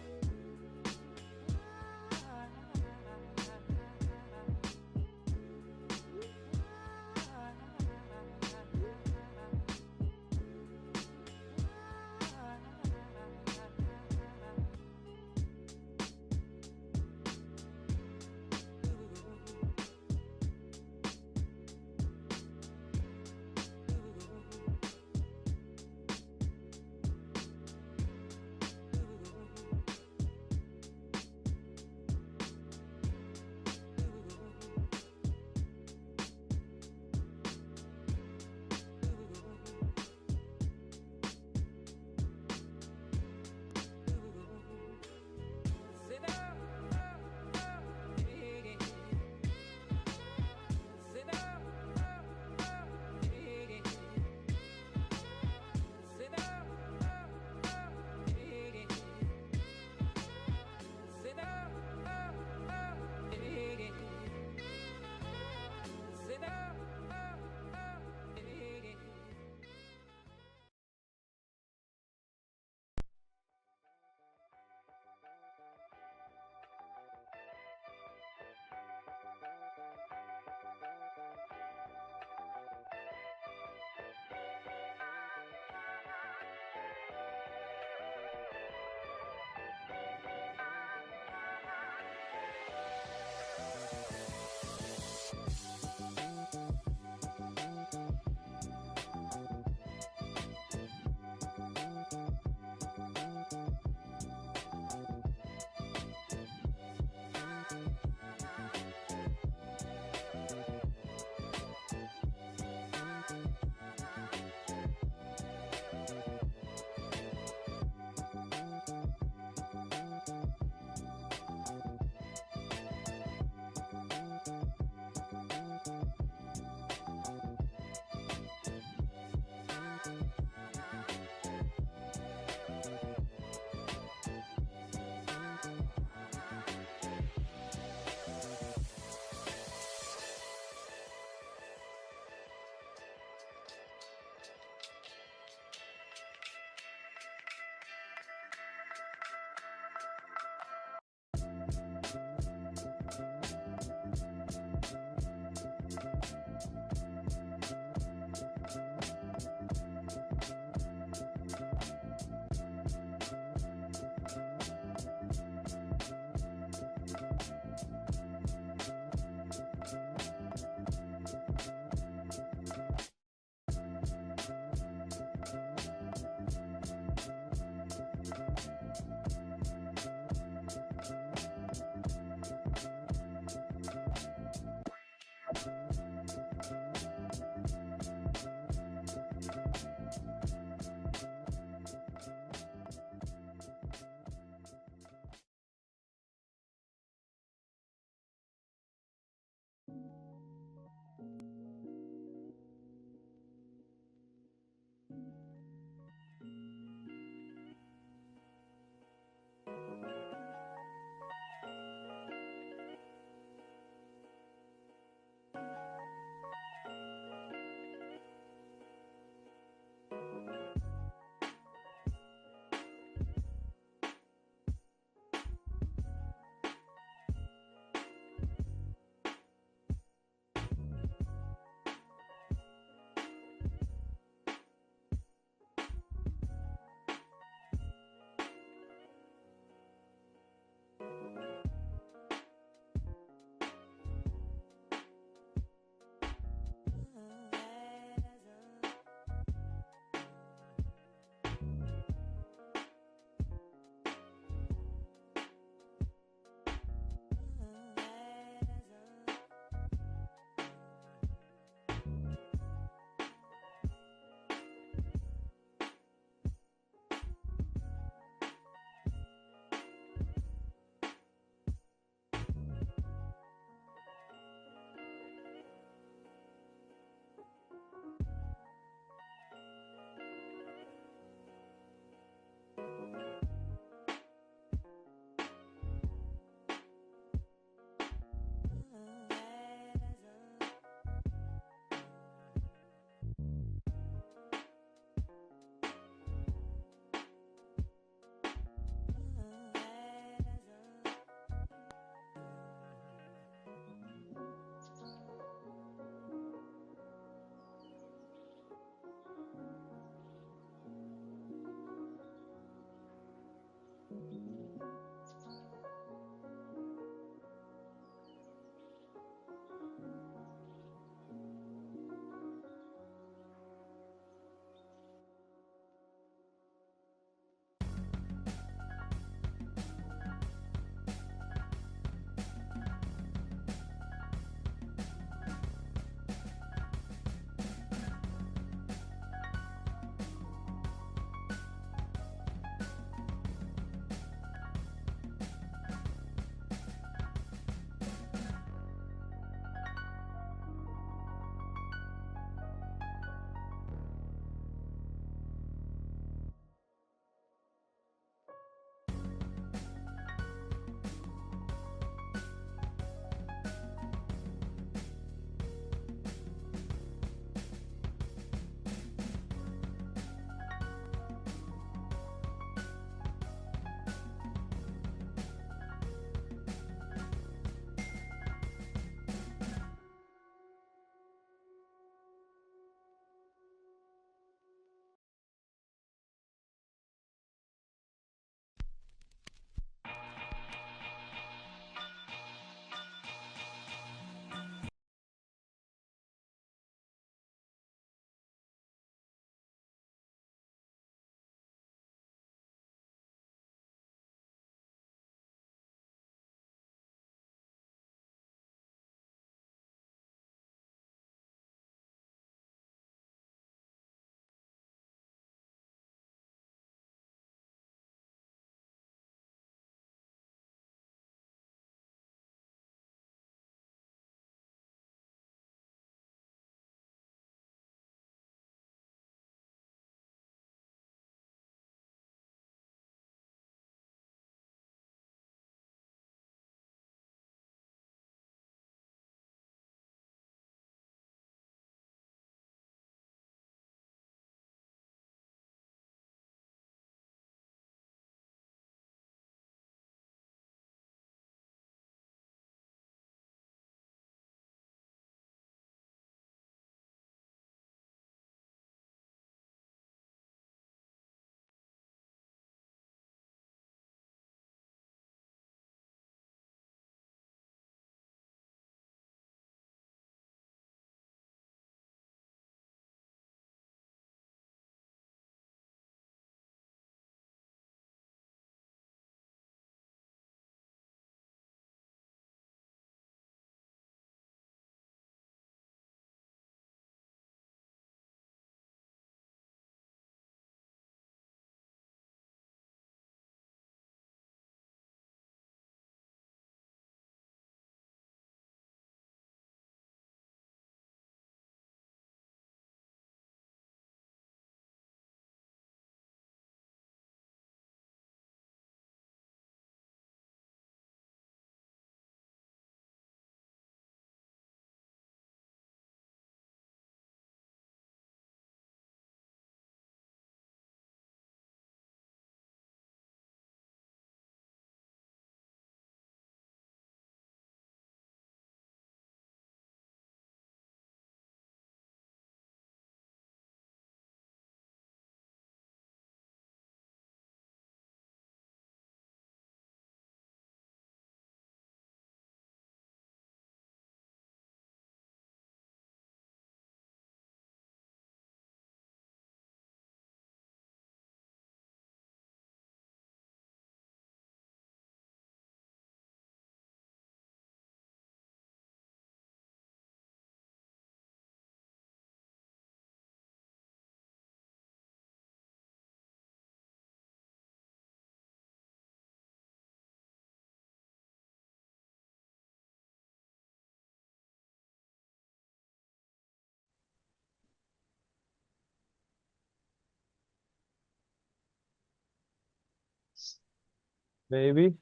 Maybe.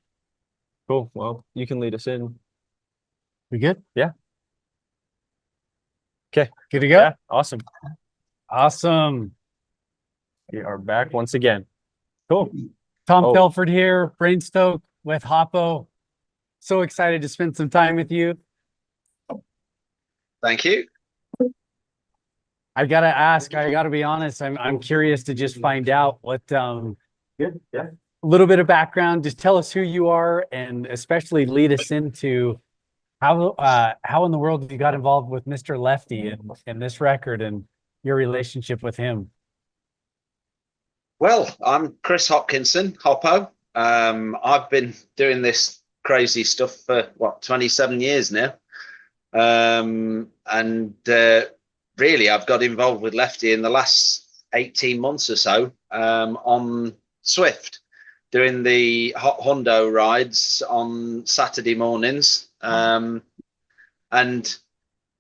Cool. Well, you can lead us in. We good? Yeah. Okay. Good to go? Yeah. Awesome. Awesome. We are back once again. Cool. Tom Oh. Telford here, Brainstoke with Hoppo. So excited to spend some time with you. Thank you. I gotta ask, I gotta be honest, I'm curious to just find out what Good. Yeah. a little bit of background. Just tell us who you are and especially lead us into how in the world you got involved with Mr. Lefty and this record and your relationship with him. Well, I'm Chris Hopkinson, Hoppo. I've been doing this crazy stuff for 27 years now. Really, I've got involved with Lefty in the last 18 months or so on Zwift, doing the hot hundo rides on Saturday mornings. And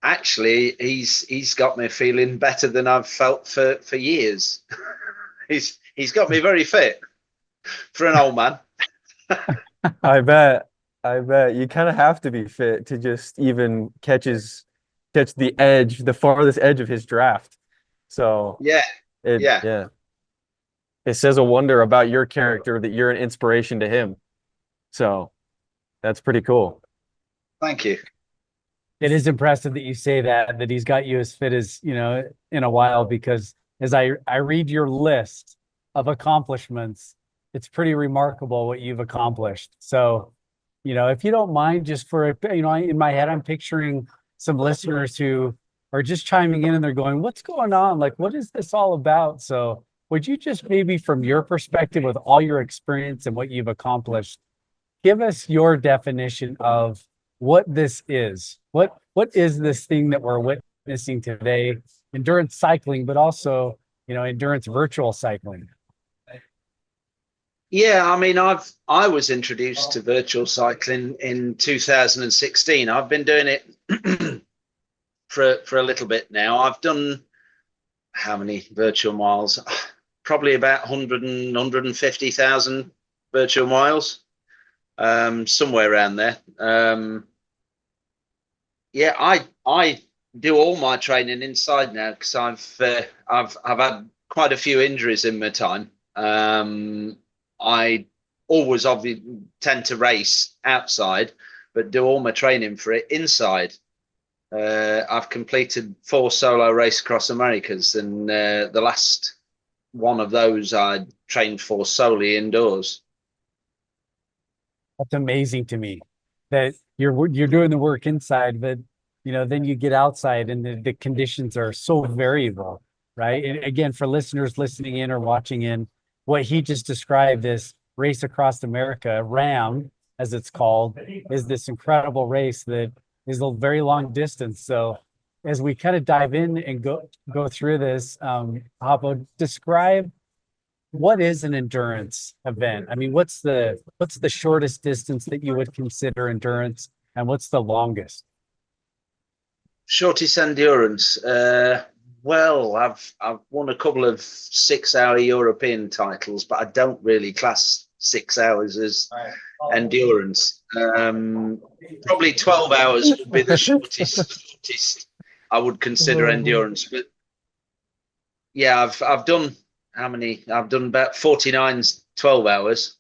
actually, he's got me feeling better than I've felt for years. He's got me very fit for an old man. I bet you kind of have to be fit to just even catch the edge, the farthest edge of his draft. So yeah. It says a wonder about your character that you're an inspiration to him. So that's pretty cool. Thank you. It is impressive that you say that he's got you as fit as, in a while, because as I read your list of accomplishments, it's pretty remarkable what you've accomplished. So, if you don't mind, just for, in my head, I'm picturing some listeners who are just chiming in and they're going, what's going on? Like, what is this all about? So would you just maybe from your perspective with all your experience and what you've accomplished, give us your definition of what this is? What is this thing that we're witnessing today? Endurance cycling, but also, endurance virtual cycling. Yeah, I mean, I was introduced to virtual cycling in 2016. I've been doing it for a little bit now. I've done how many virtual miles? Probably about 150,000 virtual miles, somewhere around there. Yeah, I do all my training inside now because I've had quite a few injuries in my time. I always obviously tend to race outside, but do all my training for it inside. I've completed 4 solo race across Americas, and the last one of those I trained for solely indoors. That's amazing to me that you're doing the work inside, but then you get outside and the conditions are so variable, right? And again, for listeners listening in or watching in, what he just described, this race across America, RAM, as it's called, is this incredible race that is a very long distance. So as we kind of dive in and go through this, Hoppo, describe what is an endurance event? I mean, what's the shortest distance that you would consider endurance, and what's the longest? Shortest endurance. Well, I've won a couple of 6-hour European titles, but I don't really class 6 hours as endurance. Probably 12 hours would be the shortest I would consider endurance. But yeah, I've done how many? I've done about 49 12 hours.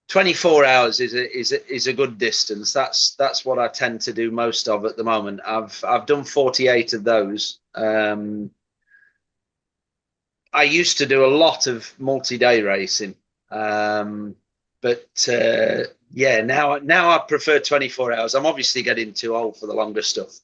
24 hours is a good distance. That's what I tend to do most of at the moment. I've done 48 of those. I used to do a lot of multi-day racing, but yeah, now I prefer 24 hours. I'm obviously getting too old for the longer stuff.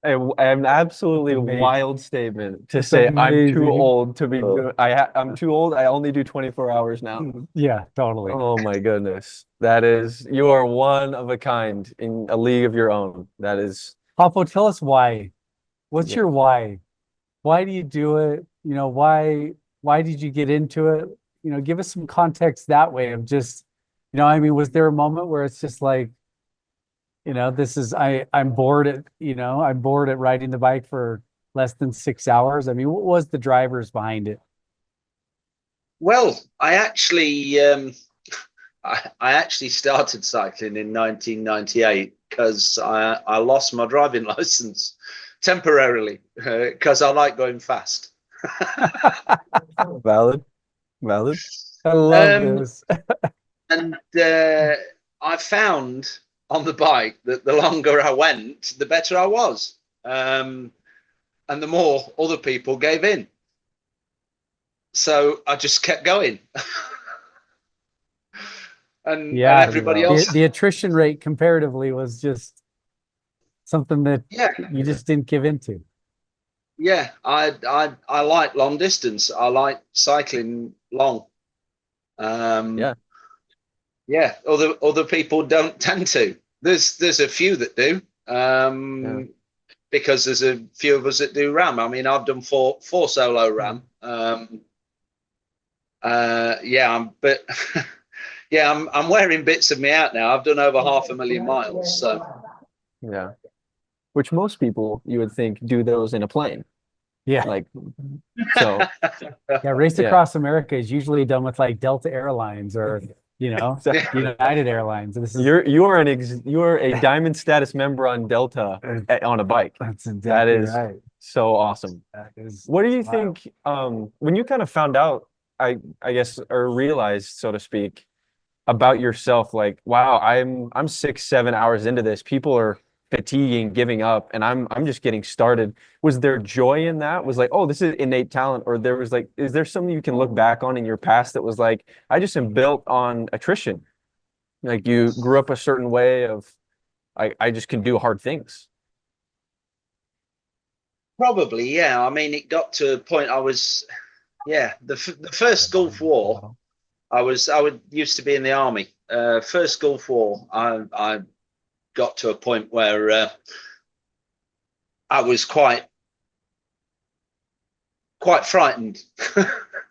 An absolutely wild statement to say I'm too old to be. I'm too old. I only do 24 hours now. Yeah, totally. Oh my goodness, you are one of a kind in a league of your own. That is. Hoppo, tell us why. What's your why? Why do you do it? Why did you get into it? Give us some context that way of just, I mean, was there a moment where it's just like, I'm bored at riding the bike for less than 6 hours. I mean, what was the drivers behind it? Well, I actually started cycling in 1998 because I lost my driving license temporarily because I like going fast. Valid. I love Um, this. and I found on the bike that the longer I went, the better I was, and the more other people gave in. So I just kept going. and Yeah, everybody else, the attrition rate comparatively was just something that you just didn't give into. yeah, I like long distance. I like cycling long. Yeah. Other people don't tend to. There's a few that do. Because there's a few of us that do RAM. I mean, I've done four solo RAM. But yeah, I'm wearing bits of me out now. I've done over 500,000 miles. So Yeah. Which most people you would think do those in a plane. Yeah. Like, so. Yeah, Race Yeah. Across America is usually done with like Delta Airlines or, Exactly. United Airlines. This is You are a diamond status member on Delta on a bike. That's exactly That is right. so awesome. That is What do you wild. think when you kind of found out, I guess, or realized, so to speak, about yourself, like, wow, I'm 6, 7 hours into this. People are fatiguing, giving up, and I'm just getting started. Was there joy in that? Was like, oh, this is innate talent, or there was like, is there something you can look back on in your past that was like, I just am built on attrition? Like you grew up a certain way of, I just can do hard things. probably, yeah. I mean, it got to a point the first Gulf War, I used to be in the army. First Gulf War, I got to a point where I was quite frightened.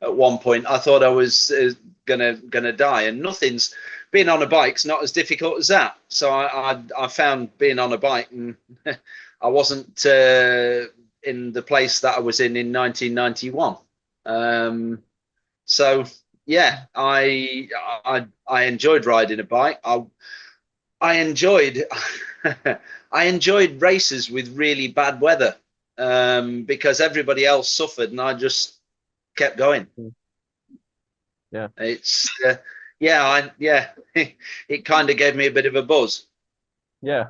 At one point, I thought I was gonna die, and nothing's being on a bike's not as difficult as that. So I found being on a bike, and I wasn't in the place that I was in 1991. So yeah, I enjoyed riding a bike. I enjoyed I enjoyed races with really bad weather because everybody else suffered and I just kept going. Yeah, it's it kind of gave me a bit of a buzz. Yeah.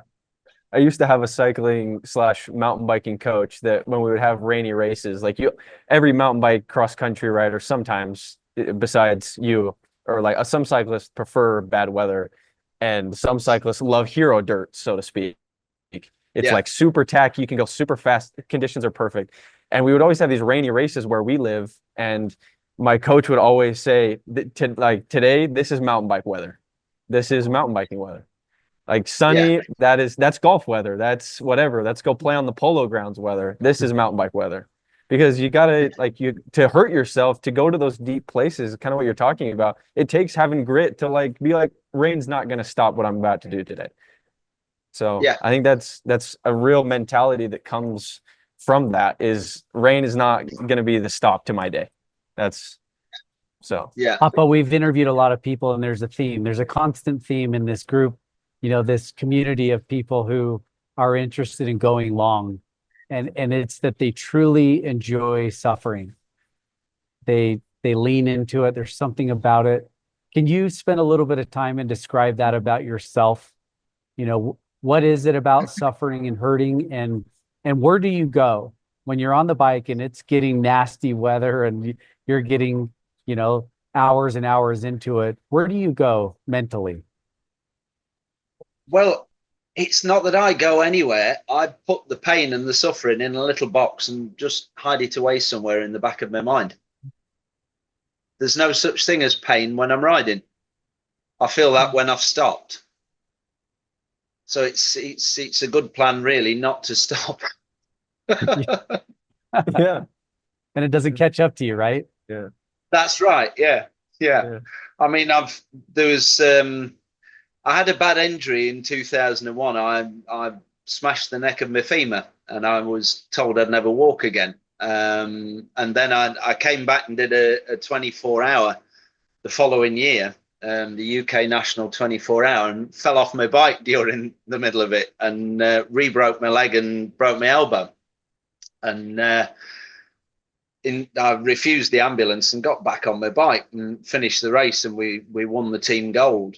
I used to have a cycling / mountain biking coach that when we would have rainy races, like every mountain bike cross country rider, sometimes besides you, or like some cyclists prefer bad weather and some cyclists love hero dirt, so to speak. It's like super tacky. You can go super fast. Conditions are perfect. And we would always have these rainy races where we live. And my coach would always say, today, this is mountain bike weather. This is mountain biking weather. Like sunny, that's golf weather. That's whatever. Let's go play on the polo grounds weather. This is mountain bike weather. Because you gotta to hurt yourself to go to those deep places, kind of what you're talking about. It takes having grit to be like, rain's not gonna stop what I'm about to do today. So I think that's a real mentality that comes from that is rain is not gonna be the stop to my day. That's so Hoppo, we've interviewed a lot of people and there's a theme. There's a constant theme in this group, this community of people who are interested in going long. And it's that they truly enjoy suffering. They lean into it. There's something about it. Can you spend a little bit of time and describe that about yourself? What is it about suffering and hurting, and where do you go when you're on the bike and it's getting nasty weather and you're getting, hours and hours into it? Where do you go mentally? Well, it's not that I go anywhere. I put the pain and the suffering in a little box and just hide it away somewhere in the back of my mind. There's no such thing as pain when I'm riding. I feel that when I've stopped. So it's a good plan, really, not to stop. Yeah. And it doesn't catch up to you, right? Yeah. That's right. Yeah. I mean, I had a bad injury in 2001. I smashed the neck of my femur and I was told I'd never walk again. And then I came back and did a 24-hour the following year, the UK National 24-hour, and fell off my bike during the middle of it and re-broke my leg and broke my elbow. And I refused the ambulance and got back on my bike and finished the race, and we won the team gold.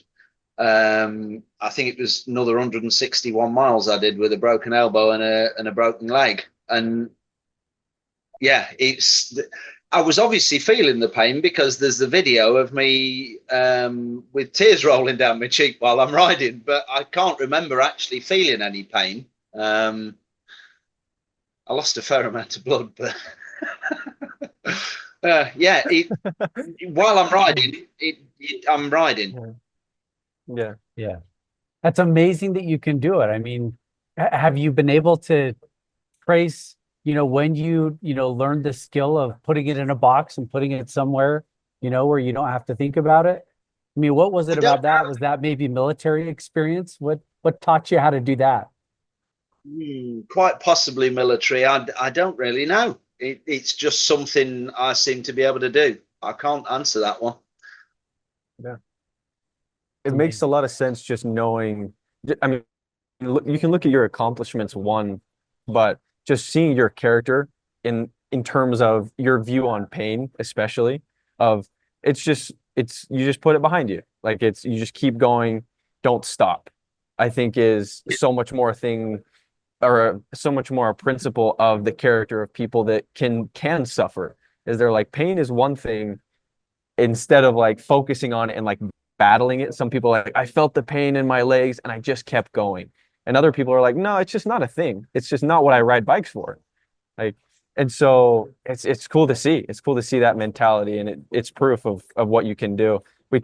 I think it was another 161 miles I did with a broken elbow and a broken leg. And yeah, I was obviously feeling the pain because there's the video of me with tears rolling down my cheek while I'm riding, but I can't remember actually feeling any pain. I lost a fair amount of blood, but yeah, while I'm riding, I'm riding. Yeah. Yeah. That's amazing that you can do it. I mean, have you been able to trace, when you learned the skill of putting it in a box and putting it somewhere, where you don't have to think about it? I mean, what was it about that? Was that maybe military experience? What taught you how to do that? Quite possibly military. I don't really know. It's just something I seem to be able to do. I can't answer that one. Yeah. It makes a lot of sense just knowing. I mean, you can look at your accomplishments, but just seeing your character in terms of your view on pain, especially you just put it behind you. Like you just keep going, don't stop. I think is so much more so much more a principle of the character of people that can suffer. Is they're like, pain is one thing, instead of like focusing on it and like battling it. Some people are like, I felt the pain in my legs and I just kept going. And other people are like, no, it's just not a thing. It's just not what I ride bikes for. Like, and so it's cool to see. It's cool to see that mentality, and it's proof of what you can do.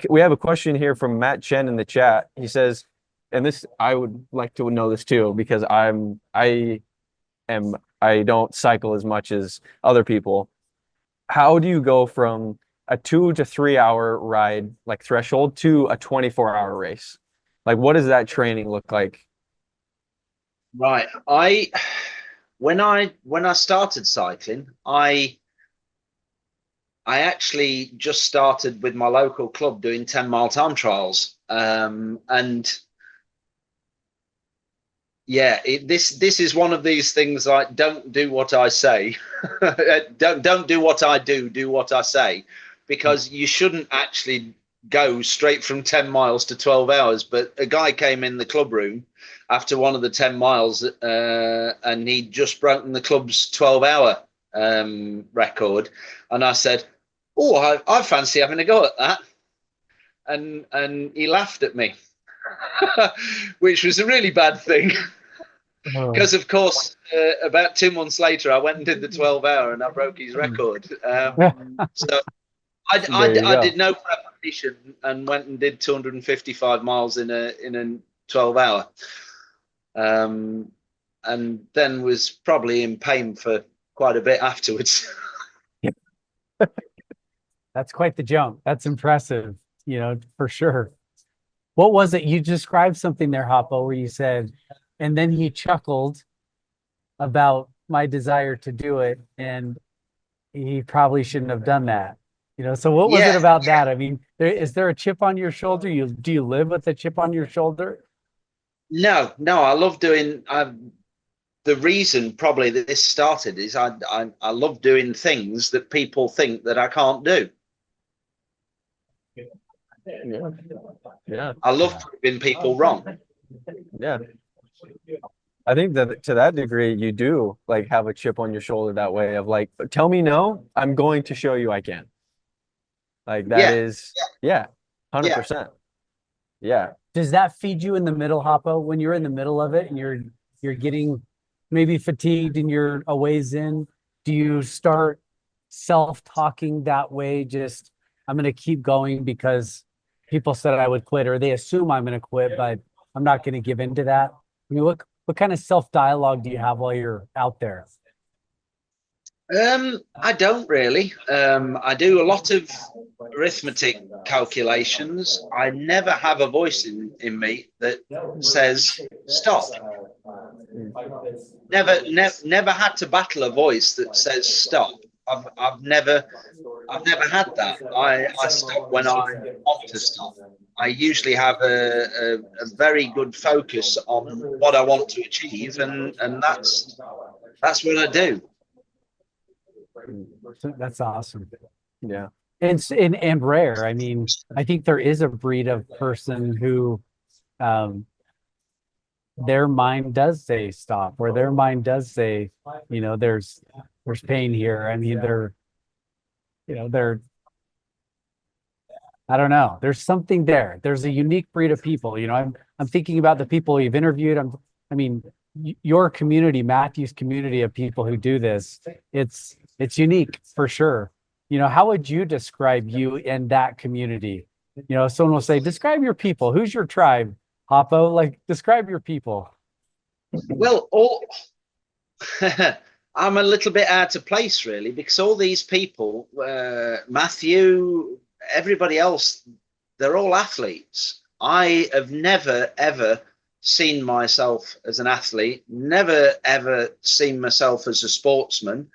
We have a question here from Matt Chen in the chat. He says, and this, I would like to know this too, because I don't cycle as much as other people. How do you go from a 2 to 3 hour ride, like threshold, to a 24-hour race? Like, what does that training look like? Right. When I started cycling, I actually just started with my local club doing 10-mile time trials. And yeah, this is one of these things like, don't do what I say. don't do what I do what I say, because you shouldn't actually go straight from 10 miles to 12 hours. But a guy came in the club room after one of the 10 miles and he'd just broken the club's 12-hour record. And I said, oh, I fancy having a go at that. And he laughed at me, which was a really bad thing. Because, of course, about 2 months later, I went and did the 12-hour and I broke his record. So I did no preparation and went and did 255 miles in a 12-hour. And then was probably in pain for quite a bit afterwards. That's quite the jump. That's impressive, for sure. What was it? You described something there, Hoppo, where you said, and then he chuckled about my desire to do it, and he probably shouldn't have done that. So what was it about that? I mean, is there a chip on your shoulder? Do you live with a chip on your shoulder? No, I love doing. The reason probably that this started is I love doing things that people think that I can't do. Yeah. I love proving people wrong. Yeah. I think that to that degree, you do like have a chip on your shoulder that way of like, tell me no, I'm going to show you I can. Like that is 100%. Yeah. Does that feed you in the middle, Hoppo, when you're in the middle of it and you're getting maybe fatigued and you're a ways in? Do you start self-talking that way? Just, I'm going to keep going because people said I would quit, or they assume I'm going to quit, but I'm not going to give in to that. I mean, what kind of self-dialogue do you have while you're out there? I don't really. I do a lot of arithmetic calculations. I never have a voice in me that says stop. never had to battle a voice that says stop. I've never had that. I stop when I want to stop. I usually have a very good focus on what I want to achieve, and that's what I do. That's awesome. Yeah. And rare. I mean, I think there is a breed of person who their mind does say stop, or their mind does say, you know, there's pain here. I mean, they're I don't know. There's something there. There's a unique breed of people. You know, I'm thinking about the people you've interviewed. I mean, your community, Matthew's community of people who do this, it's unique for sure. You know, how would you describe you and that community? You know, someone will say, describe your people. Who's your tribe? Hoppo, like, describe your people. Well, I'm a little bit out of place, really, because all these people, Matthew, everybody else, they're all athletes. I have never, ever seen myself as an athlete, never, ever seen myself as a sportsman.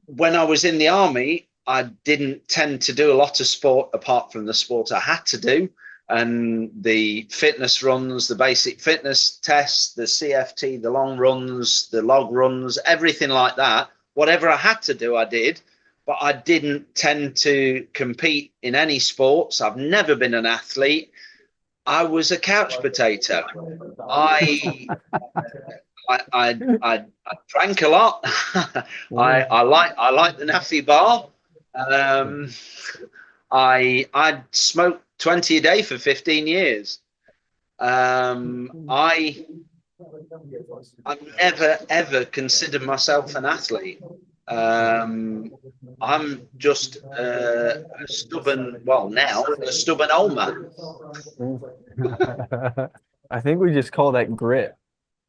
When I was in the army, I didn't tend to do a lot of sport apart from the sport I had to do. And the fitness runs, the basic fitness tests, the CFT, the long runs, the log runs, everything like that. Whatever I had to do, I did. But I didn't tend to compete in any sports. I've never been an athlete. I was a couch potato. I drank a lot. I like the Naffy bar. I smoked 20 a day for 15 years. I've never ever considered myself an athlete. I'm just a stubborn old man. I think we just call that grit.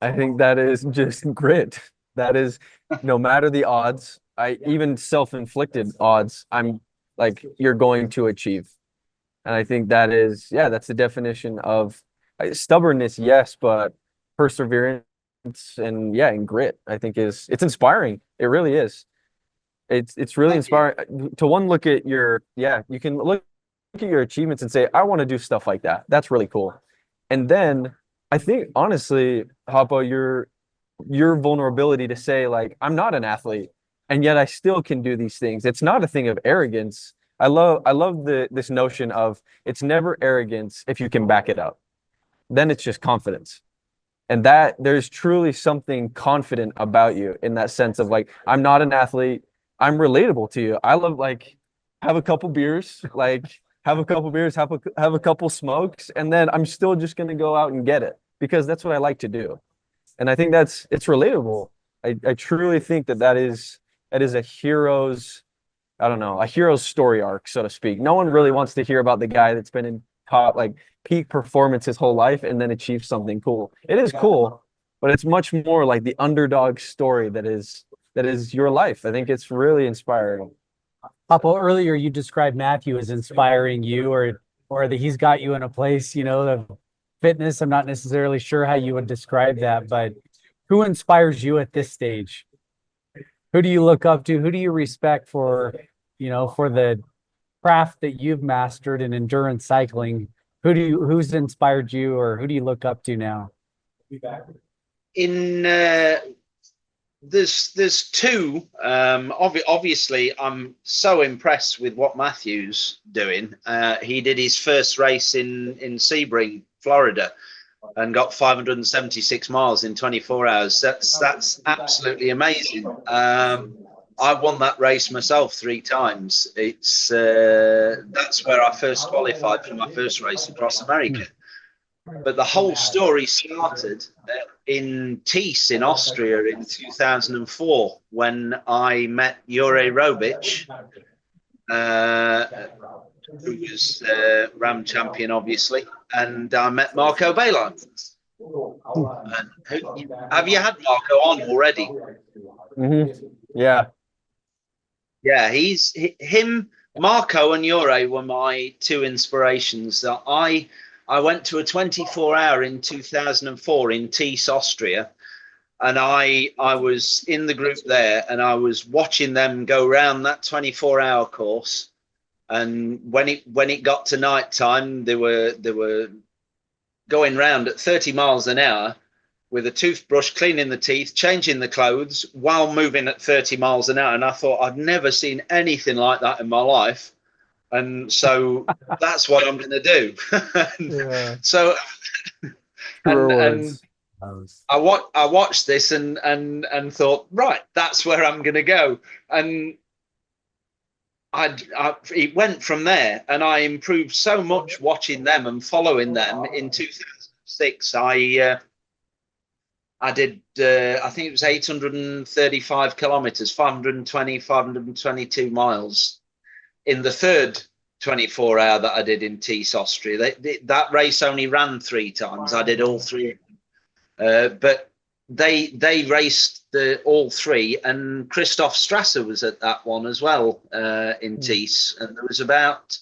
I think that is just grit. That is, no matter the odds, even self-inflicted odds, I'm like, you're going to achieve. And I think that is, that's the definition of stubbornness, yes, but perseverance and grit, I think it's inspiring. It really is. It's really inspiring to look at your, you can look at your achievements and say, I want to do stuff like that. That's really cool. And then I think, honestly, Hoppo, your vulnerability to say, like, I'm not an athlete, and yet I still can do these things. It's not a thing of arrogance. I love this notion of it's never arrogance if you can back it up. Then it's just confidence. And that there's truly something confident about you in that sense of, like, I'm not an athlete. I'm relatable to you. I love, like, have a couple beers, have a couple smokes, and then I'm still just going to go out and get it because that's what I like to do. And I think it's relatable. I truly think that is a hero's, a hero's story arc, so to speak. No one really wants to hear about the guy that's been in top, like, peak performance his whole life and then achieve something cool. It is cool, but it's much more like the underdog story that is your life. I think it's really inspiring. Hoppo, earlier you described Matthew as inspiring you, or that he's got you in a place, you know, of fitness. I'm not necessarily sure how you would describe that, but who inspires you at this stage? Who do you look up to? Who do you respect for the craft that you've mastered in endurance cycling? Who's inspired you, or who do you look up to now? There's two. Obviously, I'm so impressed with what Matthew's doing. He did his first race in Sebring, Florida, and got 576 miles in 24 hours. That's absolutely amazing. I won that race myself 3 times. That's where I first qualified for my first race across America. But the whole story started in Thies in Austria in 2004 when I met Jure Robic, who was Ram champion, obviously, and I met Marco Bailon. Have you had Marco on already? Mm-hmm. Yeah. Yeah, him, Marco and Jure were my 2 inspirations. That I went to a 24-hour in 2004 in Thies, Austria, and I was in the group there, and I was watching them go round that 24-hour course. And when it got to night time, they were going round at 30 miles an hour with a toothbrush, cleaning the teeth, changing the clothes while moving at 30 miles an hour. And I thought, I'd never seen anything like that in my life. And so that's what I'm going to do. Yeah. So, and Words. I watched this and thought, right, that's where I'm going to go. And it went from there, and I improved so much watching them and following them. In 2006, I did, I think it was 835 kilometers, 522 miles in the third 24-hour that I did in Thies, Austria. That race only ran 3 times. I did all 3. But they raced all 3, and Christoph Strasser was at that one as well, in Thies. And there was about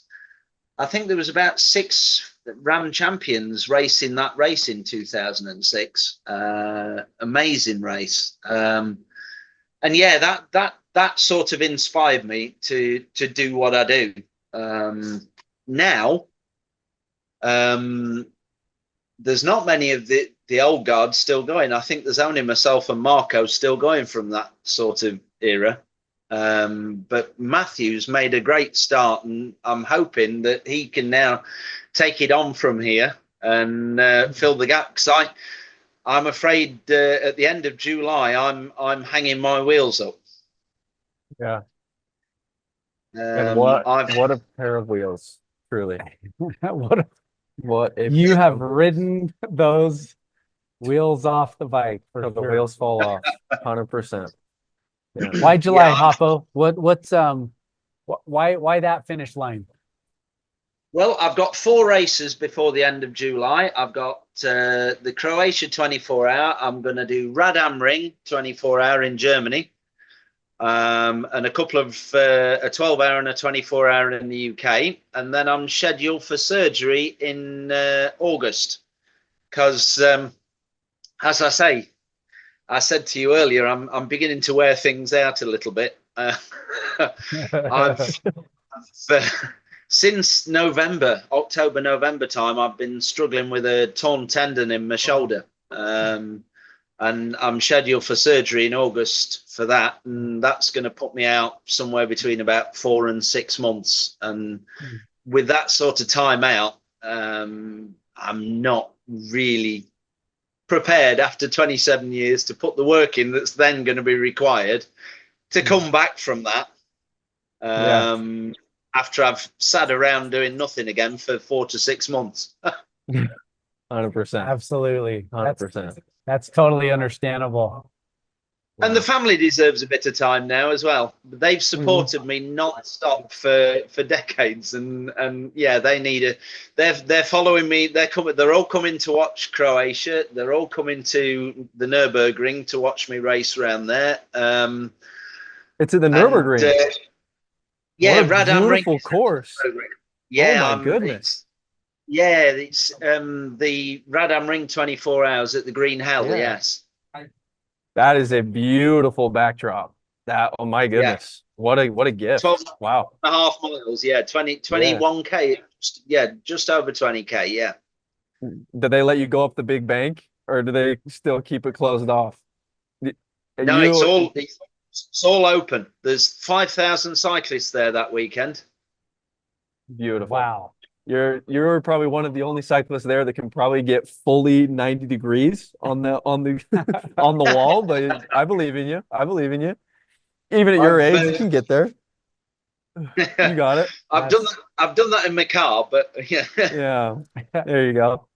6 Ram champions racing that race in 2006. Amazing race. And yeah, that sort of inspired me to do what I do. Now, there's not many of the old guard still going. I think there's only myself and Marco still going from that sort of era. But Matthew's made a great start, and I'm hoping that he can now take it on from here and fill the gap. Because I'm afraid at the end of July I'm hanging my wheels up. Yeah. And what a pair of wheels, truly. What a You have ridden those wheels off the bike for till the sure. wheels fall off, 100%. Yeah. Why July, Hoppo? What's why that finish line? Well, I've got 4 races before the end of July. I've got the Croatia 24-hour. I'm going to do Rad Am Ring 24-hour in Germany, and a couple of a 12-hour and a 24-hour in the UK. And then I'm scheduled for surgery in August because, as I said to you earlier, I'm beginning to wear things out a little bit. I've since October, November time, I've been struggling with a torn tendon in my shoulder. And I'm scheduled for surgery in August for that. And that's going to put me out somewhere between about 4 and 6 months. And with that sort of time out, I'm not really prepared after 27 years to put the work in that's then going to be required to come back from that. After I've sat around doing nothing again for 4 to 6 months. 100%. Absolutely. 100%. That's totally understandable. And the family deserves a bit of time now as well. They've supported me non-stop for decades, and yeah, they need they're following me. They're all coming to watch Croatia. They're all coming to the Nürburgring to watch me race around there. It's at the Nürburgring. Yeah, Rad Am Ring. Beautiful course. Yeah, oh my goodness. It's the Rad Am Ring 24 hours at the Green Hell. Yeah. Yes. That is a beautiful backdrop. Oh my goodness. Yeah. What a gift. 12 and a half miles. Yeah. 21K. Just over 20K. Yeah. Did they let you go up the big bank, or do they still keep it closed off? No, it's all open. There's 5,000 cyclists there that weekend. Beautiful. Wow. You're probably one of the only cyclists there that can probably get fully 90 degrees on the on the wall, but I believe in you. I believe in you. Even at your age, you can get there. You got it. I've done that in my car, but yeah. Yeah. There you go.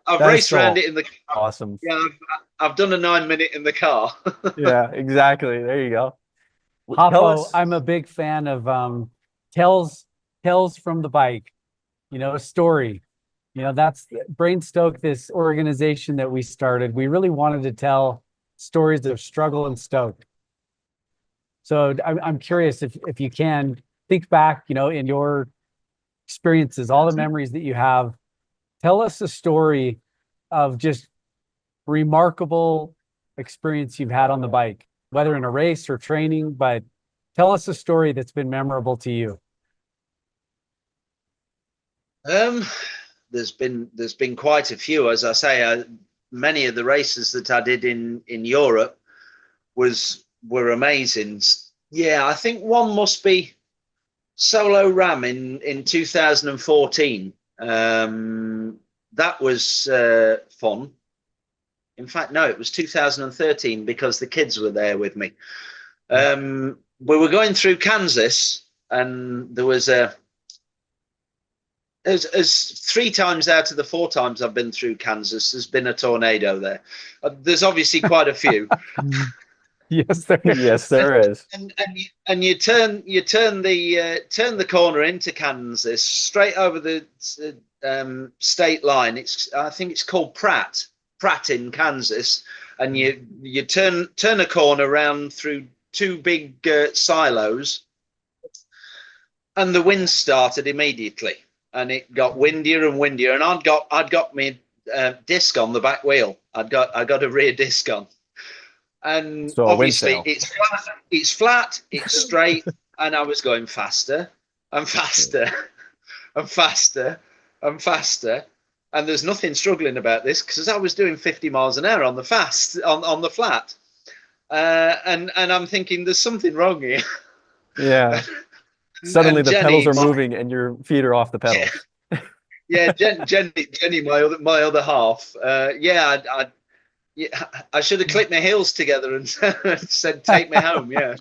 I've raced around it in the car. Awesome. Yeah, I've done a 9-minute in the car. Yeah, exactly. There you go. Hoppo, I'm a big fan of tales from the bike. A story. That's Brain Stoke, this organization that we started. We really wanted to tell stories of struggle and stoke. So I'm curious if you can think back, in your experiences, all the memories that you have, Tell us a story of just remarkable experience you've had on the bike, whether in a race or training, but tell us a story that's been memorable to you. There's been quite a few, as I say. Many of the races that I did in Europe were amazing. Yeah, I think one must be Solo Ram in 2014. That was fun. In fact, no, it was 2013 because the kids were there with me. We were going through Kansas, and there was as 3 times out of the 4 times I've been through Kansas, there's been a tornado there. There's obviously quite a few. Yes, there is. And you turn the corner into Kansas, straight over the state line. I think it's called Pratt in Kansas, and you turn a corner around through 2 big silos, and the wind started immediately, and it got windier and windier, and I'd got me disc on the back wheel. I got a rear disc on. And so obviously it's flat, it's straight, and I was going faster and faster and faster and faster. And there's nothing struggling about this because I was doing 50 miles an hour on the flat. And I'm thinking there's something wrong here. Yeah. Suddenly the pedals are moving and your feet are off the pedals. Yeah, Jenny, my other half. I should have clipped my heels together and said, "Take me home." Yeah,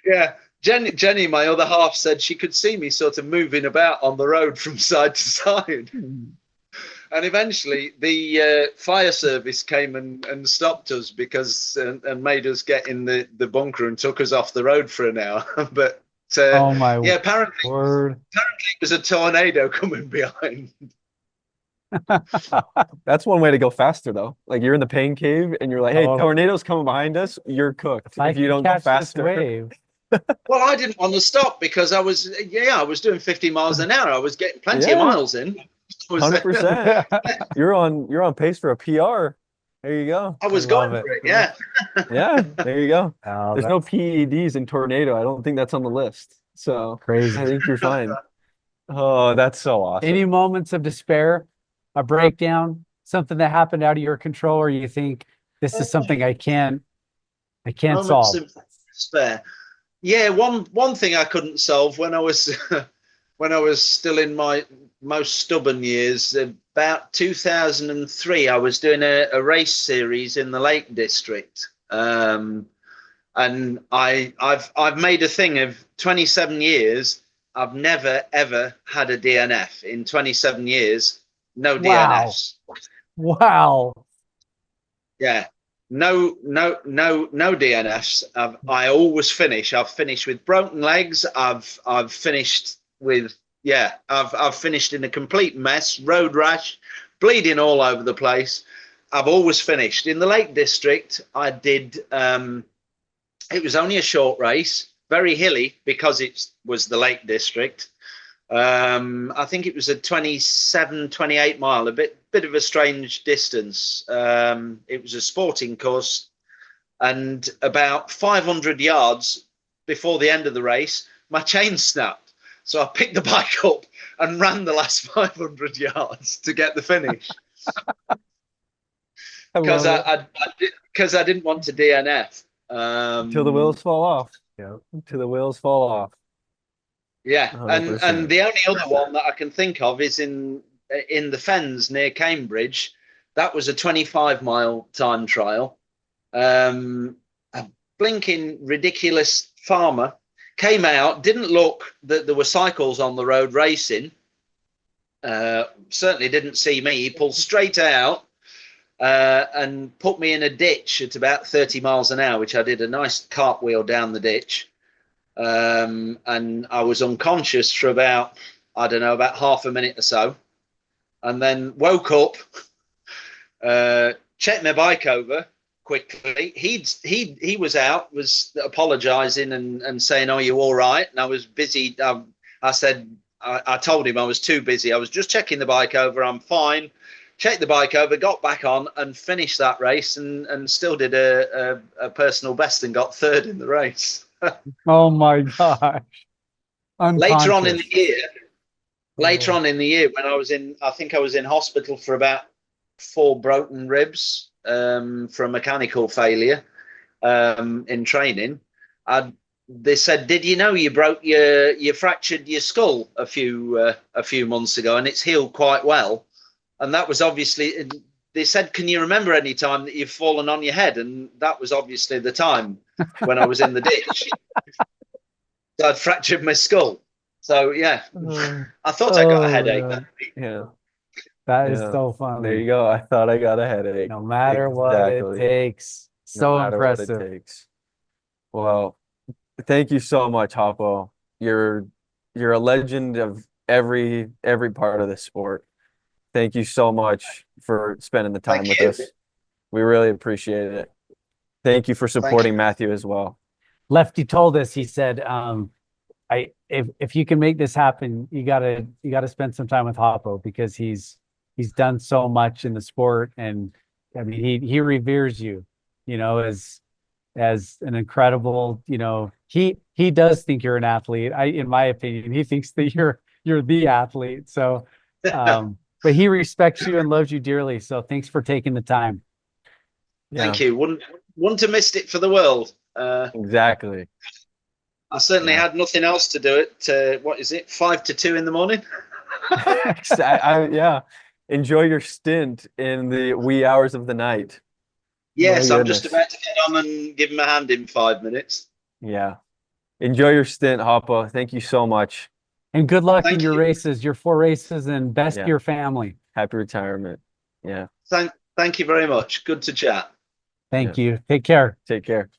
yeah. Jenny, my other half, said she could see me sort of moving about on the road from side to side. And eventually, the fire service came and stopped us because and made us get in the bunker and took us off the road for an hour. But oh my apparently it was a tornado coming behind. That's one way to go faster, though. Like you're in the pain cave and you're like, "Hey, tornado's coming behind us. You're cooked if you don't go faster." Wave. Well, I didn't want to stop because I was doing 50 miles an hour. I was getting plenty of miles in. 100%. You're on pace for a PR. There you go. I was going for it. Yeah. Yeah. There you go. There's no PEDs in tornado. I don't think that's on the list. So crazy. I think you're fine. Oh, that's so awesome. Any moments of despair, a breakdown, something that happened out of your control, or you think this is something I can't solve? Despair. Yeah, one thing I couldn't solve when I was still in my most stubborn years, about 2003, I was doing a race series in the Lake District, and I've made a thing of 27 years. I've never ever had a DNF in 27 years. No DNFs. Wow. Yeah. No DNFs. I always finish. I've finished with broken legs. I've finished with I've finished in a complete mess, road rash, bleeding all over the place. I've always finished. In the Lake District, I did it was only a short race, very hilly because it was the Lake District. I think it was a 28 mile, a bit of a strange distance. It was a sporting course, and about 500 yards before the end of the race, my chain snapped. So I picked the bike up and ran the last 500 yards to get the finish. Because I didn't want to DNF. Till the wheels fall off. Yeah. Till the wheels fall off. Yeah, and the only other one that I can think of is in the Fens near Cambridge. That was a 25-mile time trial. A blinking ridiculous farmer came out, didn't look that there were cycles on the road racing. Certainly didn't see me. He pulled straight out and put me in a ditch at about 30 miles an hour, which I did a nice cartwheel down the ditch. And I was unconscious for about half a minute or so, and then woke up, checked my bike over quickly. He was out, was apologizing and saying, "Oh, you all right?" And I was busy. I said, I told him I was too busy. I was just checking the bike over. I'm fine. Checked the bike over, got back on, and finished that race, and still did a personal best and got third in the race. Oh my gosh. Later on in Unconscious. the year, when I think I was in hospital for about 4 broken ribs for a mechanical failure in training. They said, "Did you know you fractured your skull a few months ago, and it's healed quite well?" And that was obviously. They said, "Can you remember any time that you've fallen on your head?" And that was obviously the time when I was in the ditch. So I'd fractured my skull. So yeah, I thought I got a headache. Yeah. That is Yeah. so funny. There you go. I thought I got a headache. No matter what it Exactly. takes. So No matter what impressive. it takes. Well, thank you so much, Hoppo. You're a legend of every part of this sport. Thank you so much for spending the time with us. We really appreciate it. Thank you for supporting Matthew as well. Lefty told us, he said, if you can make this happen, you gotta spend some time with Hoppo, because he's done so much in the sport, and I mean he reveres you, as an incredible, he does think you're an athlete. In my opinion, he thinks that you're the athlete. So but he respects you and loves you dearly. So thanks for taking the time. Thank you. Wouldn't have missed it for the world. Exactly. I certainly had nothing else to do it. What is it? 5 to 2 in the morning. Yeah. Enjoy your stint in the wee hours of the night. Yes, I'm just about to get on and give him a hand in 5 minutes. Yeah. Enjoy your stint, Hoppo. Thank you so much. And good luck in your races, your 4 races, and best to your family. Happy retirement. Yeah. Thank you very much. Good to chat. Thank you. Take care. Take care.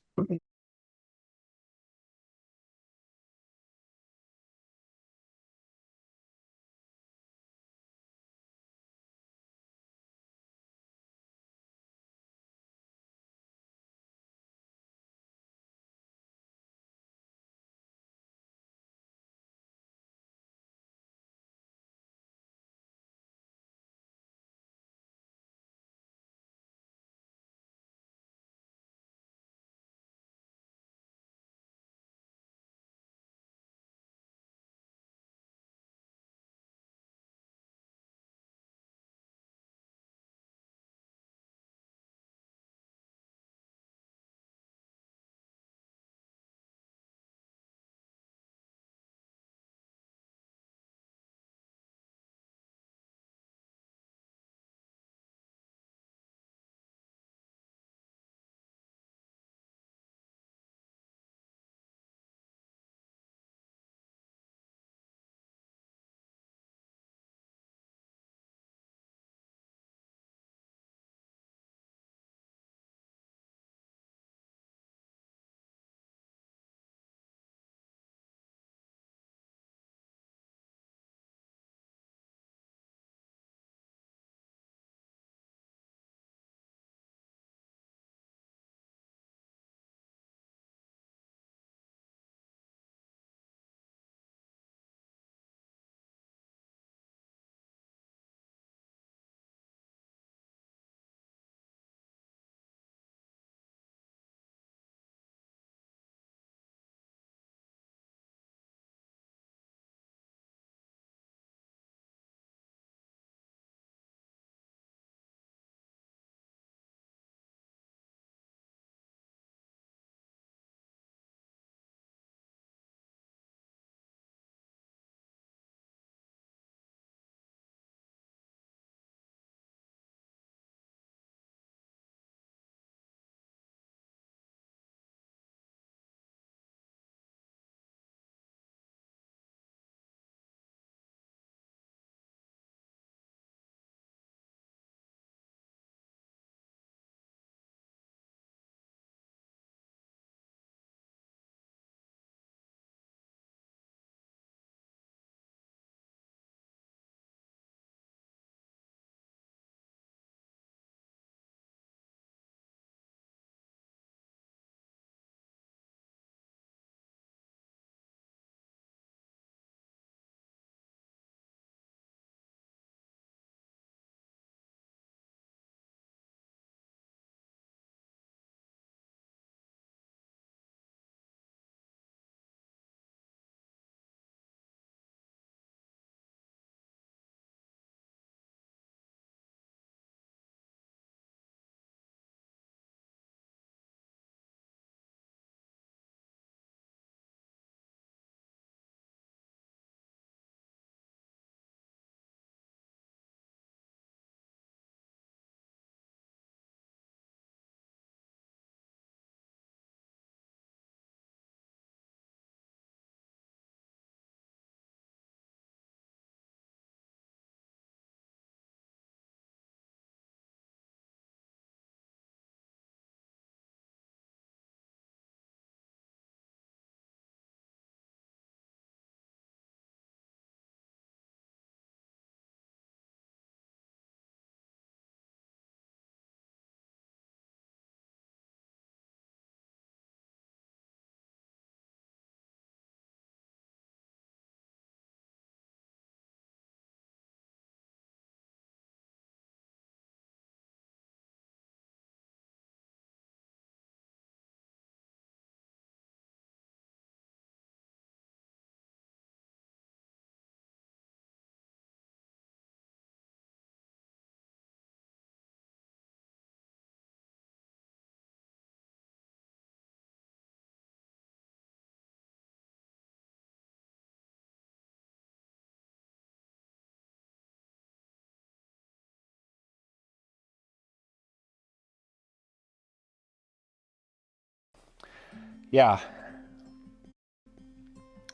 yeah,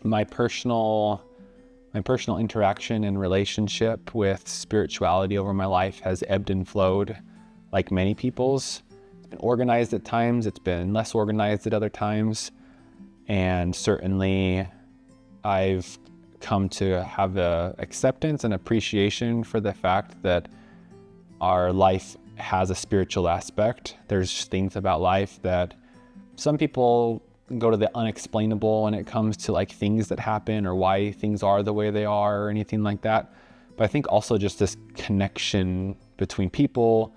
my personal interaction and relationship with spirituality over my life has ebbed and flowed like many people's. It's been organized at times, it's been less organized at other times, and certainly I've come to have a acceptance and appreciation for the fact that our life has a spiritual aspect. There's things about life that some people go to the unexplainable when it comes to like things that happen or why things are the way they are or anything like that. But I think also just this connection between people.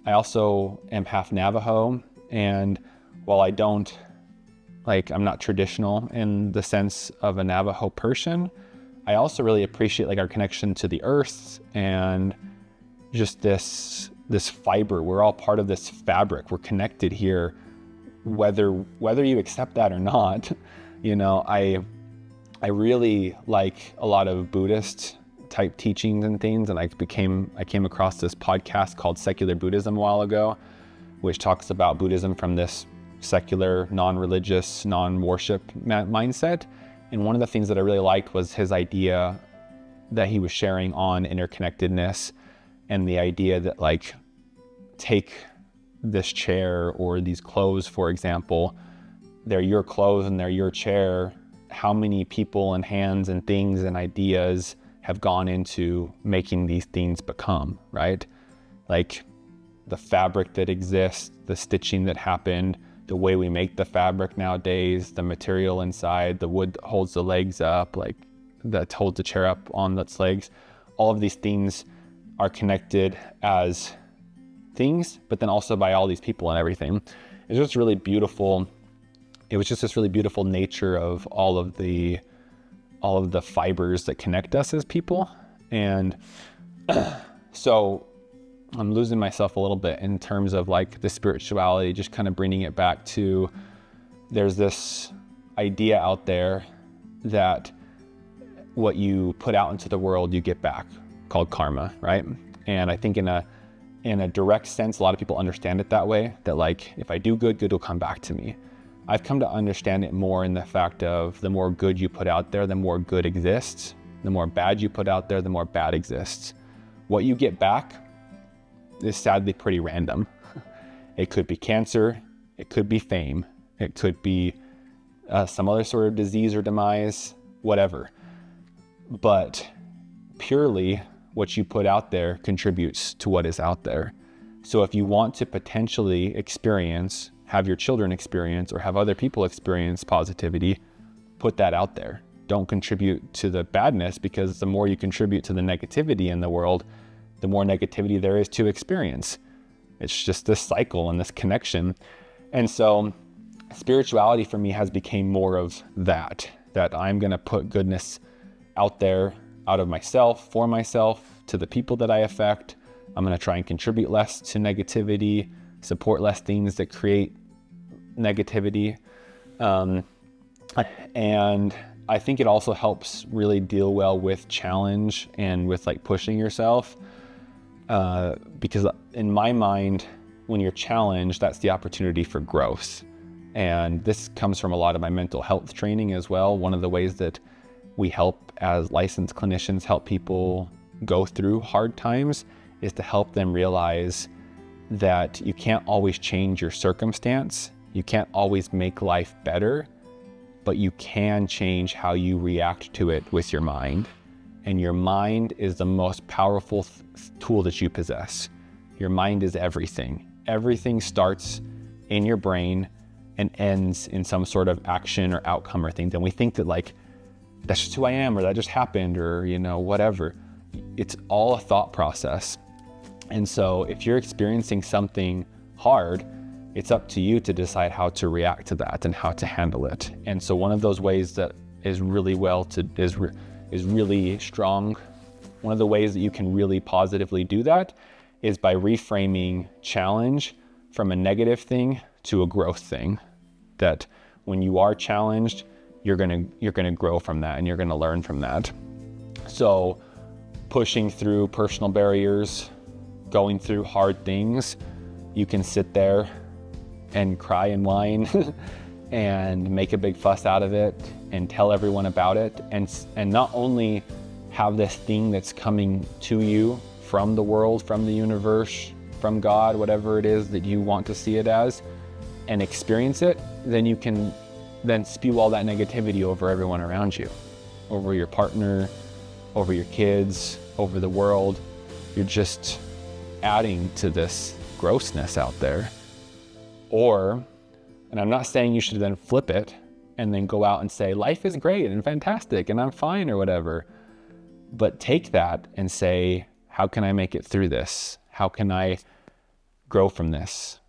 I also am half Navajo, and while I'm not traditional in the sense of a Navajo person, I also really appreciate like our connection to the earth and just this fiber. We're all part of this fabric. We're connected here, whether you accept that or not. You know, I really like a lot of Buddhist type teachings and things, and I came across this podcast called Secular Buddhism a while ago, which talks about Buddhism from this secular, non-religious, non-worship mindset. And one of the things that I really liked was his idea that he was sharing on interconnectedness, and the idea that like, take this chair or these clothes, for example, they're your clothes and they're your chair. How many people and hands and things and ideas have gone into making these things become, right? Like the fabric that exists, the stitching that happened, the way we make the fabric nowadays, the material inside, the wood that holds the legs up, like that holds the chair up on its legs. All of these things are connected as things, but then also by all these people and everything. It's just really beautiful. It was just this really beautiful nature of all of the fibers that connect us as people. And so I'm losing myself a little bit in terms of like the spirituality, just kind of bringing it back to, there's this idea out there that what you put out into the world, you get back, called karma, right? And I think in a direct sense, a lot of people understand it that way, that like, if I do good, good will come back to me. I've come to understand it more in the fact of the more good you put out there, the more good exists. The more bad you put out there, the more bad exists. What you get back is sadly pretty random. It could be cancer, it could be fame, it could be some other sort of disease or demise, whatever. But purely what you put out there contributes to what is out there. So if you want to potentially experience, have your children experience, or have other people experience positivity, put that out there. Don't contribute to the badness, because the more you contribute to the negativity in the world, the more negativity there is to experience. It's just this cycle and this connection. And so spirituality for me has become more of that I'm going to put goodness out there, out of myself, for myself, to the people that I affect. I'm going to try and contribute less to negativity, support less things that create negativity. And I think it also helps really deal well with challenge and with like pushing yourself. Because in my mind, when you're challenged, that's the opportunity for growth. And this comes from a lot of my mental health training as well. One of the ways that we help as licensed clinicians help people go through hard times is to help them realize that you can't always change your circumstance. You can't always make life better, but you can change how you react to it with your mind. And your mind is the most powerful tool that you possess. Your mind is everything. Everything starts in your brain and ends in some sort of action or outcome or things. And we think that like, that's just who I am, or that just happened, or whatever. It's all a thought process. And so if you're experiencing something hard, it's up to you to decide how to react to that and how to handle it. And so one of those ways that is really is really strong, one of the ways that you can really positively do that is by reframing challenge from a negative thing to a growth thing. That when you are challenged, you're gonna grow from that, and you're gonna learn from that. So pushing through personal barriers, going through hard things, you can sit there and cry and whine and make a big fuss out of it and tell everyone about it, and not only have this thing that's coming to you from the world, from the universe, from God, whatever it is that you want to see it as, and experience it, then you can then spew all that negativity over everyone around you, over your partner, over your kids, over the world. You're just adding to this grossness out there. Or, and I'm not saying you should then flip it and then go out and say, life is great and fantastic and I'm fine or whatever. But take that and say, how can I make it through this? How can I grow from this?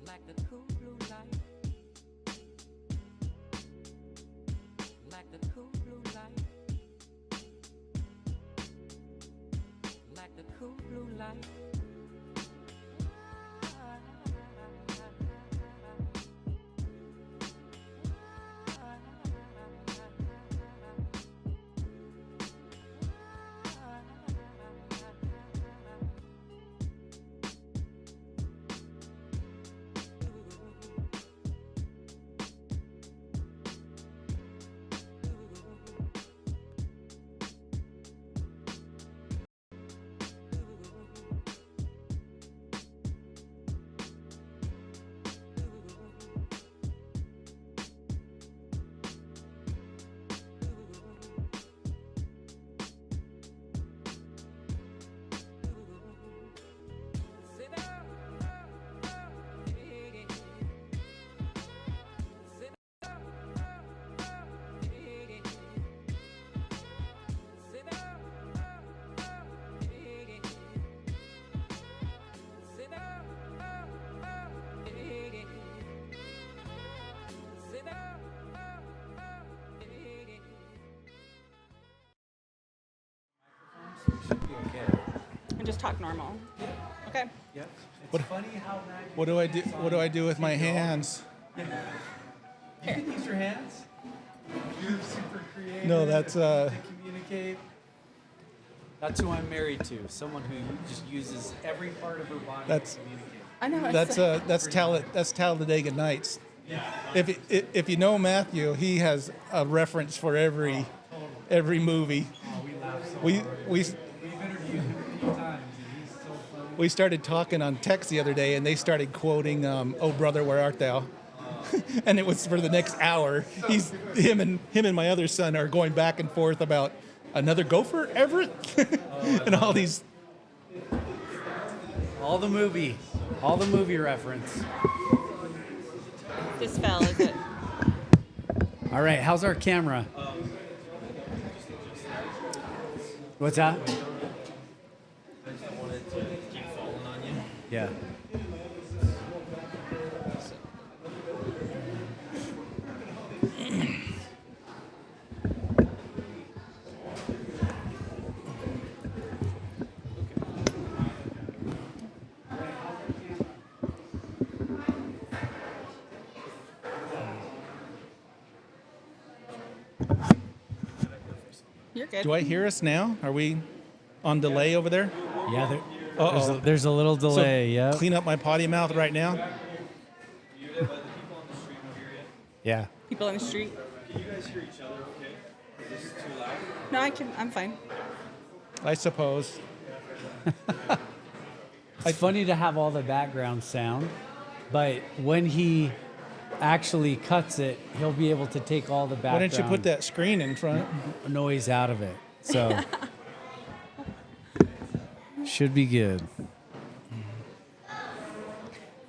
Like the cool blue light. Like the cool blue light. Like the cool blue light. And just talk normal. Okay. What do I do? What do I do with my hands? You can use your hands. You're super creative. No, that's to communicate. That's who I'm married to. Someone who just uses every part of her body to communicate. I know. that's Talladega Nights. If you know Matthew, he has a reference for every movie. We laugh so We hard. We've interviewed him a few times, and he's so funny. we started talking on text the other day, and they started quoting "Oh Brother, Where Art Thou," and it was for the next hour. Him and my other son are going back and forth about another gopher, Everett, and all these. All the movie reference. Just fell, is it? All right, how's our camera? What's that? I just don't want it to keep falling on you. Yeah. You're good. Do I hear us now? Are we on delay over there? Yeah, Uh-oh. there's a little delay. So Yeah. Clean up my potty mouth right now. Yeah. People in the street. Can you guys hear each other okay? Is this too loud? No, I'm fine. I suppose. It's funny to have all the background sound, but when he actually cuts it, he'll be able to take all the Why background didn't you put that screen in front? noise out of it. So should be good.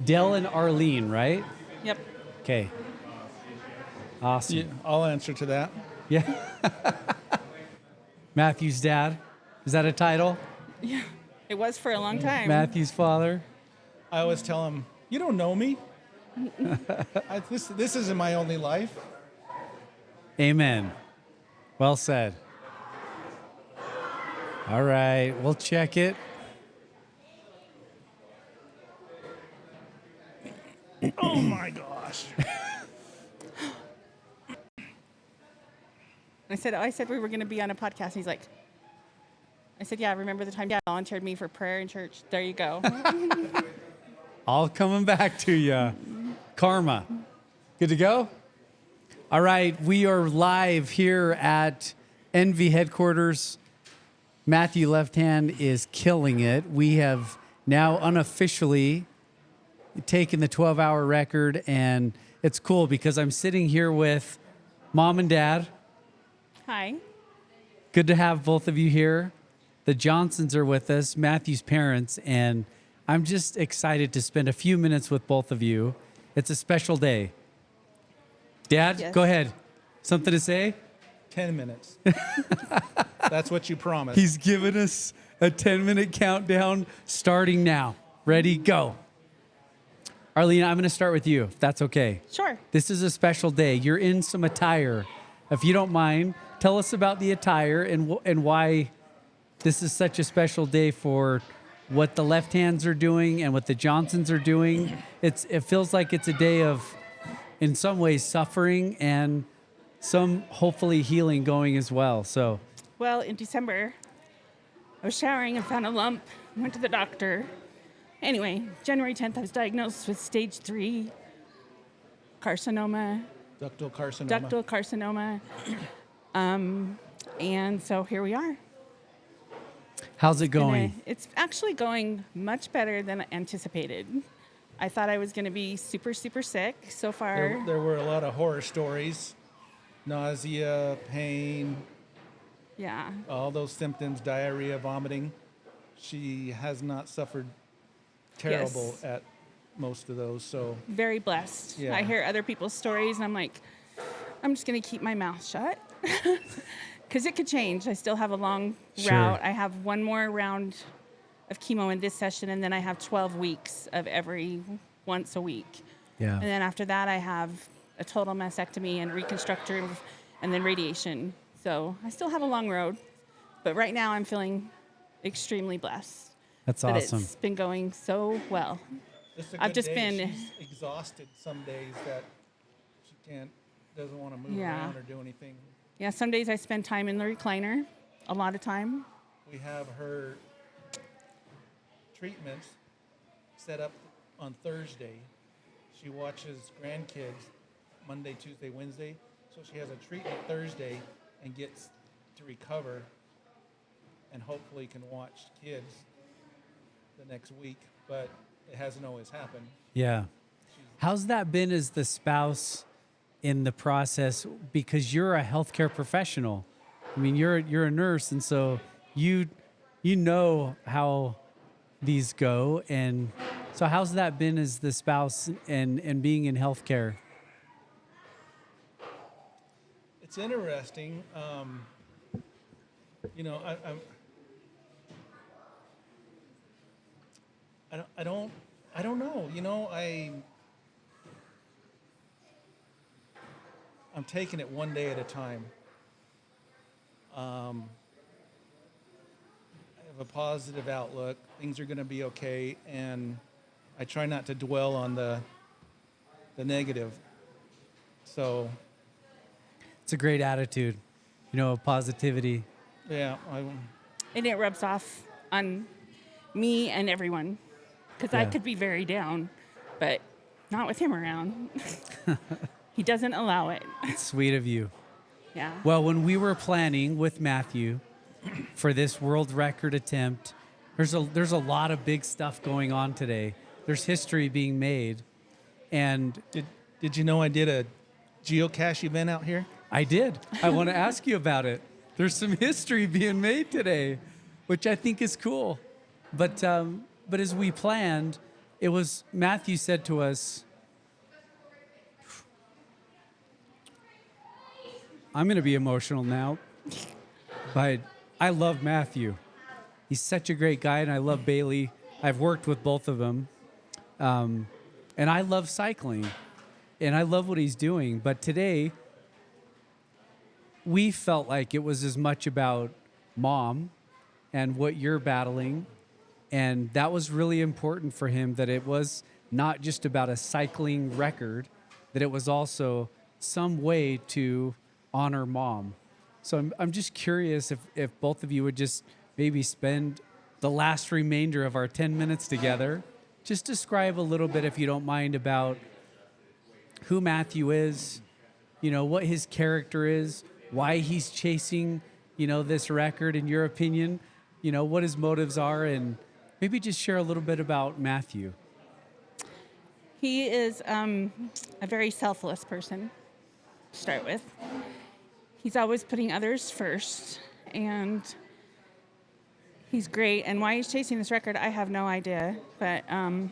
Dell and ArLene, right? Yep. Okay. Awesome. Yeah, I'll answer to that. Yeah. Matthew's dad. Is that a title? Yeah. It was for a long time. Matthew's father. I always tell him, "You don't know me. This isn't my only life." Amen. Well said. All right, we'll check it. Oh my gosh. I said we were going to be on a podcast. He's like, I said, yeah, remember the time Dad volunteered me for prayer in church? There you go. All coming back to you. Karma. Good to go? All right, we are live here at Envy headquarters. Matthew Lefthand is killing it. We have now unofficially taken the 12-hour record, and it's cool because I'm sitting here with Mom and Dad. Hi. Good to have both of you here. The Johnsons are with us, Matthew's parents, and I'm just excited to spend a few minutes with both of you. It's a special day. Dad, Yes. go ahead. Something to say? 10 minutes. That's what you promised. He's given us a 10-minute countdown starting now. Ready, go. ArLene, I'm going to start with you, if that's okay. Sure. This is a special day. You're in some attire. If you don't mind, tell us about the attire and why this is such a special day for what the Lefthands are doing and what the Johnsons are doing. It feels like it's a day of, in some ways, suffering and some hopefully healing going as well. So, Well, in December, I was showering and found a lump. Went to the doctor. Anyway, January 10th, I was diagnosed with stage 3 carcinoma. Ductal carcinoma. Ductal carcinoma. And so here we are. how's it going? It's actually going much better than anticipated. I thought I was going to be super, super sick so far. There were a lot of horror stories. Nausea, pain. Yeah. All those symptoms, diarrhea, vomiting. She has not suffered terrible Yes. at most of those. So Very blessed. Yeah. I hear other people's stories and I'm like, I'm just going to keep my mouth shut because it could change. I still have a long Sure. route. I have one more round of chemo in this session, and then I have 12 weeks of every once a week. Yeah. And then after that, I have a total mastectomy and reconstructive and then radiation. So I still have a long road, but right now I'm feeling extremely blessed. That's that awesome. It's been going so well. it's a I've good just day. been She's exhausted some days that she doesn't want to move Yeah. around or do anything. Yeah, some days I spend time in the recliner, a lot of time. We have her treatments set up on Thursday. She watches grandkids Monday, Tuesday, Wednesday. So she has a treatment Thursday and gets to recover and hopefully can watch kids the next week. But it hasn't always happened. Yeah. How's that been as the spouse in the process? Because you're a healthcare professional. I mean, you're a nurse, and so you know how these go. And so how's that been as the spouse and being in healthcare? It's interesting. You know, I don't know. You know, I'm taking it one day at a time. I have a positive outlook. Things are going to be okay, and I try not to dwell on the negative. So, It's a great attitude, positivity. yeah, And it rubs off on me and everyone because I Yeah. could be very down, but not with him around. He doesn't allow it. It's sweet of you. Yeah. Well, when we were planning with Matthew for this world record attempt, there's a lot of big stuff going on today. There's history being made, and did you know I did a geocache event out here? I did. I want to ask you about it. There's some history being made today, which I think is cool. But as we planned, it was Matthew said to us, I'm going to be emotional now, but I love Matthew. He's such a great guy, and I love Bailey. I've worked with both of them, and I love cycling, and I love what he's doing. But today, we felt like it was as much about Mom and what you're battling, and that was really important for him, that it was not just about a cycling record, that it was also some way to honor Mom. So I'm just curious if both of you would just maybe spend the last remainder of our 10 minutes together. Just describe a little bit, if you don't mind, about who Matthew is, what his character is, why he's chasing, this record in your opinion, what his motives are, and maybe just share a little bit about Matthew. He is a very selfless person to start with. He's always putting others first, and he's great. And why he's chasing this record, I have no idea. But I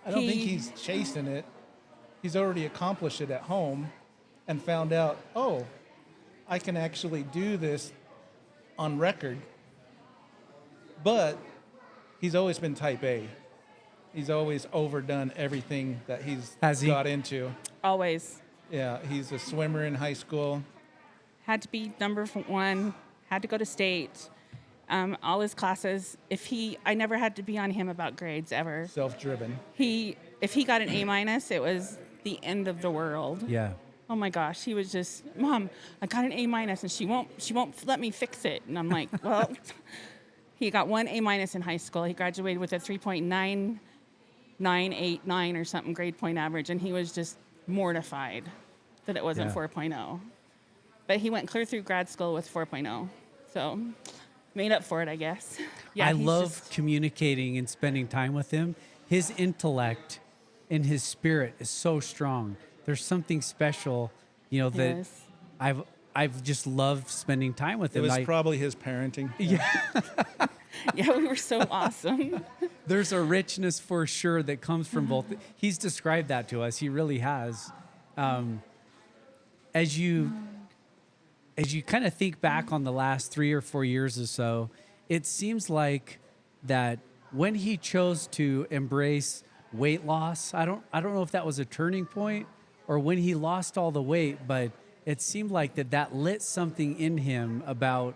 don't think he's chasing it. He's already accomplished it at home and found out, oh, I can actually do this on record. But he's always been type A. He's always overdone everything that he's got into. Always. Yeah, he's a swimmer in high school. Had to be number one, had to go to state. All his classes, I never had to be on him about grades ever. Self-driven. If he got an A-, it was the end of the world. Yeah. Oh my gosh, he was just, Mom, I got an A-, and she won't let me fix it. And I'm like, well, he got one A- in high school. He graduated with a 3.9989 or something grade point average, and he was just mortified that it wasn't 4.0. But he went clear through grad school with 4.0. So made up for it, I guess. Yeah, I love communicating and spending time with him. His intellect and his spirit is so strong. There's something special, that Yes. I've just loved spending time with It him. was probably his parenting. Yeah. Yeah, we were so awesome. There's a richness for sure that comes from both. He's described that to us. He really has. As you kind of think back on the last 3 or 4 years or so, it seems like that when he chose to embrace weight loss, I don't know if that was a turning point or when he lost all the weight, but it seemed like that lit something in him about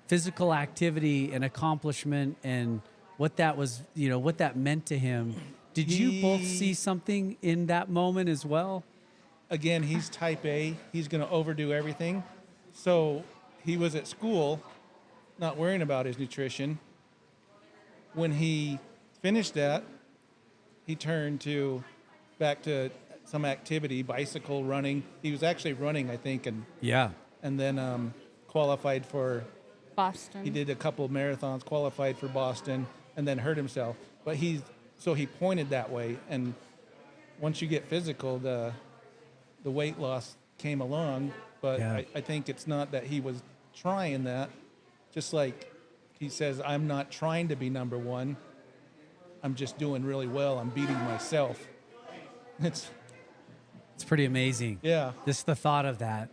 physical activity and accomplishment and what that was, what that meant to him. Did you both see something in that moment as well? Again, he's type A. He's going to overdo everything. So he was at school, not worrying about his nutrition. When he finished that, he turned back to some activity, bicycle, running. He was actually running, I think, and then qualified for Boston. He did a couple of marathons, qualified for Boston, and then hurt himself. But he pointed that way, and once you get physical, the weight loss came along. But I think it's not that he was trying that. Just like he says, I'm not trying to be number one. I'm just doing really well. I'm beating myself. It's pretty amazing. Yeah. Just the thought of that.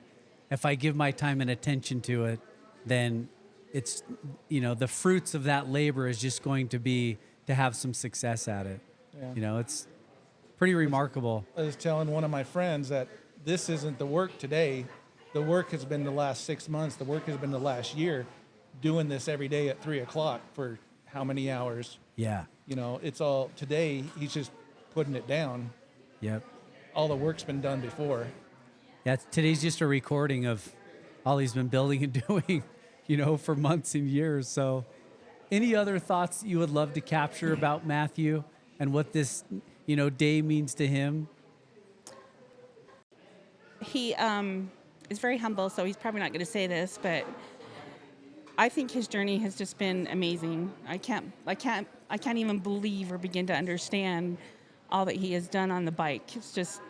If I give my time and attention to it, then it's, the fruits of that labor is just going to be to have some success at it. Yeah. It's pretty remarkable. I was telling one of my friends that this isn't the work today. The work has been the last 6 months. The work has been the last year, doing this every day at 3:00 for how many hours? Yeah. It's all today. He's just putting it down. Yep. All the work's been done before. Yeah. Today's just a recording of all he's been building and doing, for months and years. So any other thoughts you would love to capture about Matthew and what this, day means to him? He is very humble, so he's probably not going to say this, but I think his journey has just been amazing. I can't even believe or begin to understand all that he has done on the bike. It's just,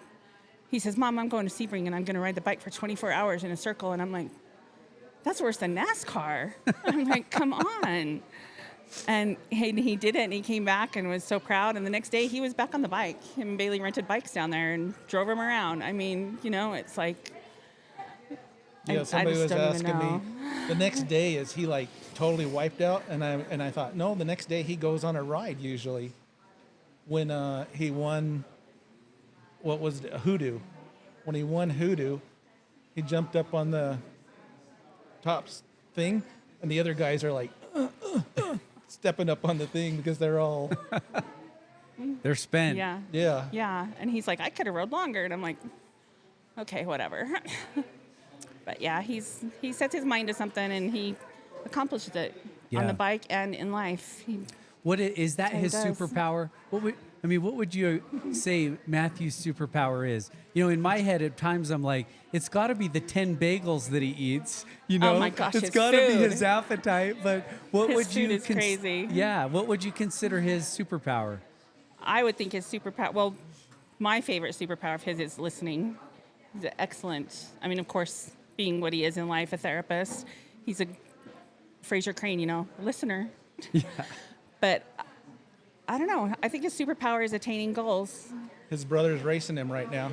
he says, Mom, I'm going to Sebring and I'm going to ride the bike for 24 hours in a circle. And I'm like, that's worse than NASCAR. I'm like, come on. And he did it, and he came back and was so proud. And the next day he was back on the bike. Him and Bailey rented bikes down there and drove him around. I mean, it's like, yeah, somebody was asking me the next day, is he like totally wiped out? And I thought, no, the next day he goes on a ride usually. When he won, what was it, Hoodoo? When he won Hoodoo, he jumped up on the top thing, and the other guys are like stepping up on the thing because they're all they're spent. Yeah. Yeah. Yeah. And he's like, I could have rode longer. And I'm like, okay, whatever. But yeah, he sets his mind to something and he accomplishes it on the bike and in life. What is that That's his what he does. superpower? I mean, what would you say Matthew's superpower is? You know, in my head, at times I'm like, it's got to be the 10 bagels that he eats. You know, Oh my gosh, it's his got to be food. his appetite. But what His would food you? is crazy. Yeah, what would you consider his superpower? I would think his superpower. Well, my favorite superpower of his is listening. He's excellent. I mean, of course, being what he is in life, a therapist. He's a Fraser Crane, you know, listener. Yeah. But I don't know. I think his superpower is attaining goals. His brother's racing him right now.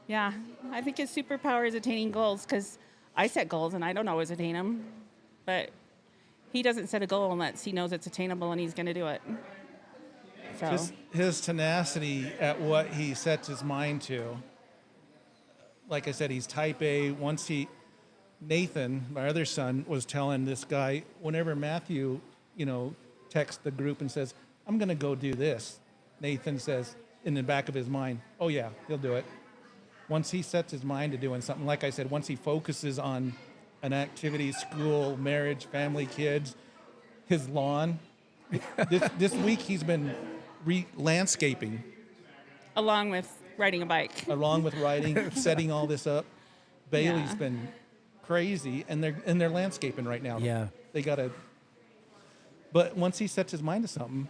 Yeah, I think his superpower is attaining goals because I set goals and I don't always attain them. But he doesn't set a goal unless he knows it's attainable and he's going to do it. So Just his tenacity at what he sets his mind to. Like I said, he's type A. Nathan, my other son, was telling this guy, whenever Matthew, texts the group and says, I'm going to go do this, Nathan says in the back of his mind, oh yeah, he'll do it. Once he sets his mind to doing something, like I said, once he focuses on an activity, school, marriage, family, kids, his lawn. This week he's been landscaping. along with riding a bike. Along with riding, setting all this up. Bailey's Yeah. been crazy, and they're landscaping right now. Yeah. They gotta. But once he sets his mind to something,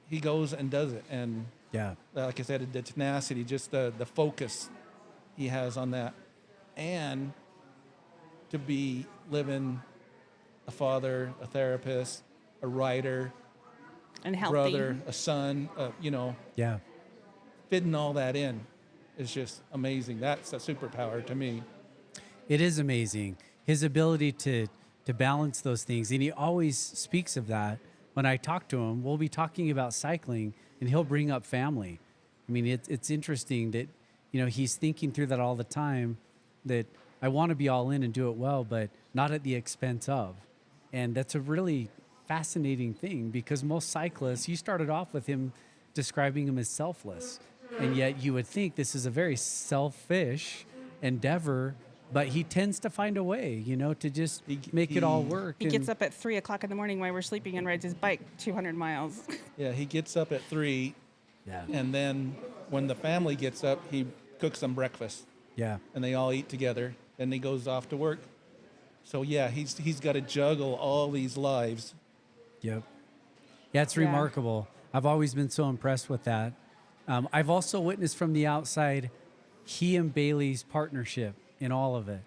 he goes and does it. And Yeah. like I said, the tenacity, just the focus he has on that, and to be living a father, a therapist, a writer, And healthy. brother, a son, Yeah. fitting all that in is just amazing. That's a superpower to me. It is amazing. His ability to balance those things. And he always speaks of that. When I talk to him, we'll be talking about cycling and he'll bring up family. I mean, it's interesting that, he's thinking through that all the time, that I want to be all in and do it well, but not at the expense of. And that's a really fascinating thing, because most cyclists, you started off with him describing him as selfless. And yet you would think this is a very selfish endeavor, but he tends to find a way, to just make it all work. He gets up at 3:00 in the morning while we're sleeping and rides his bike 200 miles. Yeah, he gets up at 3. Yeah. And then when the family gets up, he cooks them breakfast. Yeah. And they all eat together. Then he goes off to work. So yeah, he's got to juggle all these lives. Yep. Yeah, it's Yeah. remarkable. I've always been so impressed with that. I've also witnessed from the outside he and Bailey's partnership in all of it.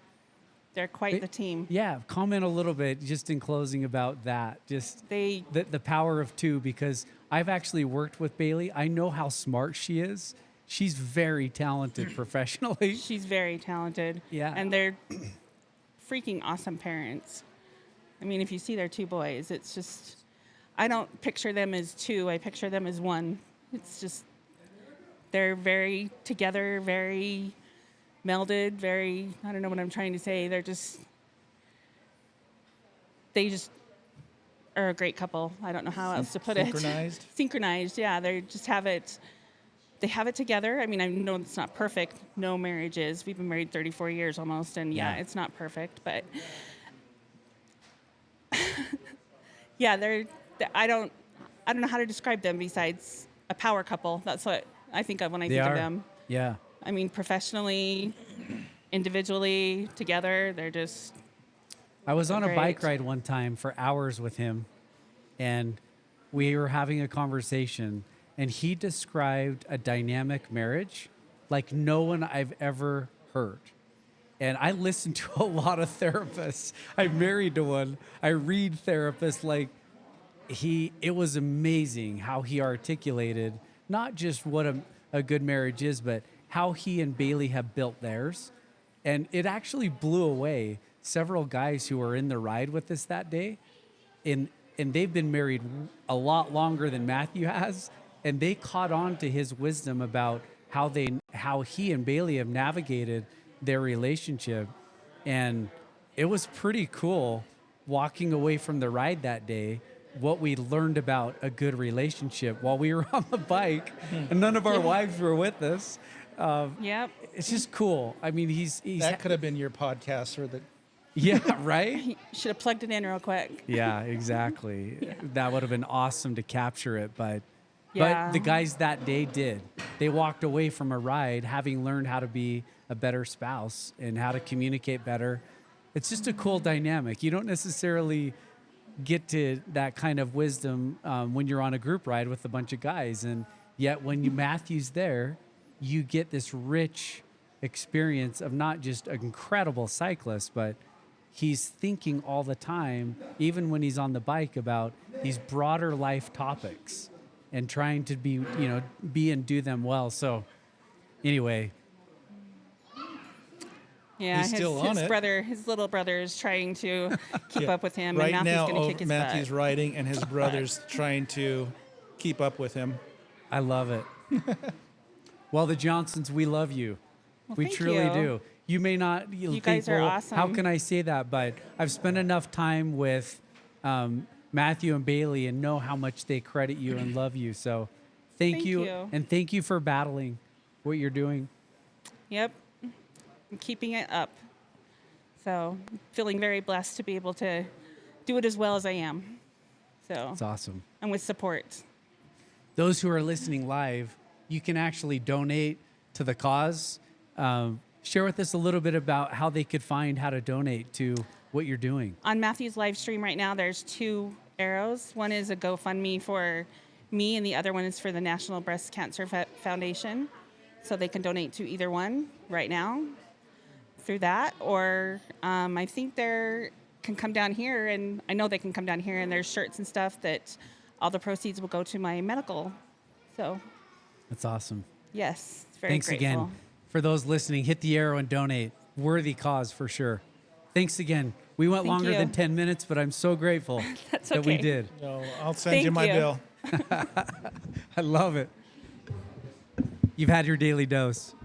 They're quite the team. Yeah, comment a little bit just in closing about that. Just the power of two, because I've actually worked with Bailey. I know how smart she is. She's very talented professionally. She's very talented. Yeah. And they're freaking awesome parents. I mean, if you see their 2 boys, it's just, I don't picture them as 2. I picture them as 1. It's just, they're very together, very melded, very, I don't know what I'm trying to say. They just are a great couple. I don't know how else to put Synchronized? it. Synchronized, yeah. They have it together. I mean, I know it's not perfect. No marriage is. We've been married 34 years almost, and yeah, it's not perfect, but yeah, I don't know how to describe them besides a power couple. That's what I think of when I think of them. Yeah. I mean, professionally, individually, together, they're just. I was on a great. bike ride one time for hours with him, and we were having a conversation, and he described a dynamic marriage like no one I've ever heard. And I listen to a lot of therapists. I'm married to one. I read therapists. Like, it was amazing how he articulated not just what a good marriage is, but how he and Bailey have built theirs. And it actually blew away several guys who were in the ride with us that day. And they've been married a lot longer than Matthew has. And they caught on to his wisdom about how he and Bailey have navigated their relationship. And it was pretty cool walking away from the ride that day, what we learned about a good relationship while we were on the bike, and none of our wives were with us. Yep. It's just cool. I mean, he's That could have been your podcast for the. Yeah, right? He should have plugged it in real quick. Yeah, exactly. That would have been awesome to capture it. But But the Yeah. guys that day did. They walked away from a ride having learned how to be a better spouse and how to communicate better. It's just a cool dynamic. You don't necessarily get to that kind of wisdom when you're on a group ride with a bunch of guys. And yet when Matthew's there, you get this rich experience of not just an incredible cyclist, but he's thinking all the time, even when he's on the bike, about these broader life topics and trying to be and do them well. So anyway. Yeah, He's still on it. His little brother is trying to keep Yeah. up with him, Right and Matthew's now, going to kick his Matthew's butt. riding, and his brother's trying to keep up with him. I love it. Well, the Johnsons, we love you. Well, We thank truly you. do. You may not think, guys are well, awesome. how can I say that? But I've spent enough time with Matthew and Bailey and know how much they credit you and love you. So thank you. And thank you for battling what you're doing. Yep. I'm keeping it up. So feeling very blessed to be able to do it as well as I am. So It's awesome. And with support. Those who are listening live, you can actually donate to the cause. Share with us a little bit about how they could find how to donate to what you're doing. On Matthew's live stream right now, there's 2 arrows. One is a GoFundMe for me, and the other one is for the National Breast Cancer Foundation. So they can donate to either one right now through that. Or I think they can come down here, and I know they can come down here, and there's shirts and stuff that all the proceeds will go to my medical. So That's awesome. yes, it's very Thanks grateful. again. For those listening, hit the arrow and donate. Worthy cause for sure. Thanks again. We went Thank longer you. than 10 minutes, but I'm so grateful That's that we okay. did. No, I'll send you my bill. I love it. You've had your daily dose.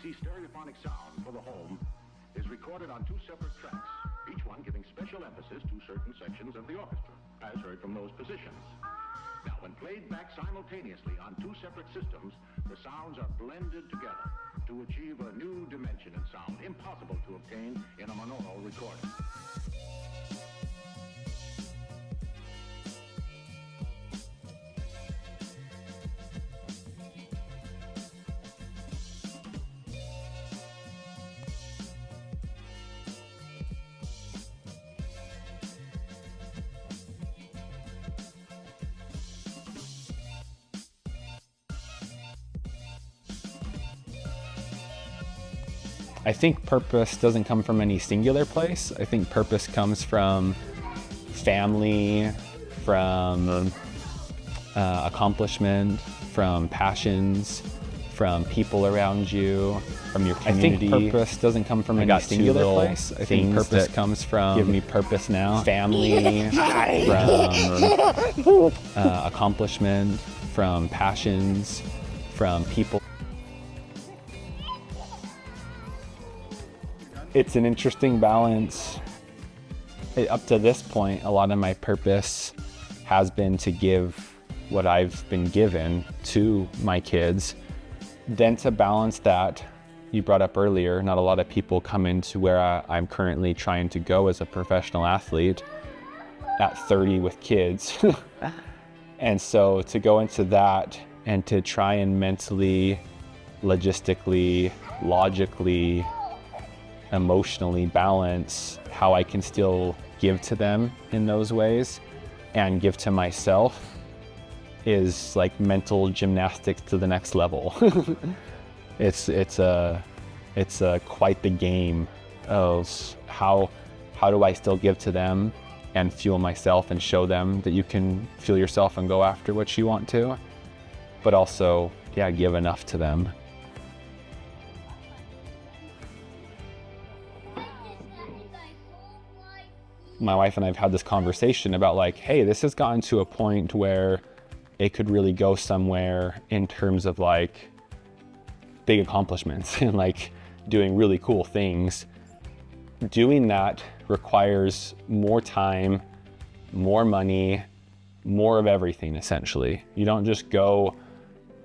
fancy stereophonic sound for the home is recorded on 2 separate tracks, each one giving special emphasis to certain sections of the orchestra, as heard from those positions. Now, when played back simultaneously on 2 separate systems, the sounds are blended together to achieve a new dimension in sound impossible to obtain in a monaural recording. I think purpose doesn't come from any singular place. I think purpose comes from family, from accomplishment, from passions, from people around you, from your community. I think purpose doesn't come from any singular place. I think purpose comes from, give me purpose now, family, from accomplishment, from passions, from people. It's an interesting balance. Up to this point, a lot of my purpose has been to give what I've been given to my kids. Then to balance that, you brought up earlier, not a lot of people come into where I'm currently trying to go as a professional athlete at 30 with kids. And so to go into that and to try and mentally, logistically, logically, emotionally balance how I can still give to them in those ways and give to myself is like mental gymnastics to the next level. It's quite the game of how do I still give to them and fuel myself and show them that you can fuel yourself and go after what you want to, but also, yeah, give enough to them. My wife and I have had this conversation about like, hey, this has gotten to a point where it could really go somewhere in terms of like big accomplishments and like doing really cool things. Doing that requires more time, more money, more of everything essentially. You don't just go,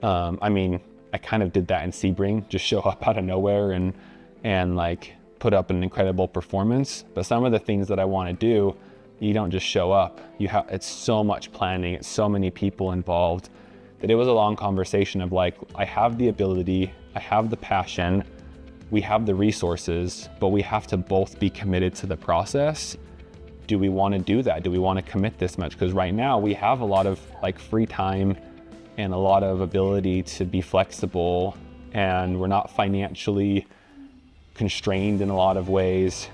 I mean, I kind of did that in Sebring, just show up out of nowhere and like put up an incredible performance. But some of the things that I want to do, you don't just show up. It's so much planning, it's so many people involved that it was a long conversation of like, I have the ability, I have the passion, we have the resources, but we have to both be committed to the process. Do we want to do that? Do we want to commit this much? Because right now we have a lot of like free time and a lot of ability to be flexible, and we're not financially constrained in a lot of ways,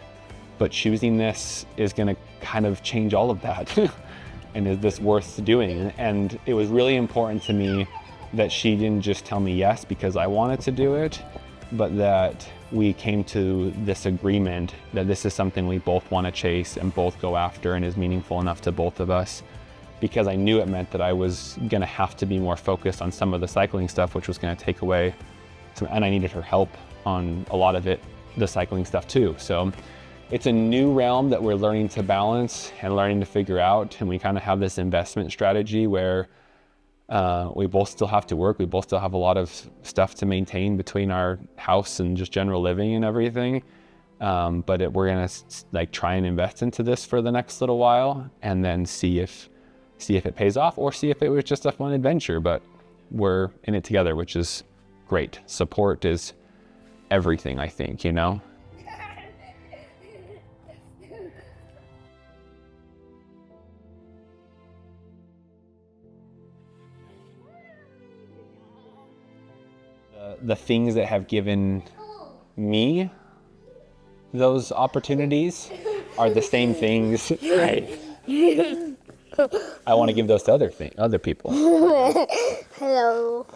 but choosing this is going to kind of change all of that. And is this worth doing? And it was really important to me that she didn't just tell me yes because I wanted to do it, but that we came to this agreement that this is something we both want to chase and both go after and is meaningful enough to both of us, because I knew it meant that I was going to have to be more focused on some of the cycling stuff, which was going to take away and I needed her help on a lot of it, the cycling stuff too. So it's a new realm that we're learning to balance and learning to figure out. And we kind of have this investment strategy where we both still have to work. We both still have a lot of stuff to maintain between our house and just general living and everything. But we're gonna like try and invest into this for the next little while and then see if it pays off or see if it was just a fun adventure. But we're in it together, which is great. Support is everything, I think, you know? The things that have given me those opportunities are the same things I want to give those to other people. Hello.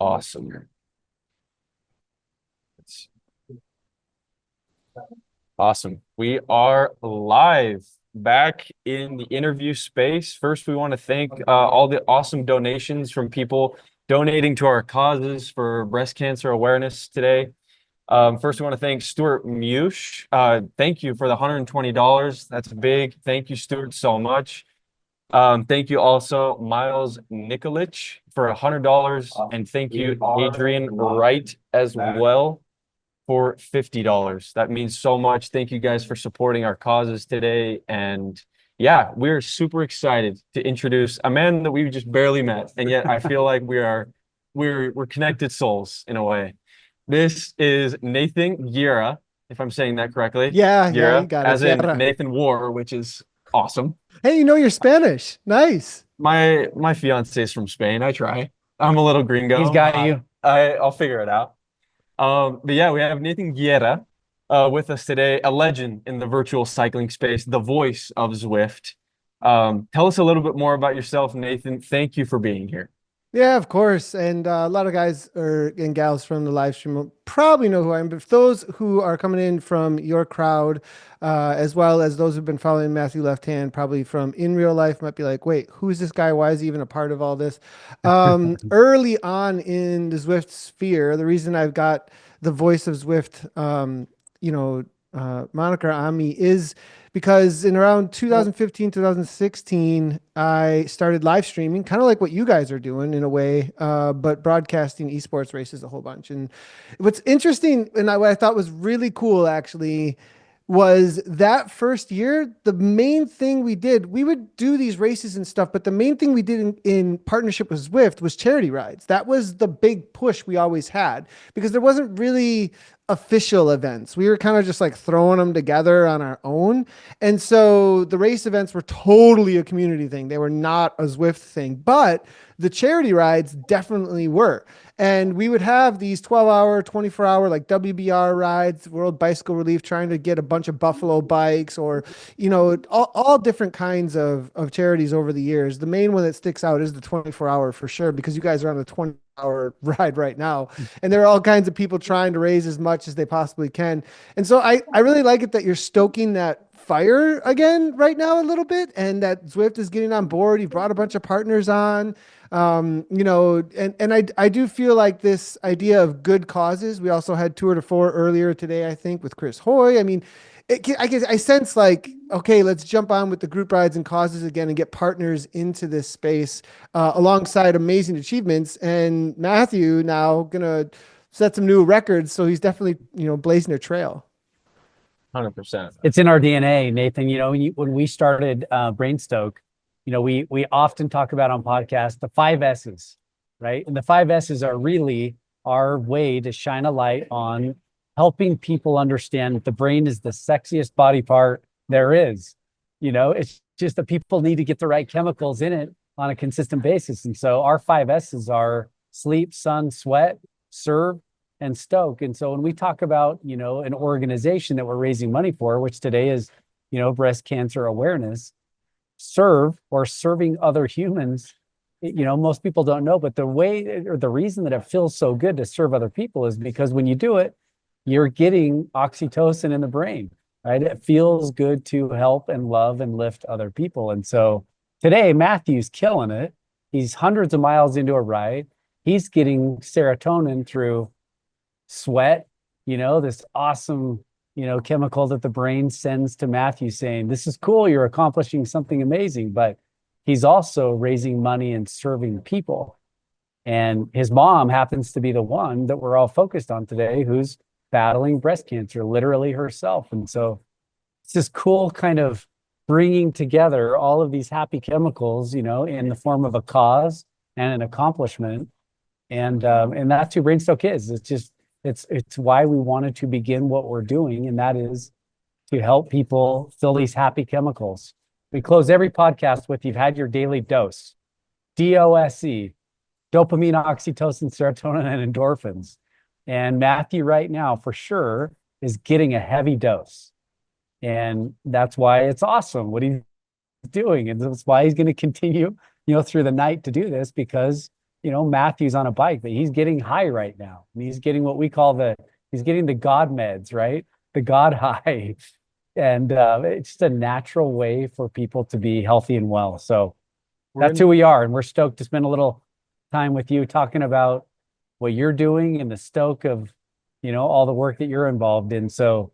Awesome. Awesome. We are live back in the interview space. First, we want to thank all the awesome donations from people donating to our causes for breast cancer awareness today. First, we want to thank Stuart Mush. Thank you for the $120. That's big. Thank you, Stuart, so much. Thank you also, Miles Nikolic, for $100. And thank you, Adrian Wright, as well, for $50. That means so much. Thank you guys for supporting our causes today. And yeah, we're super excited to introduce a man that we've just barely met. And yet I feel like we're connected souls in a way. This is Nathan Guerra, if I'm saying that correctly. Yeah, Guerra, you got it. as in Guerra. Nathan War, which is awesome. Hey, you know you're Spanish. Nice. My fiance is from Spain. I try. I'm a little gringo. He's got you. I'll figure it out. But yeah, we have Nathan Guerra with us today, a legend in the virtual cycling space, the voice of Zwift. Tell us a little bit more about yourself, Nathan. Thank you for being here. Yeah, of course. And a lot of guys and gals from the live stream will probably know who I am. But for those who are coming in from your crowd, as well as those who've been following Matthew Lefthand, probably from in real life, might be like, wait, who's this guy? Why is he even a part of all this? Early on in the Zwift sphere, the reason I've got the voice of Zwift, moniker on me is because in around 2015, 2016, I started live streaming, kind of like what you guys are doing in a way, but broadcasting esports races a whole bunch. And what's interesting and what I thought was really cool actually was that first year, the main thing we did, we would do these races and stuff, but the main thing we did in partnership with Zwift was charity rides. That was the big push we always had because there wasn't really official events. We were kind of just like throwing them together on our own. And so the race events were totally a community thing. They were not a Zwift thing, but the charity rides definitely were. And we would have these 12-hour, 24-hour like WBR rides, World Bicycle Relief, trying to get a bunch of Buffalo bikes or, all different kinds of charities over the years. The main one that sticks out is the 24-hour for sure, because you guys are on the 20-hour ride right now. And there are all kinds of people trying to raise as much as they possibly can. And so I really like it that you're stoking that fire again right now a little bit, and that Zwift is getting on board. You've brought a bunch of partners on. I do feel like this idea of good causes. We also had Tour de Four earlier today, I think, with Chris Hoy. I mean, I sense like, okay, let's jump on with the group rides and causes again and get partners into this space alongside amazing achievements. And Matthew now gonna set some new records, so he's definitely blazing a trail. 100%. It's in our DNA, Nathan. When we started Brainstoke, we often talk about on podcasts the 5 S's, right? And the 5 S's are really our way to shine a light on helping people understand that the brain is the sexiest body part there is. It's just that people need to get the right chemicals in it on a consistent basis. And so our 5 S's are sleep, sun, sweat, serve, and stoke. And so when we talk about, an organization that we're raising money for, which today is, breast cancer awareness, serve or serving other humans, most people don't know, but the way or the reason that it feels so good to serve other people is because when you do it, you're getting oxytocin in the brain, right? It feels good to help and love and lift other people. And so today, Matthew's killing it. He's hundreds of miles into a ride. He's getting serotonin through sweat, this awesome, chemical that the brain sends to Matthew saying, this is cool, you're accomplishing something amazing, but he's also raising money and serving people. And his mom happens to be the one that we're all focused on today, who's battling breast cancer, literally herself. And so it's this cool kind of bringing together all of these happy chemicals, in the form of a cause and an accomplishment. And that's who Brainstoke is. It's why we wanted to begin what we're doing, and that is to help people fill these happy chemicals. We close every podcast with, you've had your daily dose, DOSE, dopamine, oxytocin, serotonin, and endorphins. And Matthew right now, for sure, is getting a heavy dose. And that's why it's awesome what he's doing. And that's why he's going to continue, through the night to do this, because Matthew's on a bike, but he's getting high right now. And he's getting what we call he's getting the God meds, right? The God high. And it's just a natural way for people to be healthy and well. So that's who we are. And we're stoked to spend a little time with you talking about what you're doing and the stoke of, all the work that you're involved in. So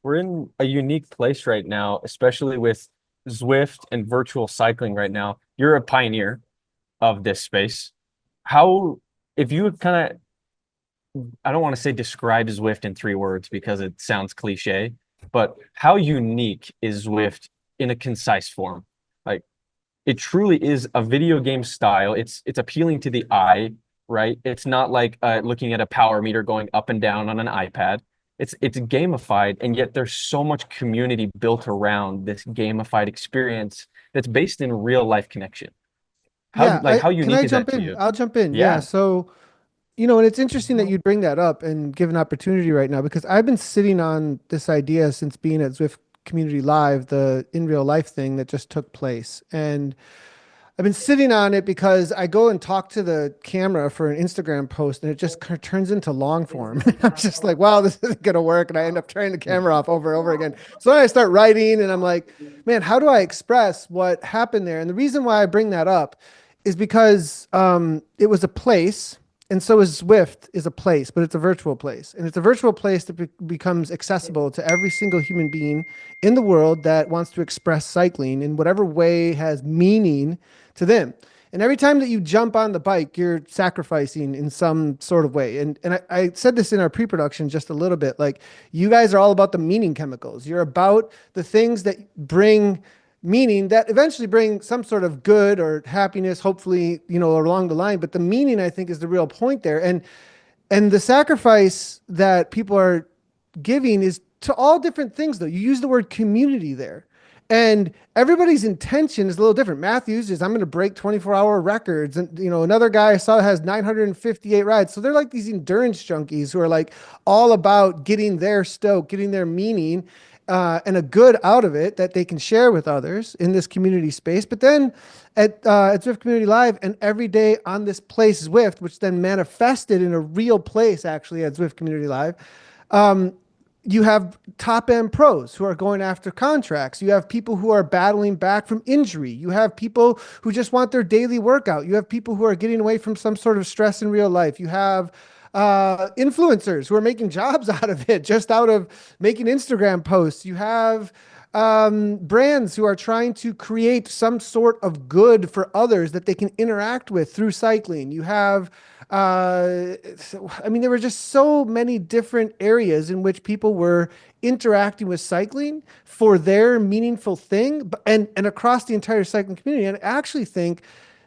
we're in a unique place right now, especially with Zwift and virtual cycling right now. You're a pioneer of this space. If you kind of, I don't want to say describe Zwift in 3 words because it sounds cliche, but how unique is Zwift in a concise form? Like, it truly is a video game style. It's appealing to the eye, right? It's not like looking at a power meter going up and down on an iPad. It's gamified, and yet there's so much community built around this gamified experience that's based in real life connection. How unique is that to you? I'll jump in. Yeah. So, and it's interesting that you'd bring that up and give an opportunity right now, because I've been sitting on this idea since being at Zwift Community Live, the in real life thing that just took place. And I've been sitting on it because I go and talk to the camera for an Instagram post and it just turns into long form. I'm just like, wow, this isn't going to work. And I end up turning the camera off over and over again. So then I start writing and I'm like, man, how do I express what happened there? And the reason why I bring that up is because it was a place. And so is Zwift is a place, but it's a virtual place. And it's a virtual place that becomes accessible to every single human being in the world that wants to express cycling in whatever way has meaning to them. And every time that you jump on the bike, you're sacrificing in some sort of way. And I said this in our pre-production just a little bit, like, you guys are all about the meaning chemicals. You're about the things that bring meaning, that eventually bring some sort of good or happiness, hopefully, along the line. But the meaning, I think, is the real point there. And the sacrifice that people are giving is to all different things, though. You use the word community there. And everybody's intention is a little different. Matthew's is, I'm going to break 24-hour records. And, another guy I saw has 958 rides. So they're like these endurance junkies who are like all about getting their stoke, getting their meaning, and a good out of it that they can share with others in this community space. But then at Zwift Community Live and every day on this place Zwift, which then manifested in a real place actually at Zwift Community Live, you have top-end pros who are going after contracts. You have people who are battling back from injury. You have people who just want their daily workout. You have people who are getting away from some sort of stress in real life. You have influencers who are making jobs out of it, just out of making Instagram posts. You have brands who are trying to create some sort of good for others that they can interact with through cycling. You have there were just so many different areas in which people were interacting with cycling for their meaningful thing, and across the entire cycling community. And I actually think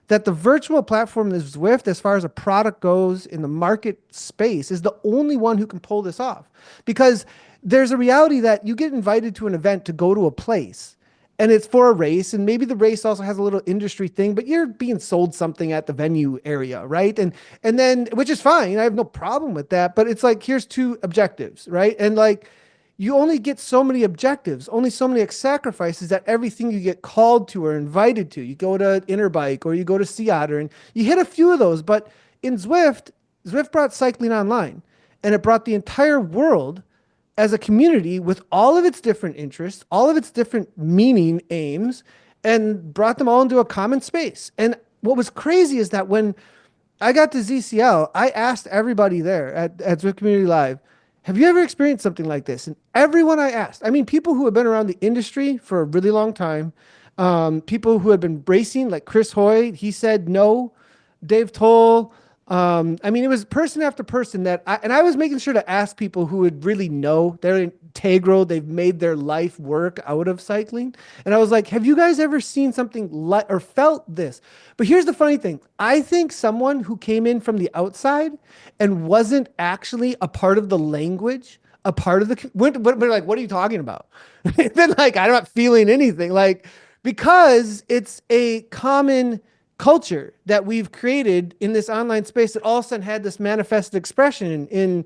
that the virtual platform that Zwift, as far as a product goes in the market space, is the only one who can pull this off. Because there's a reality that you get invited to an event to go to a place, and it's for a race, and maybe the race also has a little industry thing, but you're being sold something at the venue area, right? And then, which is fine, I have no problem with that, but it's like, here's 2 objectives, right? And like, you only get so many objectives, only so many sacrifices that everything you get called to or invited to. You go to Interbike or you go to Sea Otter and you hit a few of those, but in Zwift brought cycling online, and it brought the entire world as a community with all of its different interests, all of its different meaning aims, and brought them all into a common space. And what was crazy is that when I got to ZCL, I asked everybody there at Zwift Community Live, have you ever experienced something like this? And everyone I asked, people who have been around the industry for a really long time, people who had been racing, like Chris Hoy, he said no. Dave Toll, it was person after person I was making sure to ask people who would really know. They're integral. They've made their life work out of cycling. And I was like, have you guys ever seen something like or felt this? But here's the funny thing. I think someone who came in from the outside and wasn't actually a part of the language, a part of the, but like, what are you talking about? Then like, I'm not feeling anything, like, because it's a common culture that we've created in this online space that all of a sudden had this manifested expression in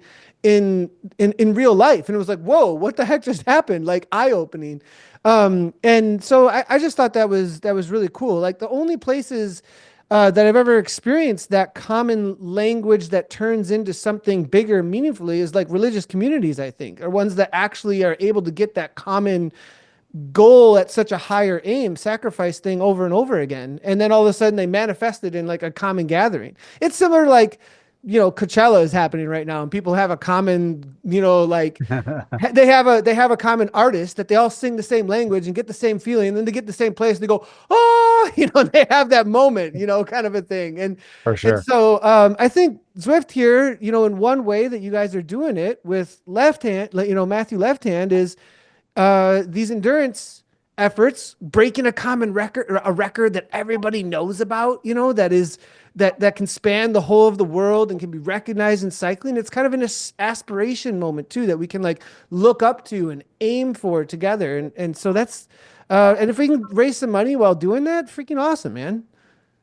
real life. And it was like, whoa, what the heck just happened? Like, eye-opening. And so I just thought that was really cool. Like, the only places that I've ever experienced that common language that turns into something bigger meaningfully is like religious communities, I think, are ones that actually are able to get that common goal at such a higher aim, sacrifice thing over and over again. And then all of a sudden they manifest it in like a common gathering. It's similar to like, Coachella is happening right now and people have a common, like they have a common artist that they all sing the same language and get the same feeling. And then they get the same place and they go, oh, they have that moment, kind of a thing. And, For sure. and so I think Zwift here, in one way that you guys are doing it with Lefthand, Matthew Lefthand is, these endurance efforts breaking a common record, a record that everybody knows about, that can span the whole of the world and can be recognized in cycling. It's kind of an aspiration moment too, that we can like look up to and aim for together. And so that's, and if we can raise some money while doing that, freaking awesome, man.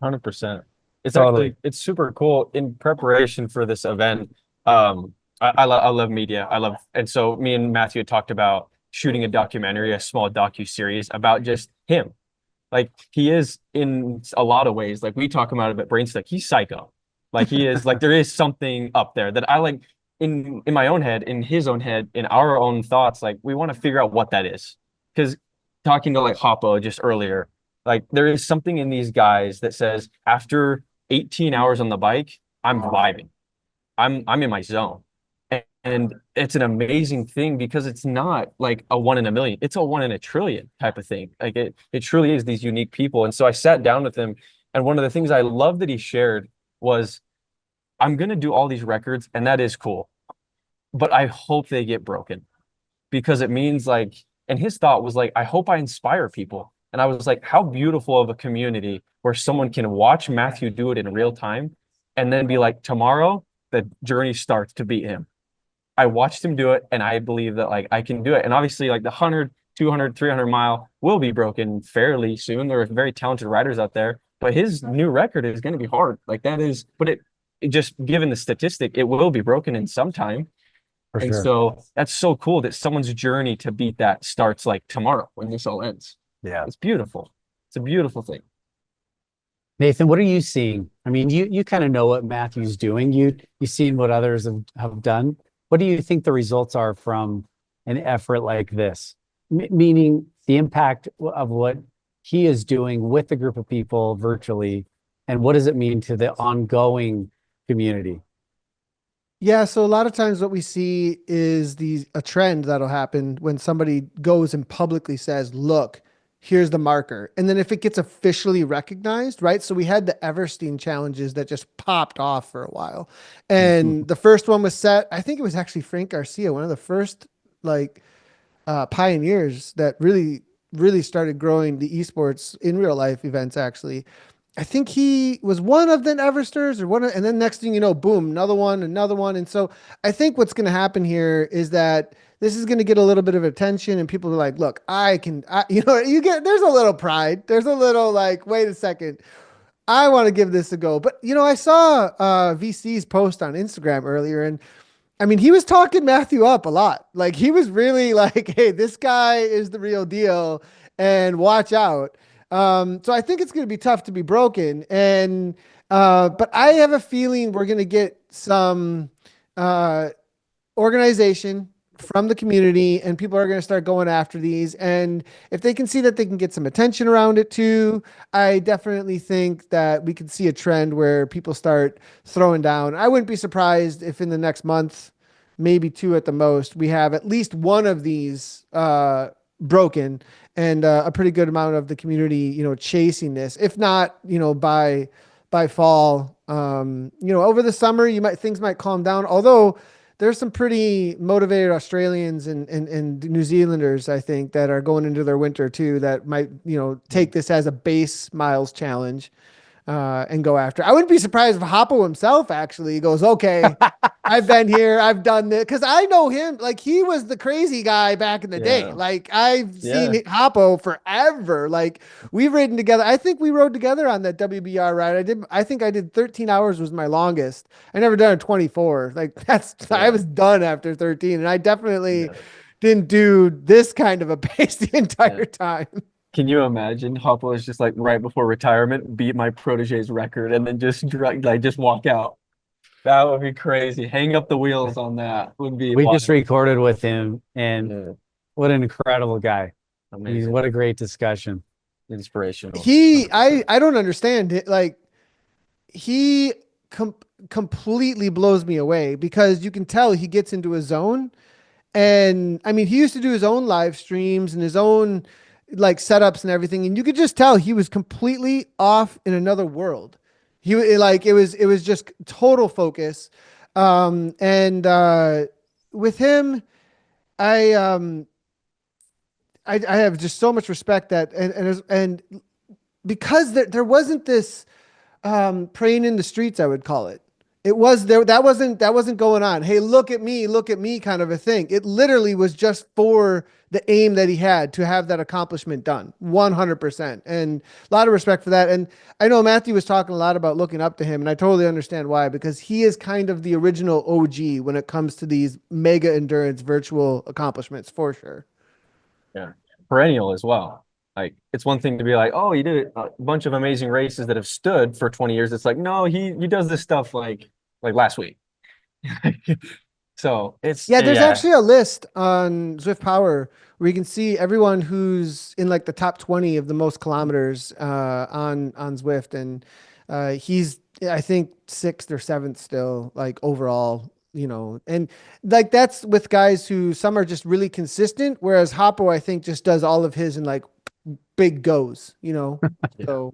100%. It's Totally. actually, it's super cool in preparation for this event. I love media. And so me and Matthew had talked about shooting a documentary, a small docu-series about just him. Like he is in a lot of ways, like we talk about it at Brainstick, he's psycho. Like he is like, there is something up there that I like in my own head, in his own head, in our own thoughts. Like we want to figure out what that is. Because talking to like Hoppo just earlier, like there is something in these guys that says after 18 hours on the bike, I'm vibing. I'm in my zone. And it's an amazing thing because it's not like a 1 in a million. It's a 1 in a trillion type of thing. Like it truly is these unique people. And so I sat down with him, and one of the things I love that he shared was, I'm going to do all these records, and that is cool, but I hope they get broken, because it means like, and his thought was like, I hope I inspire people. And I was like, how beautiful of a community where someone can watch Matthew do it in real time and then be like, tomorrow the journey starts to beat him. I watched him do it, and I believe that like I can do it. And obviously like the 100, 200, 300 mile will be broken fairly soon. There are very talented riders out there, but his new record is going to be hard. Like that is, but it just given the statistic, it will be broken in some time. For And sure. so that's so cool that someone's journey to beat that starts like tomorrow when this all ends. Yeah. It's beautiful. It's a beautiful thing. Nathan, what are you seeing? I mean, you kind of know what Matthew's doing. You've seen what others have done. What do you think the results are from an effort like this? Meaning the impact of what he is doing with a group of people virtually, and what does it mean to the ongoing community? Yeah, so a lot of times what we see is a trend that'll happen when somebody goes and publicly says, look, here's the marker. And then if it gets officially recognized, right? So we had the Everstein challenges that just popped off for a while. And the first one was set, I think it was actually Frank Garcia, one of the first like pioneers that really, really started growing the esports in real life events, actually. I think he was one of the Eversters and then next thing you know, boom, another one. And so I think what's going to happen here is that this is going to get a little bit of attention, and people are like, look, there's a little pride. There's a little like, wait a second, I want to give this a go. But, I saw VC's post on Instagram earlier, and I mean, he was talking Matthew up a lot. Like he was really like, hey, this guy is the real deal and watch out. So I think it's going to be tough to be broken. And, but I have a feeling we're going to get some, organization from the community, and people are going to start going after these. And if they can see that they can get some attention around it too, I definitely think that we could see a trend where people start throwing down. I wouldn't be surprised if in the next month, maybe 2 at the most, we have at least one of these, broken, and a pretty good amount of the community, chasing this. If not, by fall, over the summer, things might calm down. Although there's some pretty motivated Australians and New Zealanders, I think, that are going into their winter too, that might, take this as a base miles challenge. And go after. I wouldn't be surprised if Hoppo himself actually goes, okay, I've been here, I've done this. Cause I know him, like he was the crazy guy back in the day. Like I've seen Hoppo forever. Like we've ridden together. I think we rode together on that WBR ride. I think I did 13 hours was my longest. I never done a 24. Like I was done after 13, and I definitely didn't do this kind of a pace the entire time. Can you imagine Hoppo is just like right before retirement, beat my protege's record, and then just just walk out? That would be crazy. Hang up the wheels on that would be We just wild. recorded with him, and Yeah, what an incredible guy. amazing. What a great discussion. Inspirational. I don't understand it. Like he completely blows me away because you can tell he gets into his zone. And I mean, he used to do his own live streams and his own like setups and everything. And you could just tell he was completely off in another world. Like, it was just total focus. And with him, I, um, I have just so much respect that, and because there wasn't this, praying in the streets, I would call it. It was there. That wasn't going on. Hey, look at me kind of a thing. It literally was just for the aim that he had to have that accomplishment done 100%. And a lot of respect for that. And I know Matthew was talking a lot about looking up to him, and I totally understand why, because he is kind of the original OG when it comes to these mega endurance virtual accomplishments, for sure. Yeah, perennial as well. Like, it's one thing to be like, oh, he did a bunch of amazing races that have stood for 20 years. It's like, no, he does this stuff like last week. So it's There's actually a list on Zwift Power where you can see everyone who's in like the top 20 of the most kilometers on Zwift, and he's, I think, 6th or 7th still, like, overall, and like that's with guys who some are just really consistent, whereas Hoppo, I think, just does all of his in like big goes, so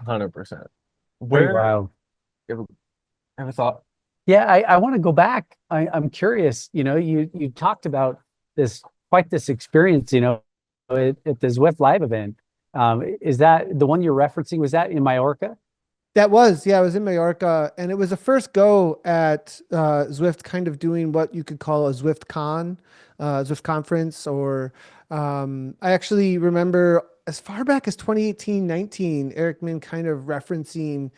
100%. Pretty wild. Ever thought? Yeah, I want to go back. I'm curious, you talked about quite this experience, at the Zwift live event. Is that the one you're referencing? Was that in Mallorca? That was, I was in Mallorca, and it was the first go at Zwift kind of doing what you could call a Zwift Zwift conference, or I actually remember as far back as 2018-19, Eric Min kind of referencing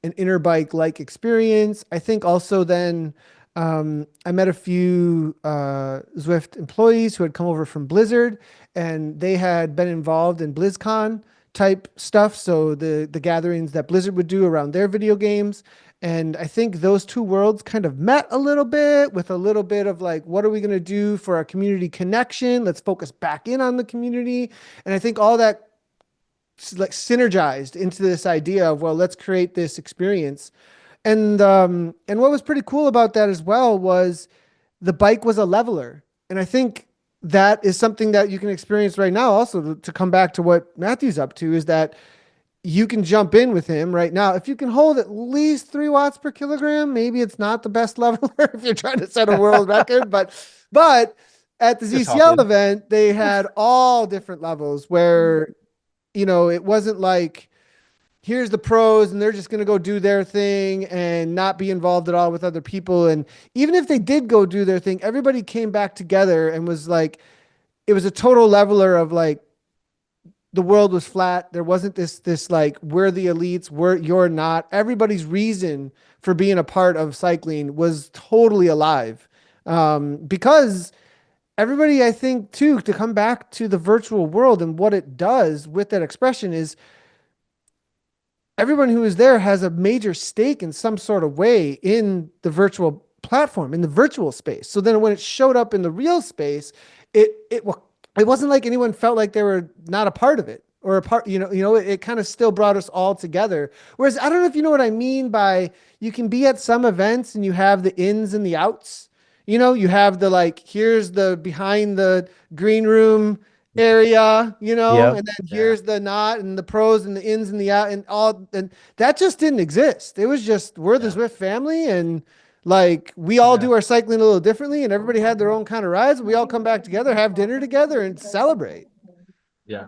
an Interbike-like experience. I think also then I met a few Zwift employees who had come over from Blizzard, and they had been involved in BlizzCon type stuff. So the gatherings that Blizzard would do around their video games. And I think those two worlds kind of met a little bit with a little bit of like, what are we going to do for our community connection? Let's focus back in on the community. And I think all that like synergized into this idea of, well, let's create this experience. And what was pretty cool about that as well was the bike was a leveler. And I think that is something that you can experience right now. Also, to come back to what Matthew's up to, is that you can jump in with him right now. If you can hold at least 3 watts per kilogram, maybe it's not the best leveler if you're trying to set a world record, but at the ZCL event, they had all different levels where, it wasn't like, here's the pros and they're just going to go do their thing and not be involved at all with other people. And even if they did go do their thing, everybody came back together and was like, it was a total leveler of like, the world was flat. There wasn't this like, we're the elites, you're not. Everybody's reason for being a part of cycling was totally alive. Because everybody, I think too, to come back to the virtual world and what it does with that expression is, everyone who is there has a major stake in some sort of way in the virtual platform, in the virtual space. So then when it showed up in the real space, it wasn't like anyone felt like they were not a part of it or a part, it kind of still brought us all together. Whereas I don't know if you know what I mean by, you can be at some events and you have the ins and the outs, you have the, like, here's the behind the green room area, Yep. and then here's the not and the pros and the ins and the out and all, and that just didn't exist. It was just, we're the Zwift family, and like, we all do our cycling a little differently, and everybody had their own kind of rides. We all come back together, have dinner together, and celebrate. Yeah.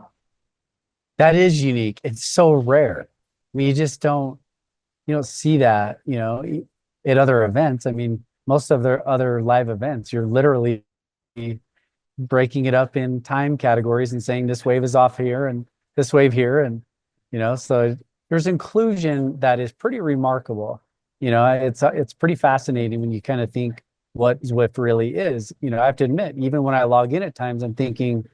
That is unique. It's so rare. I mean, you don't see that, at other events. I mean, most of their other live events, you're literally breaking it up in time categories and saying this wave is off here and this wave here. And, so there's inclusion that is pretty remarkable. It's pretty fascinating when you kind of think what Zwift really is. I have to admit, even when I log in at times, I'm thinking,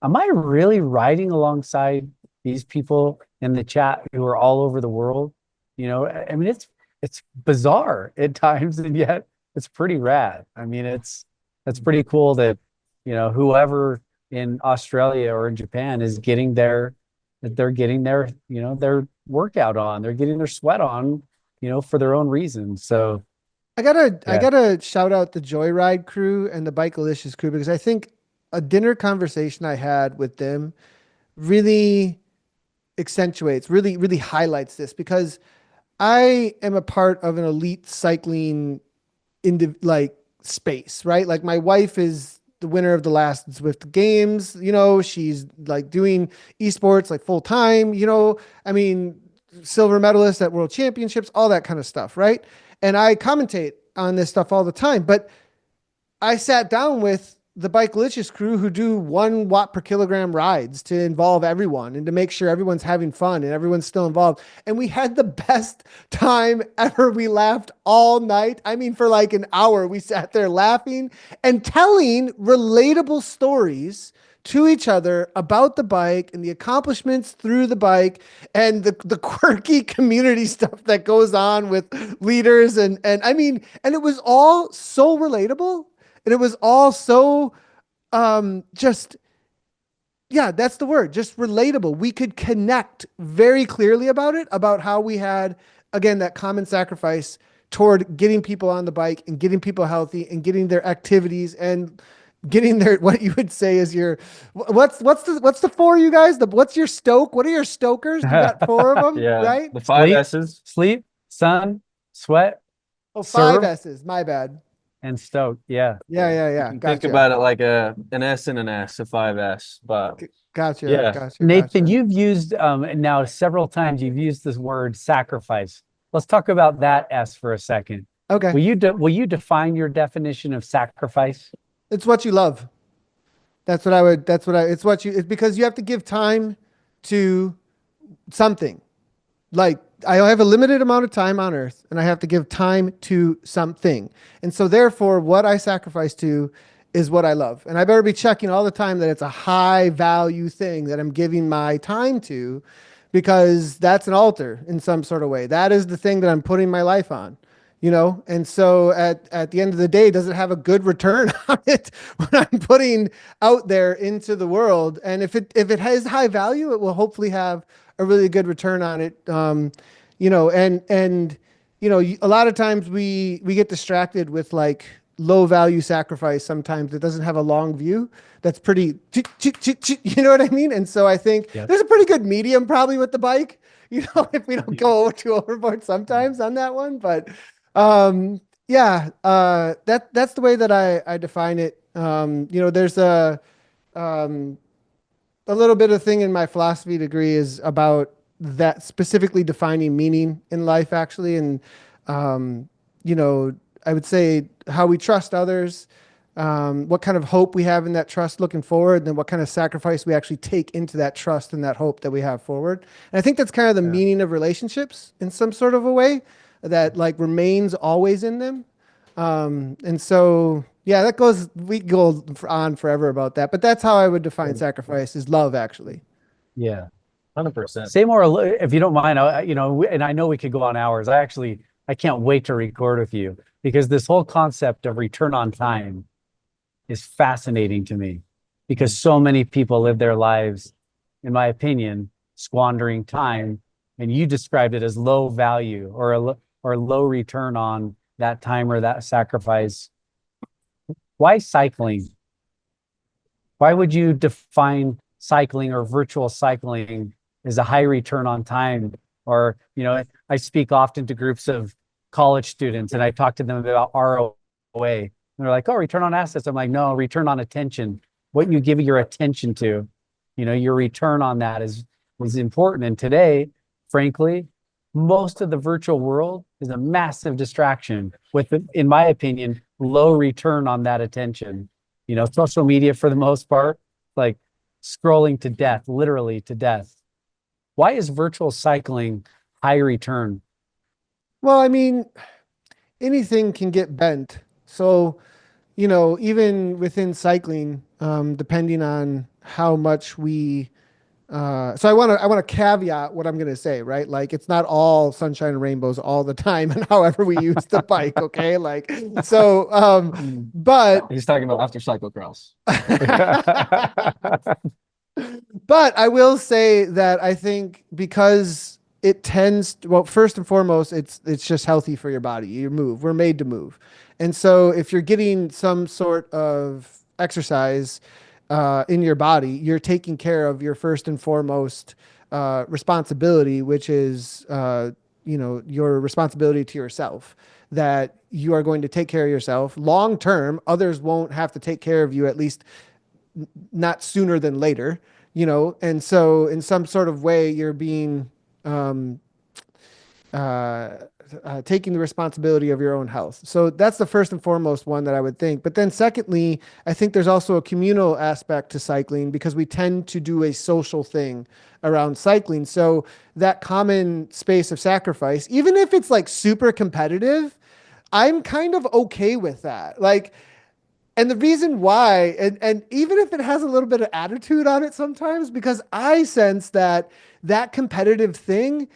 am I really riding alongside these people in the chat who are all over the world? You know, I mean, it's bizarre at times, and yet it's pretty rad. I mean, it's pretty cool that, you know, whoever in Australia or in Japan is getting they're getting their, you know, their workout on, they're getting their sweat on, you know, for their own reasons. So I yeah. gotta shout out the Joyride crew and the Bikelicious crew, because I think a dinner conversation I had with them really accentuates, really highlights this, because I am a part of an elite cycling like space, right? Like my wife is the winner of the last Zwift games, you know, she's like doing esports like full time, you know, I mean, silver medalist at world championships, all that kind of stuff, right? And I commentate on this stuff all the time, but I sat down with the Bikelicious crew who do 1 watt per kilogram rides to involve everyone and to make sure everyone's having fun and everyone's still involved. And we had the best time ever. We laughed all night. I mean, for like an hour, we sat there laughing and telling relatable stories to each other about the bike and the accomplishments through the bike and the quirky community stuff that goes on with leaders. And I mean, and it was all so relatable. And it was all so just, yeah, that's the word, just relatable. We could connect very clearly about it, about how we had, again, that common sacrifice toward getting people on the bike and getting people healthy and getting their activities and getting their, what you would say is your, what's the 4 you guys? What's your stoke? What are your stokers? You got 4 of them, Yeah, right? the 5 Sleep, S's. sleep, sun, sweat, Oh, serve, 5 S's. My bad. and stoke. Yeah. Yeah. Think Gotcha. about it like an S and an S, a 5S. But Gotcha. yeah. Gotcha. Nathan, Gotcha. you've used now several times you've used this word sacrifice. Let's talk about that S for a second. Okay. Will you define your definition of sacrifice? It's what you love. It's because you have to give time to something. Like I have a limited amount of time on earth and I have to give time to something. And so therefore what I sacrifice to is what I love. And I better be checking all the time that it's a high value thing that I'm giving my time to, because that's an altar in some sort of way. That is the thing that I'm putting my life on. You know, and so at the end of the day, does it have a good return on it when I'm putting out there into the world? And if it has high value, it will hopefully have a really good return on it. You know, and you know, a lot of times we get distracted with like low value sacrifice. Sometimes it doesn't have a long view. That's pretty, you know what I mean? And so I think there's a pretty good medium probably with the bike. You know, if we don't go too overboard sometimes on that one, but. That's the way that I define it. You know, there's a little bit of thing in my philosophy degree is about that, specifically defining meaning in life, actually. And, you know, I would say how we trust others, what kind of hope we have in that trust looking forward, and then what kind of sacrifice we actually take into that trust and that hope that we have forward. And I think that's kind of the meaning of relationships in some sort of a way that like remains always in them. And so, yeah, we go on forever about that, but that's how I would define sacrifice, is love, actually. Yeah. 100%. Say more, if you don't mind. You know, and I know we could go on hours. I can't wait to record with you, because this whole concept of return on time is fascinating to me, because so many people live their lives, in my opinion, squandering time. And you described it as low value or low return on that time or that sacrifice. Why cycling? Why would you define cycling or virtual cycling as a high return on time? Or, you know, I speak often to groups of college students and I talk to them about ROA. And they're like, oh, return on assets. I'm like, no, return on attention. What you give your attention to, you know, your return on that is important. And today, frankly, most of the virtual world is a massive distraction with, in my opinion, low return on that attention. You know, social media for the most part, like scrolling to death, literally to death. Why is virtual cycling high return? Well, I mean, anything can get bent. So, you know, even within cycling, depending on how much we so I want to caveat what I'm going to say, right? Like it's not all sunshine and rainbows all the time and however we use the bike, okay? Like so but He's talking about after cyclocross. but I will say that I think because it tends to, well, first and foremost, it's just healthy for your body. You move. We're made to move. And so if you're getting some sort of exercise in your body, you're taking care of your first and foremost responsibility, which is your responsibility to yourself, that you are going to take care of yourself long term. Others won't have to take care of you, at least not sooner than later, and so in some sort of way you're being taking the responsibility of your own health. So that's the first and foremost one that I would think. But then secondly, I think there's also a communal aspect to cycling because we tend to do a social thing around cycling. So that common space of sacrifice, even if it's like super competitive, I'm kind of okay with that. Like, and the reason why, and even if it has a little bit of attitude on it sometimes, because I sense that competitive thing,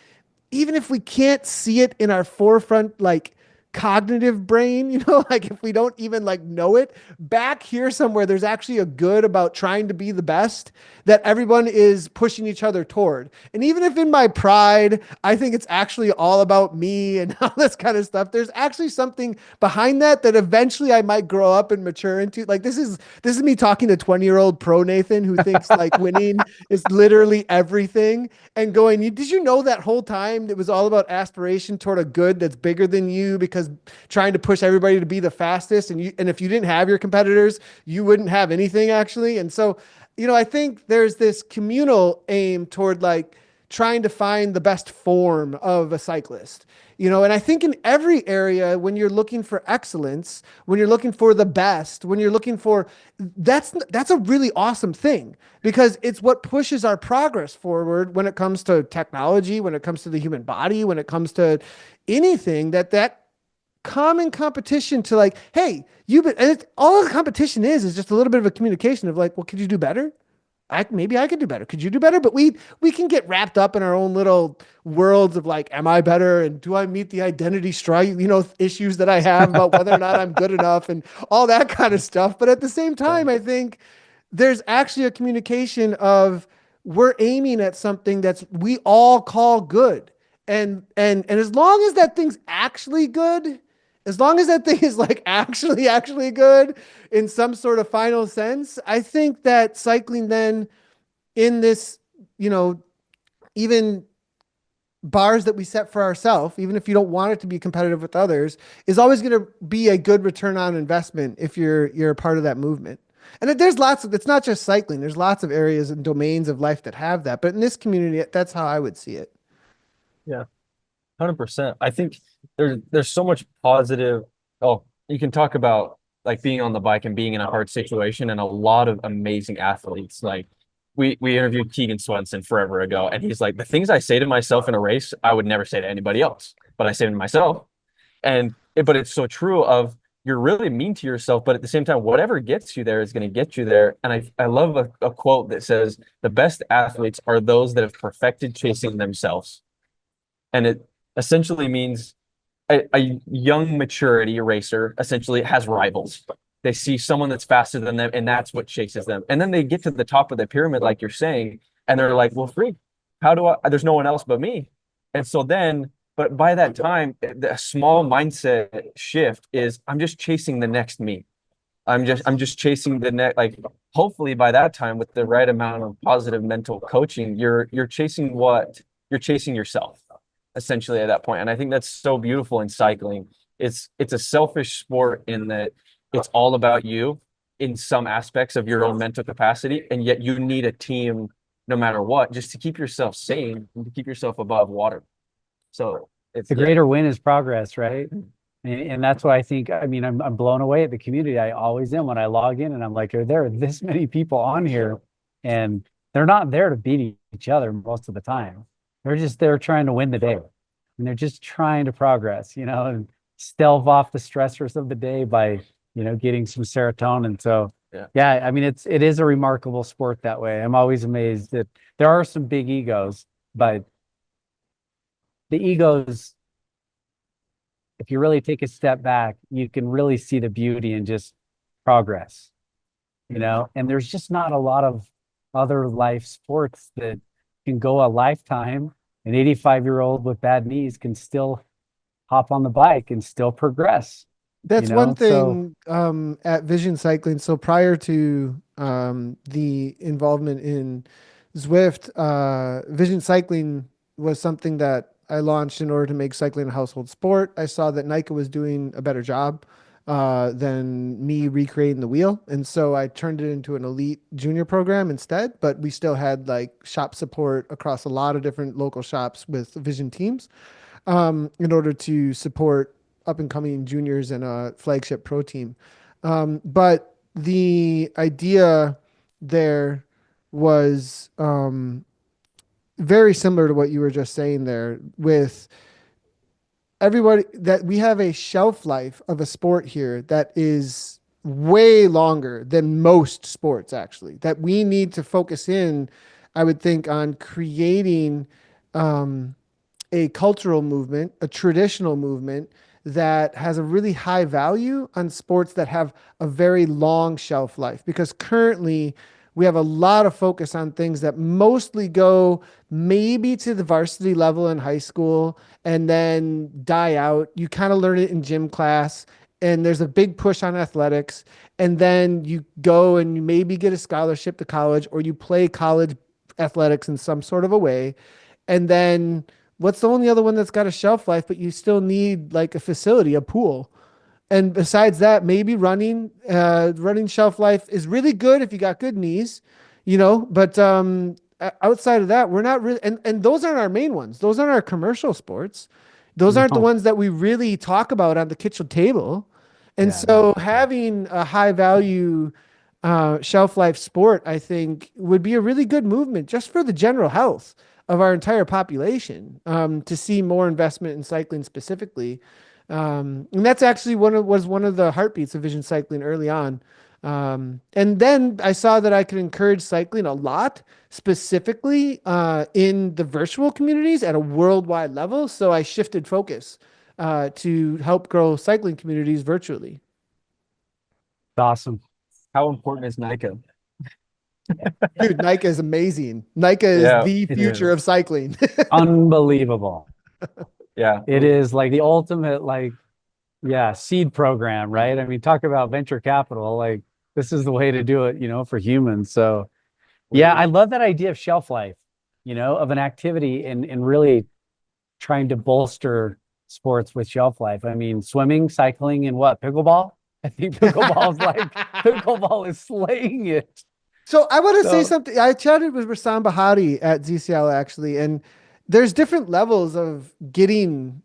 even if we can't see it in our forefront, like cognitive brain, like if we don't even like know it, back here somewhere, there's actually a good about trying to be the best that everyone is pushing each other toward. And even if in my pride, I think it's actually all about me and all this kind of stuff, there's actually something behind that eventually I might grow up and mature into. Like this is me talking to 20-year-old pro Nathan who thinks like winning is literally everything, and going, did you know that whole time it was all about aspiration toward a good that's bigger than you, because trying to push everybody to be the fastest, and if you didn't have your competitors, you wouldn't have anything actually. And so, I think there's this communal aim toward like trying to find the best form of a cyclist, and I think in every area, when you're looking for excellence, when you're looking for the best, when you're looking for, that's a really awesome thing, because it's what pushes our progress forward when it comes to technology, when it comes to the human body, when it comes to anything, that common competition to like, hey, all the competition is just a little bit of a communication of like, well, could you do better? Maybe I could do better. Could you do better? But we can get wrapped up in our own little worlds of like, am I better? And do I meet the identity issues that I have about whether or not I'm good enough and all that kind of stuff. But at the same time, I think there's actually a communication of we're aiming at something that's we all call good. And as long as that thing's actually good, as long as that thing is like actually good in some sort of final sense, I think that cycling then in this, even bars that we set for ourselves, even if you don't want it to be competitive with others, is always going to be a good return on investment if you're a part of that movement. And there's it's not just cycling. There's lots of areas and domains of life that have that. But in this community, that's how I would see it. Yeah, 100%. I think there's so much positive. Oh, you can talk about like being on the bike and being in a hard situation, and a lot of amazing athletes. Like we interviewed Keegan Swenson forever ago, and he's like, the things I say to myself in a race, I would never say to anybody else, but I say them to myself. But it's so true of you're really mean to yourself, but at the same time, whatever gets you there is going to get you there. And I love a quote that says, the best athletes are those that have perfected chasing themselves. And it essentially means a young maturity racer essentially has rivals. They see someone that's faster than them, and that's what chases them. And then they get to the top of the pyramid, like you're saying, and they're like, well, freak, there's no one else but me. And so then, but by that time, the small mindset shift is I'm just chasing the next me. I'm just chasing the next, like, hopefully by that time with the right amount of positive mental coaching, you're chasing yourself essentially at that point. And I think that's so beautiful in cycling. It's a selfish sport in that it's all about you in some aspects of your own mental capacity, and yet you need a team no matter what, just to keep yourself sane and to keep yourself above water. So it's the greater win is progress, right? And that's why I think, I mean, I'm blown away at the community. I always am when I log in, and I'm like, there are this many people on here, and they're not there to beat each other most of the time. They're just there trying to win the day. And they're just trying to progress, and stave off the stressors of the day by, getting some serotonin. So Yeah, I mean it is a remarkable sport that way. I'm always amazed that there are some big egos, but the egos, if you really take a step back, you can really see the beauty in just progress, and there's just not a lot of other life sports that can go a lifetime. An 85-year-old with bad knees can still hop on the bike and still progress. That's one So thing at Vision Cycling. So prior to the involvement in Zwift, Vision Cycling was something that I launched in order to make cycling a household sport. I saw that Nike was doing a better job than me recreating the wheel. And so I turned it into an elite junior program instead, but we still had like shop support across a lot of different local shops with Vision teams in order to support up and coming juniors and a flagship pro team. But the idea there was very similar to what you were just saying there with everybody, that we have a shelf life of a sport here that is way longer than most sports, actually, that we need to focus in, I would think, on creating a cultural movement, a traditional movement that has a really high value on sports that have a very long shelf life. Because currently we have a lot of focus on things that mostly go maybe to the varsity level in high school and then die out. You kind of learn it in gym class, and there's a big push on athletics. And then you go and you maybe get a scholarship to college, or you play college athletics in some sort of a way. And then what's the only other one that's got a shelf life, but you still need like a facility, a pool? And besides that, maybe running shelf life is really good if you got good knees, but outside of that, we're not really, and those aren't our main ones. Those aren't our commercial sports. Those aren't the ones that we really talk about on the kitchen table. And so having a high value shelf life sport, I think, would be a really good movement just for the general health of our entire population, to see more investment in cycling specifically. And that's actually was one of the heartbeats of Vision Cycling early on. And then I saw that I could encourage cycling a lot, specifically in the virtual communities at a worldwide level. So I shifted focus to help grow cycling communities virtually. awesome. How important is Nike? Dude, Nike is amazing. Nike is the future of cycling. Unbelievable. Yeah. It is like the ultimate, seed program, right? I mean, talk about venture capital. Like, this is the way to do it, for humans. So, yeah, I love that idea of shelf life, of an activity and really trying to bolster sports with shelf life. I mean, swimming, cycling, and what? Pickleball? I think pickleball is slaying it. So I want to say something. I chatted with Rassam Bahati at ZCL actually, and there's different levels of getting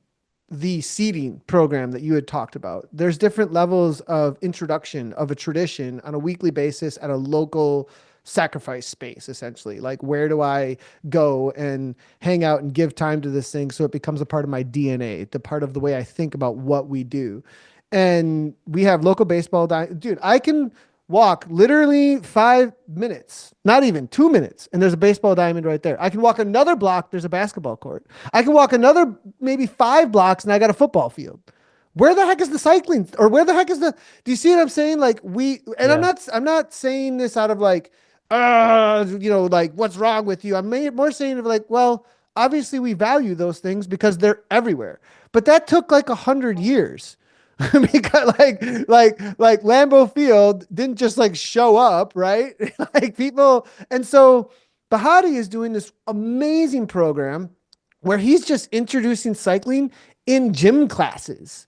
the seeding program that you had talked about. There's different levels of introduction of a tradition on a weekly basis at a local sacrifice space, essentially. Like, where do I go and hang out and give time to this thing so it becomes a part of my DNA, the part of the way I think about what we do. And we have local baseball. Dude, I can walk literally 5 minutes, not even 2 minutes, and there's a baseball diamond right there. I can walk another block, there's a basketball court. I can walk another maybe 5 blocks, and I got a football field. Where the heck is the cycling? Or where the heck is do you see what I'm saying? Like, I'm not saying this out of like, like, what's wrong with you? I'm more saying of like, well, obviously we value those things because they're everywhere. But that took like 100 years. Because like Lambeau Field didn't just like show up, right? Like people, and so Bahati is doing this amazing program where he's just introducing cycling in gym classes,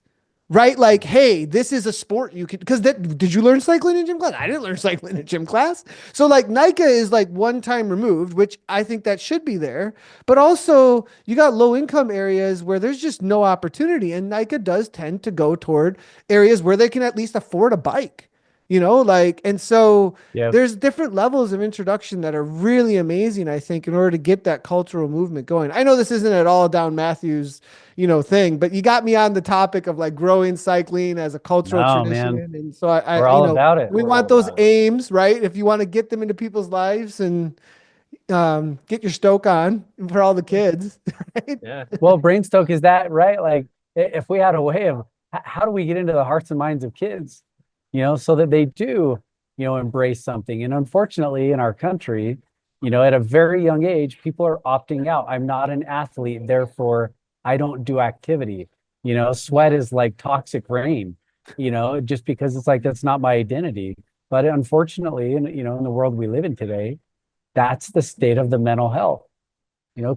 right? Like, hey, this is a sport you could, because did you learn cycling in gym class? I didn't learn cycling in gym class. So like NICA is like one time removed, which I think that should be there. But also you got low income areas where there's just no opportunity. And NICA does tend to go toward areas where they can at least afford a bike. like, and so Yeah. there's different levels of introduction that are really amazing, I think, in order to get that cultural movement going. I know this isn't at all down Matthew's, thing, but you got me on the topic of like growing cycling as a cultural No, tradition. man. And so I We're all about it. we We're want all those about it. aims, right? If you want to get them into people's lives and get your stoke on for all the kids, right? Yeah. Well, Brainstoke is that, right? Like if we had a way of how do we get into the hearts and minds of kids, so that they do, embrace something. And unfortunately in our country, at a very young age, people are opting out. I'm not an athlete, therefore I don't do activity. Sweat is like toxic rain, just because it's like that's not my identity. But unfortunately, in the world we live in today, that's the state of the mental health.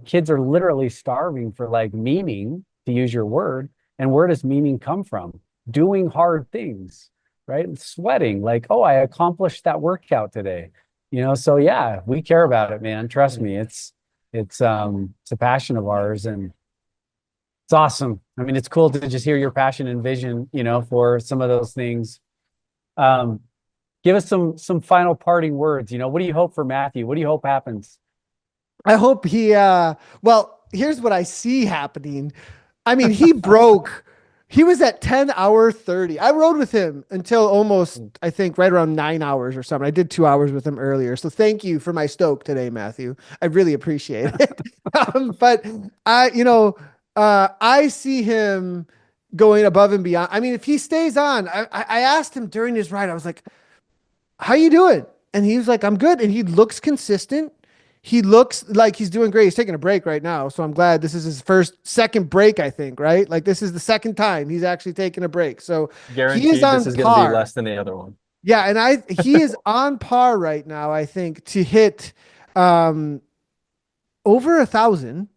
Kids are literally starving for like meaning, to use your word. And where does meaning come from? Doing hard things, right? Sweating, like, oh, I accomplished that workout today. So yeah, we care about it, man. Trust me. It's a passion of ours, and it's awesome. I mean, it's cool to just hear your passion and vision, for some of those things. Give us some final parting words. What do you hope for Matthew? What do you hope happens? I hope well, here's what I see happening. I mean, he was at 10-hour 30. I rode with him until almost, I think, right around 9 hours or something. I did 2 hours with him earlier. So thank you for my stoke today, Matthew. I really appreciate it. But I see him going above and beyond. I mean, if he stays on, I asked him during his ride, I was like, how you doing? And he was like, I'm good. And he looks consistent. He looks like he's doing great. He's taking a break right now. So I'm glad this is his second break, I think, right? Like this is the second time he's actually taking a break. So Guaranteed he is on this is going to be par. less than the other one. Yeah. And he is on par right now, I think, to hit over 1,000.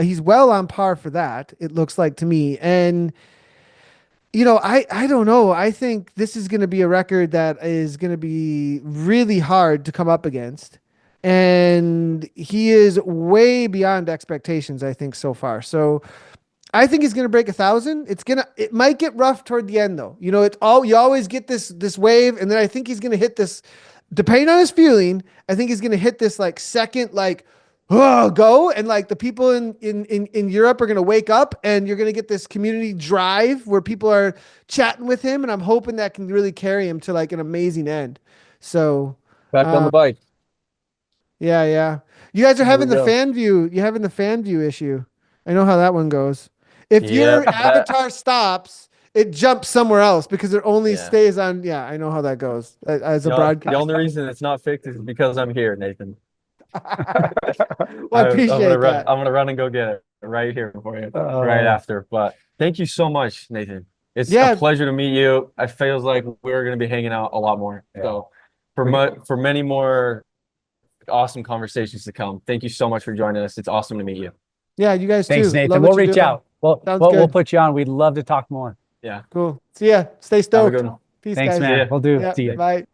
He's well on par for that. It looks like to me. And I don't know. I think this is going to be a record that is going to be really hard to come up against. And he is way beyond expectations, I think, so far. So I think he's going to break 1,000. It might get rough toward the end though. You always get this wave. And then I think he's going to hit this, depending on his feeling, I think he's going to hit this like second, like, oh, go. And like the people in Europe are going to wake up and you're going to get this community drive where people are chatting with him. And I'm hoping that can really carry him to like an amazing end. So back on the bike. Yeah. Yeah. You guys are There having we the go. fan view. You're having the fan view issue. I know how that one goes. If your avatar stops, it jumps somewhere else because it only stays on. Yeah. I know how that goes as a broadcast. The only reason it's not fixed is because I'm here, Nathan. Well, I appreciate that. I'm gonna run and go get it right here for you, right after. But thank you so much, Nathan. It's a pleasure to meet you. It feels like we're gonna be hanging out a lot more. Yeah. So for many more awesome conversations to come. Thank you so much for joining us. It's awesome to meet you. Yeah, you guys Thanks, too. Nathan. Love We'll what you're reach doing. out. We'll put you on. We'd love to talk more. Yeah. Cool. See ya. Stay stoked. Peace, Thanks, guys. man. We'll do. Yeah, See ya. Bye.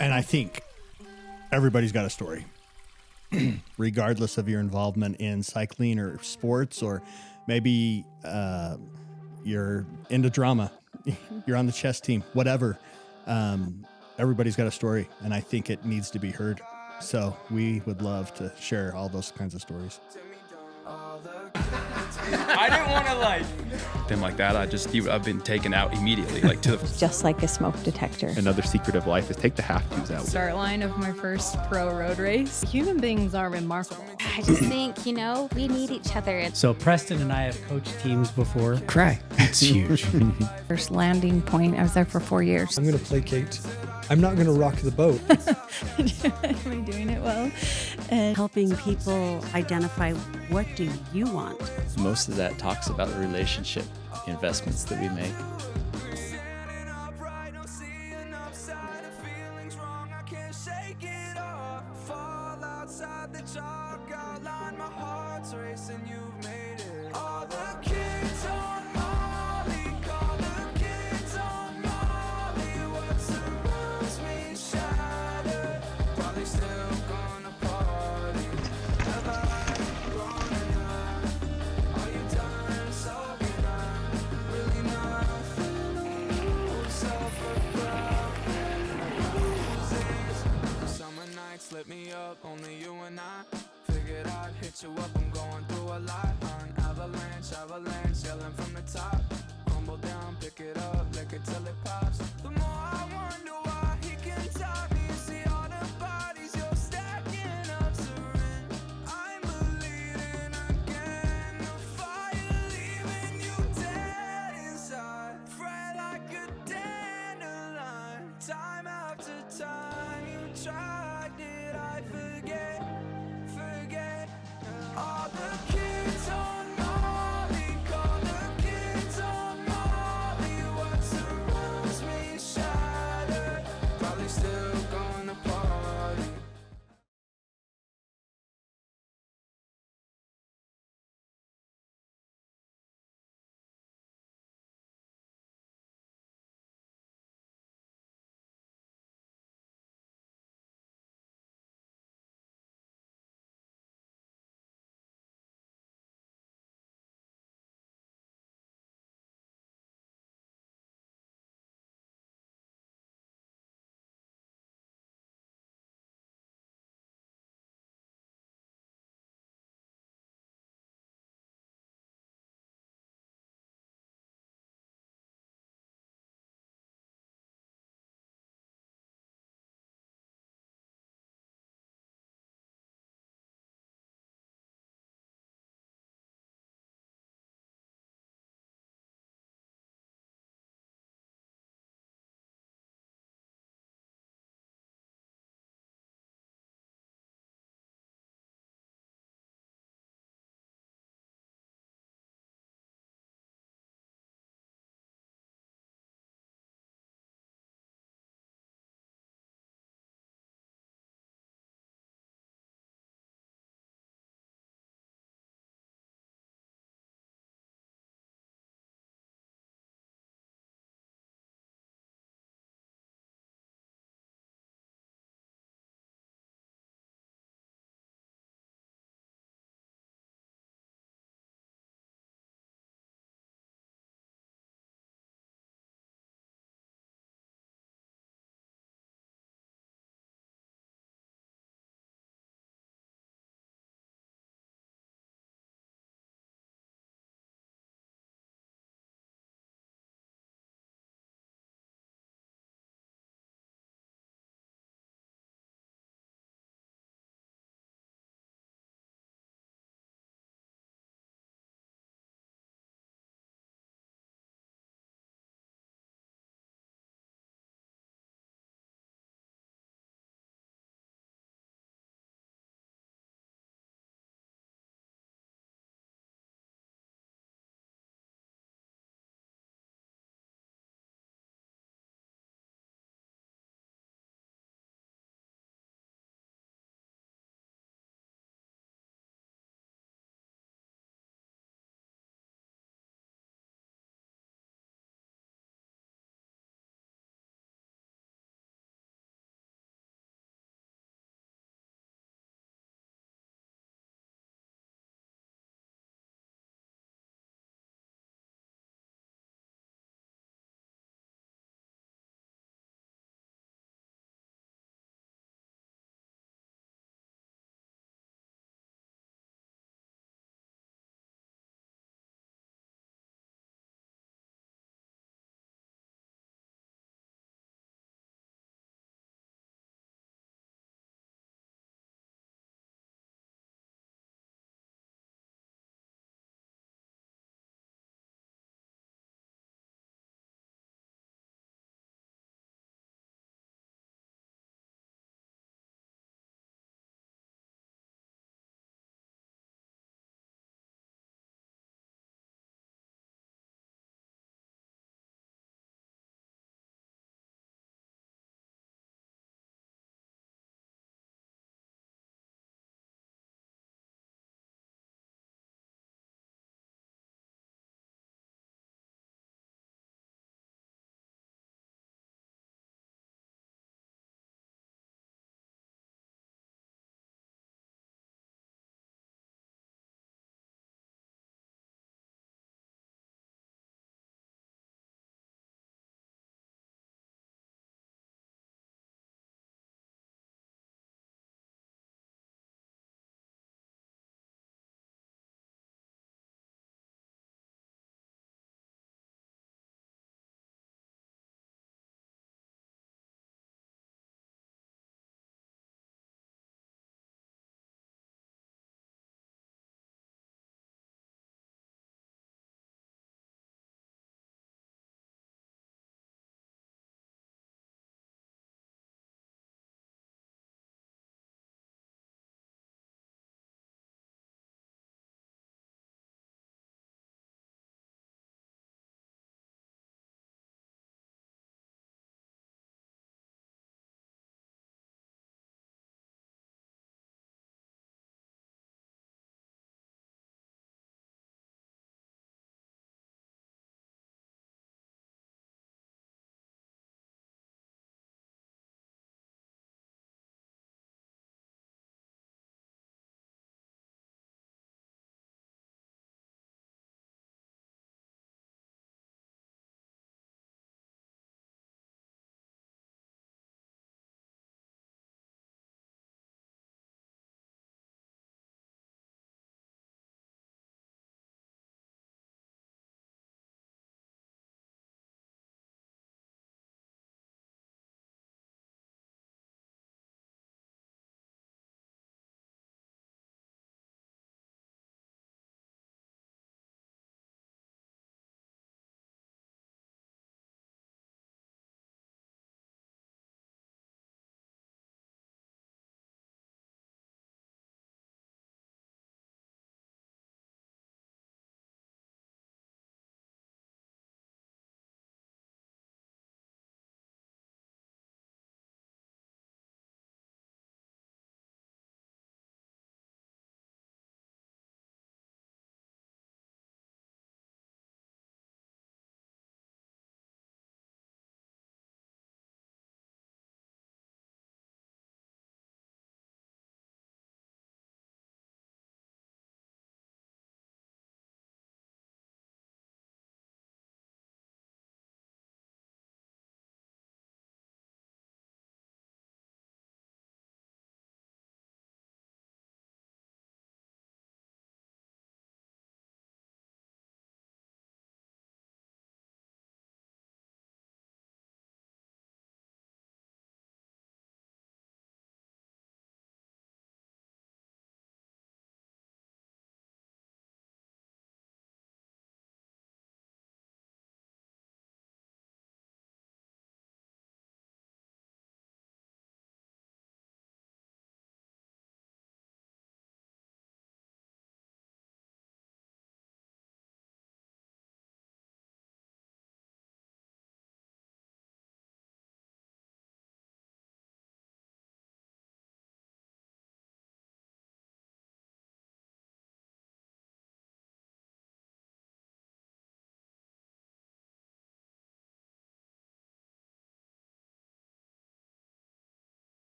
And I think everybody's got a story, regardless of your involvement in cycling or sports, or maybe you're into drama, you're on the chess team, whatever. Everybody's got a story, and I think it needs to be heard. So we would love to share all those kinds of stories. I didn't want to like them like that. I've been taken out immediately, like to the. Just like a smoke detector. Another secret of life is take the half fuse out. Start line of my first pro road race. Human beings are remarkable. I just think, you know, we need each other. So Preston and I have coached teams before. Cry. It's huge. First landing point, I was there for 4 years. I'm going to placate. I'm not going to rock the boat. Am I doing it well? And helping people identify, what do you want? Most of that talks about the relationship investments that we make. Slip me up, only you and I figured I'd hit you up. I'm going through a lot on avalanche, yelling from the top.